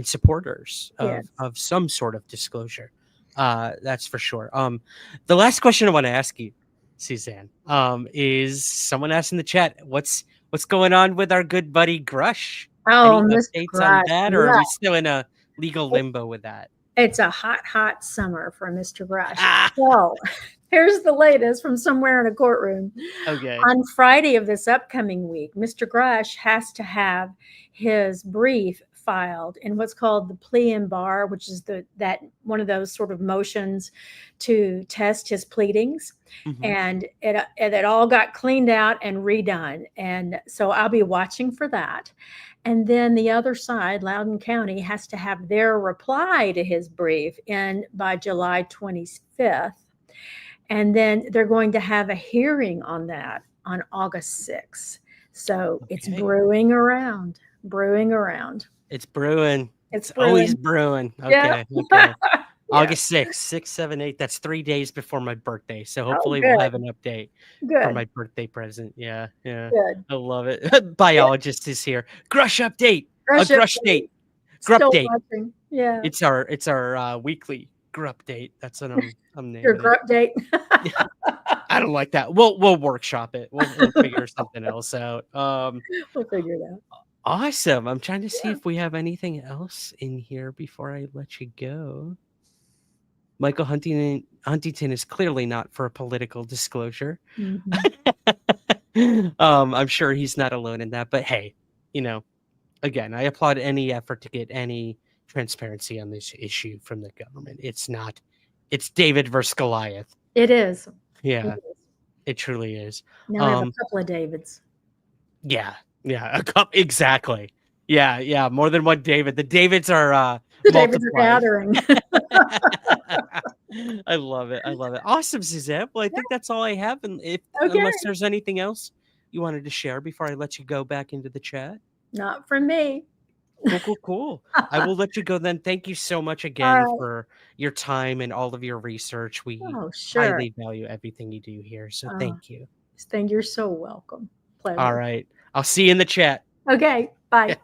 supporters Yes. of some sort of disclosure. That's for sure. The last question I want to ask you, Suzanne, is someone asked in the chat, what's going on with our good buddy Grush? Oh, Any Mr. updates on Grush, that, or are yeah. we still in a legal limbo with that? It's a hot, hot summer for Mr. Grush. So here's the latest from somewhere in a courtroom. Okay. On Friday of this upcoming week, Mr. Grush has to have his brief filed in what's called the plea in bar, which is that one of those sort of motions to test his pleadings. Mhm. And it all got cleaned out and redone. And so I'll be watching for that. And then the other side, Loudoun County, has to have their reply to his brief in by July 25th. And then they're going to have a hearing on that on August 6th. So it's Okay. brewing around. It's brewing. It's always brewing. Yeah. Okay. Okay. August 6th, 6, 7, 8. That's 3 days before my birthday. So hopefully we'll have an update for Good. my birthday present. Yeah. Good. I love it. Biologist is here. Grush update. Grush Grush update. date. Grup Still date. watching. Yeah. It's our weekly grup date. That's what I'm naming Your it. grup date. I don't like that. We'll workshop it. We'll figure something else out. We'll figure it out. Awesome. I'm trying to see if we have anything else in here before I let you go. Michael Huntington is clearly not for a political disclosure. Mhm. I'm sure he's not alone in that. But hey, again, I applaud any effort to get any transparency on this issue from the government. It's David versus Goliath. It is. Yeah, it truly is. Now we have a couple of Davids. Yeah, exactly. Yeah, more than one David. The Davids are The Davids are gathering. I love it. Awesome, Suzanne. Well, I think that's all I have. And Okay. unless there's anything else you wanted to share before I let you go back into the chat. Not from me. Cool. I will let you go then. Thank you so much again for your time and all of your research. We highly value everything you do here. So thank you. You're so welcome. Pleasure. All right. I'll see you in the chat. Okay. Bye.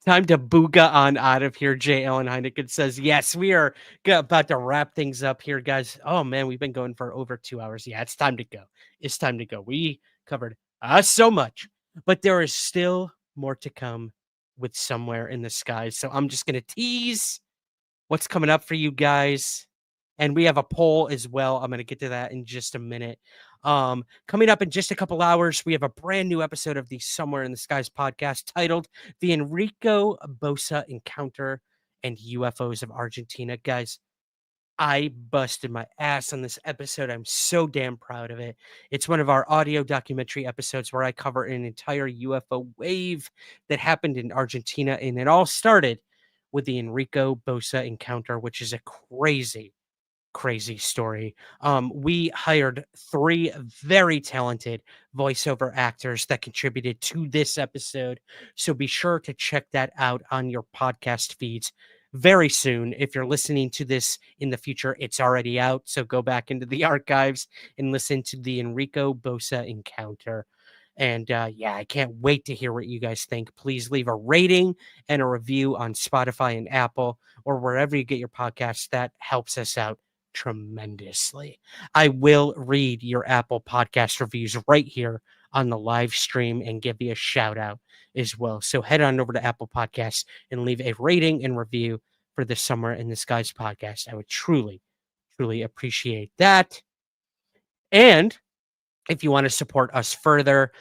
Time to booga on out of here. J. Ellen Heineken says, yes, we are about to wrap things up here, guys. Oh, man, we've been going for over 2 hours. Yeah, it's time to go. We covered so much, but there is still more to come with Somewhere in the Skies. So I'm just going to tease what's coming up for you guys. And we have a poll as well. I'm going to get to that in just a minute. Coming up in just a couple hours, we have a brand new episode of the Somewhere in the Skies podcast titled The Enrico Bosa Encounter and UFOs of Argentina. Guys, I busted my ass on this episode. I'm so damn proud of it. It's one of our audio documentary episodes where I cover an entire UFO wave that happened in Argentina. And it all started with the Enrico Bosa encounter, which is a crazy story. We hired 3 very talented voiceover actors that contributed to this episode. So be sure to check that out on your podcast feeds very soon. If you're listening to this in the future, it's already out. So go back into the archives and listen to the Enrico Bosa encounter. And yeah, I can't wait to hear what you guys think. Please leave a rating and a review on Spotify and Apple or wherever you get your podcasts. That helps us out tremendously. I will read your Apple podcast reviews right here on the live stream and give you a shout out as well. So head on over to Apple Podcasts and leave a rating and review for the Somewhere in the Skies podcast. I would truly, truly appreciate that. And if you want to support us further,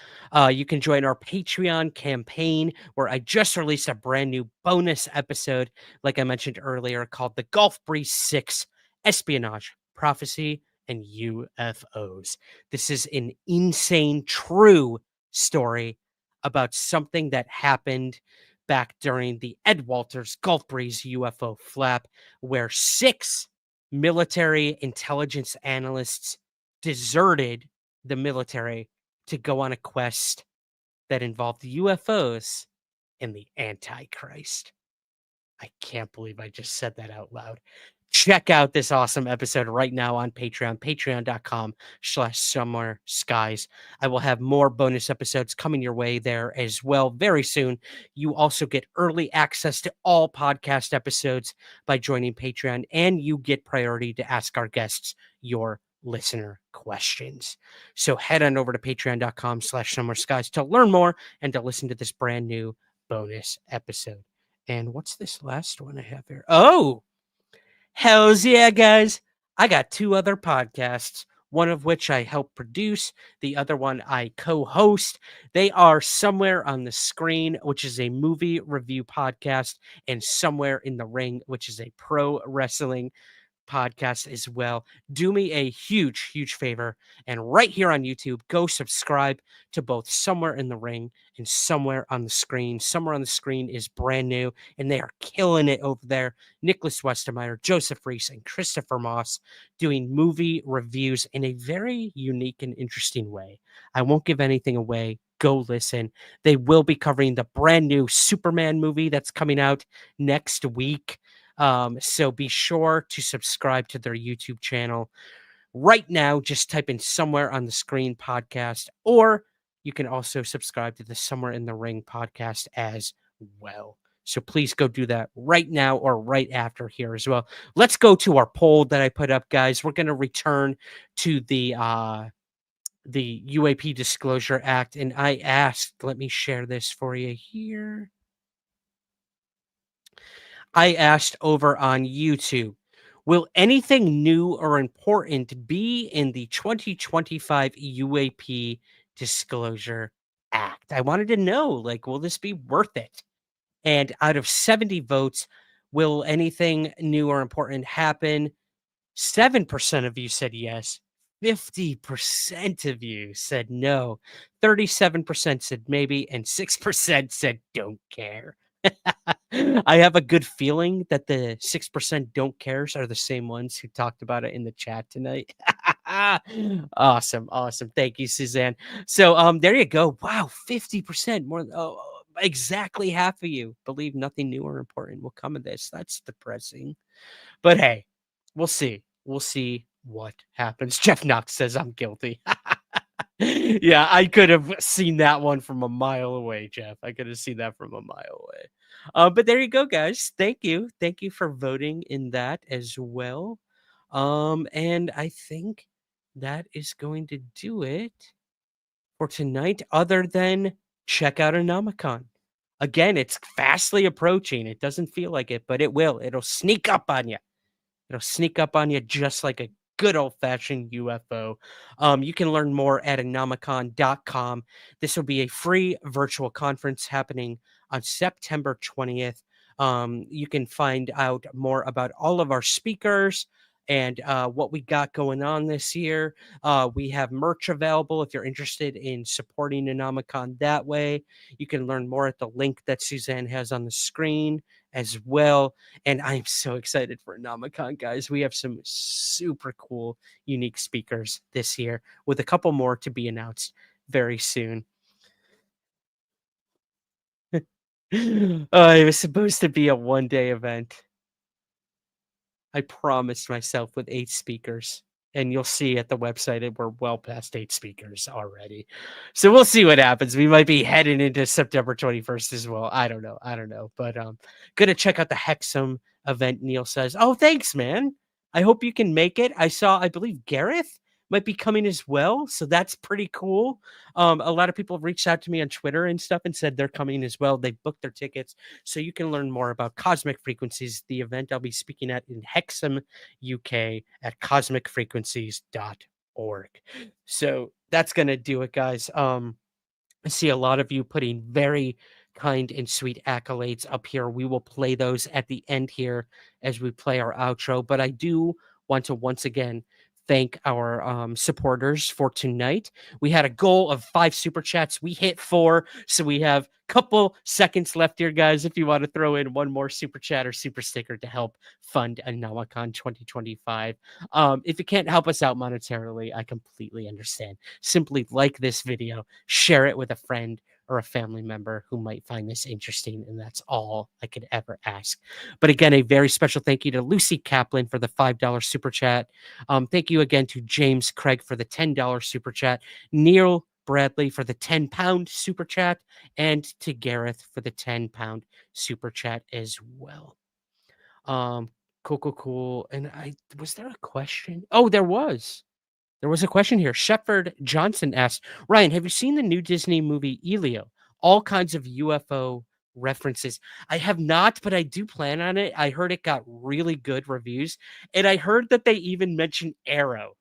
you can join our Patreon campaign, where I just released a brand new bonus episode, like I mentioned earlier, called The Gulf Breeze 6 Espionage, Prophecy, and UFOs. This is an insane, true story about something that happened back during the Ed Walters Gulf Breeze UFO flap, where 6 military intelligence analysts deserted the military to go on a quest that involved UFOs and the Antichrist. I can't believe I just said that out loud. Check out this awesome episode right now on Patreon, patreon.com/Somewhere Skies. I will have more bonus episodes coming your way there as well very soon. You also get early access to all podcast episodes by joining Patreon, and you get priority to ask our guests your listener questions. So head on over to patreon.com/Somewhere Skies to learn more and to listen to this brand new bonus episode. And what's this last one I have here? Oh, hells yeah, guys. I got 2 other podcasts, one of which I help produce, the other one I co-host. They are Somewhere on the Screen, which is a movie review podcast, and Somewhere in the Ring, which is a pro wrestling podcast as well. Do me a huge, huge favor, and right here on YouTube, go subscribe to both Somewhere in the Ring and Somewhere on the Screen. Somewhere on the Screen is brand new, and they are killing it over there. Nicholas Westermeyer, Joseph Reese, and Christopher Moss doing movie reviews in a very unique and interesting way. I won't give anything away. Go listen. They will be covering the brand new Superman movie that's coming out next week. So be sure to subscribe to their YouTube channel right now. Just type in Somewhere on the Screen podcast, or you can also subscribe to the Somewhere in the Ring podcast as well. So please go do that right now or right after here as well. Let's go to our poll that I put up, guys. We're going to return to the UAP Disclosure Act, and I asked, let me share this for you here. I asked over on YouTube, will anything new or important be in the 2025 UAP Disclosure Act? I wanted to know, like, will this be worth it? And out of 70 votes, will anything new or important happen? 7% of you said yes. 50% of you said no. 37% said maybe, and 6% said don't care. I have a good feeling that the 6% don't cares are the same ones who talked about it in the chat tonight. Awesome. Thank you, Suzanne. So there you go. Wow, 50% more. Exactly half of you believe nothing new or important will come of this. That's depressing. But hey, we'll see. We'll see what happens. Jeff Knox says I'm guilty. Yeah, I could have seen that one from a mile away, Jeff. I could have seen that from a mile away. But there you go, guys. Thank you. Thank you for voting in that as well. And I think that is going to do it for tonight, other than check out Anomicon. Again, it's fastly approaching. It doesn't feel like it, but it will. It'll sneak up on you. It'll sneak up on you just like a good old-fashioned UFO. You can learn more at anomicon.com. This will be a free virtual conference happening on September 20th. You can find out more about all of our speakers and what we got going on this year. We have merch available if you're interested in supporting Anomicon that way. You can learn more at the link that Suzanne has on the screen as well. And I'm so excited for Anomicon, guys. We have some super cool, unique speakers this year, with a couple more to be announced very soon. It was supposed to be a one-day event. I promised myself with 8 speakers. And you'll see at the website that we're well past 8 speakers already. So we'll see what happens. We might be heading into September 21st as well. I don't know. But gonna check out the Hexam event, Neil says. Oh, thanks, man. I hope you can make it. I believe Gareth might be coming as well. So that's pretty cool. A lot of people have reached out to me on Twitter and stuff and said they're coming as well. They booked their tickets. So you can learn more about Cosmic Frequencies, the event I'll be speaking at in Hexham, UK at cosmicfrequencies.org. So that's going to do it, guys. I see a lot of you putting very kind and sweet accolades up here. We will play those at the end here as we play our outro. But I do want to once again thank our supporters for tonight. We had a goal of 5 super chats. We hit 4, so we have a couple seconds left here, guys, if you want to throw in one more super chat or super sticker to help fund ANOMACON 2025. If you can't help us out monetarily, I completely understand. Simply like this video, share it with a friend or a family member who might find this interesting, and that's all I could ever ask. But again, a very special thank you to Lucy Kaplan for the $5 super chat. Thank you again to James Craig for the $10 super chat, Neil Bradley for the £10 super chat, and to Gareth for the £10 super chat as well. Cool. And was there a question? Oh, there was. There was a question here. Shepard Johnson asked, Ryan, have you seen the new Disney movie Elio? All kinds of UFO references. I have not, but I do plan on it. I heard it got really good reviews, and I heard that they even mentioned AARO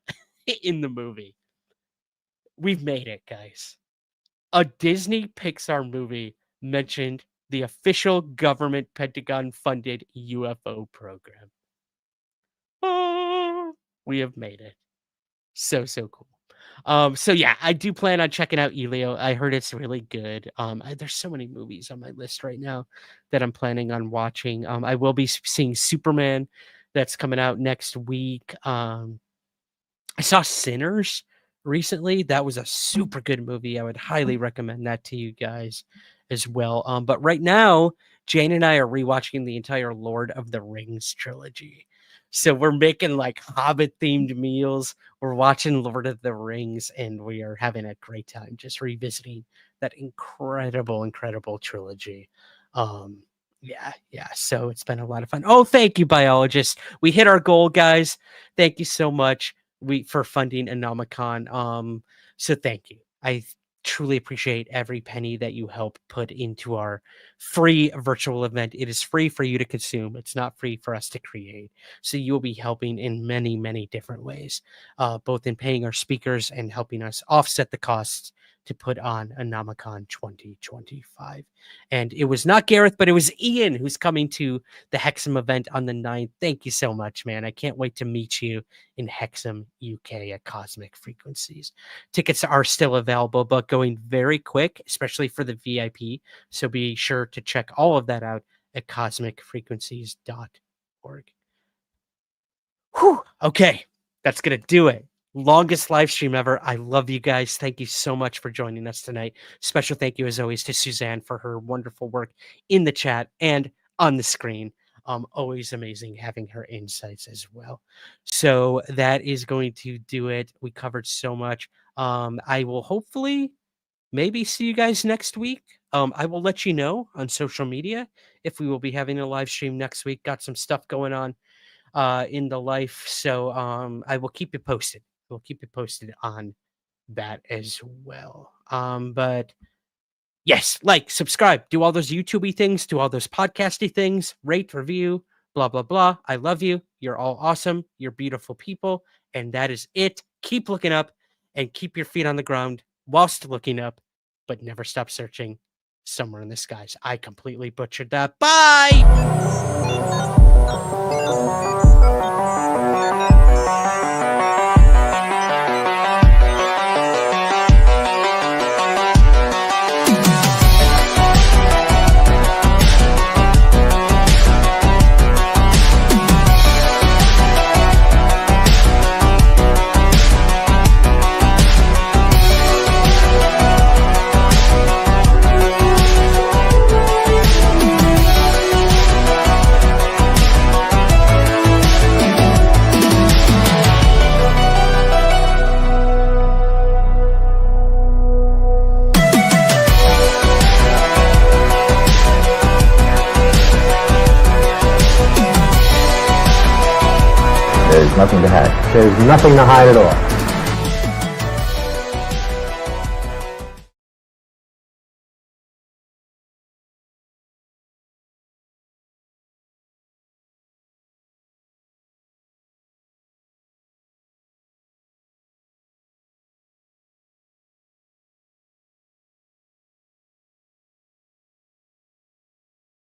in the movie. We've made it, guys. A Disney Pixar movie mentioned the official government Pentagon-funded UFO program. Oh, we have made it. So cool. So yeah, I do plan on checking out Elio. I heard it's really good. There's so many movies on my list right now that I'm planning on watching. I will be seeing Superman that's coming out next week. I saw Sinners recently. That was a super good movie. I would highly recommend that to you guys as well. But right now, Jane and I are rewatching the entire Lord of the Rings trilogy. So we're making like Hobbit themed meals. We're watching Lord of the Rings, and we are having a great time just revisiting that incredible trilogy. Yeah. So it's been a lot of fun. Oh, thank you, biologists. We hit our goal, guys. Thank you so much for funding ANOMACON. So thank you. I truly appreciate every penny that you help put into our free virtual event. It is free for you to consume. It's not free for us to create. So you'll be helping in many different ways, both in paying our speakers and helping us offset the costs to put on ANOMACON 2025. And it was not Gareth, but it was Ian who's coming to the Hexham event on the 9th. Thank you so much, man. I can't wait to meet you in Hexham, UK at Cosmic Frequencies. Tickets are still available, but going very quick, especially for the VIP. So be sure to check all of that out at cosmicfrequencies.org. Whew. Okay, that's going to do it. Longest live stream ever. I love you guys. Thank you so much for joining us tonight. Special thank you, as always, to Suzanne for her wonderful work in the chat and on the screen. Always amazing having her insights as well. So that is going to do it. We covered so much. I will hopefully maybe see you guys next week. I will let you know on social media if we will be having a live stream next week. Got some stuff going on in the life. So I will keep you posted. We'll keep you posted on that as well. But yes, like, subscribe, do all those YouTube-y things, do all those podcasty things, rate, review, blah, blah, blah. I love you. You're all awesome. You're beautiful people. And that is it. Keep looking up and keep your feet on the ground whilst looking up, but never stop searching somewhere in the skies. I completely butchered that. Bye! There's nothing to hide. There's nothing to hide at all.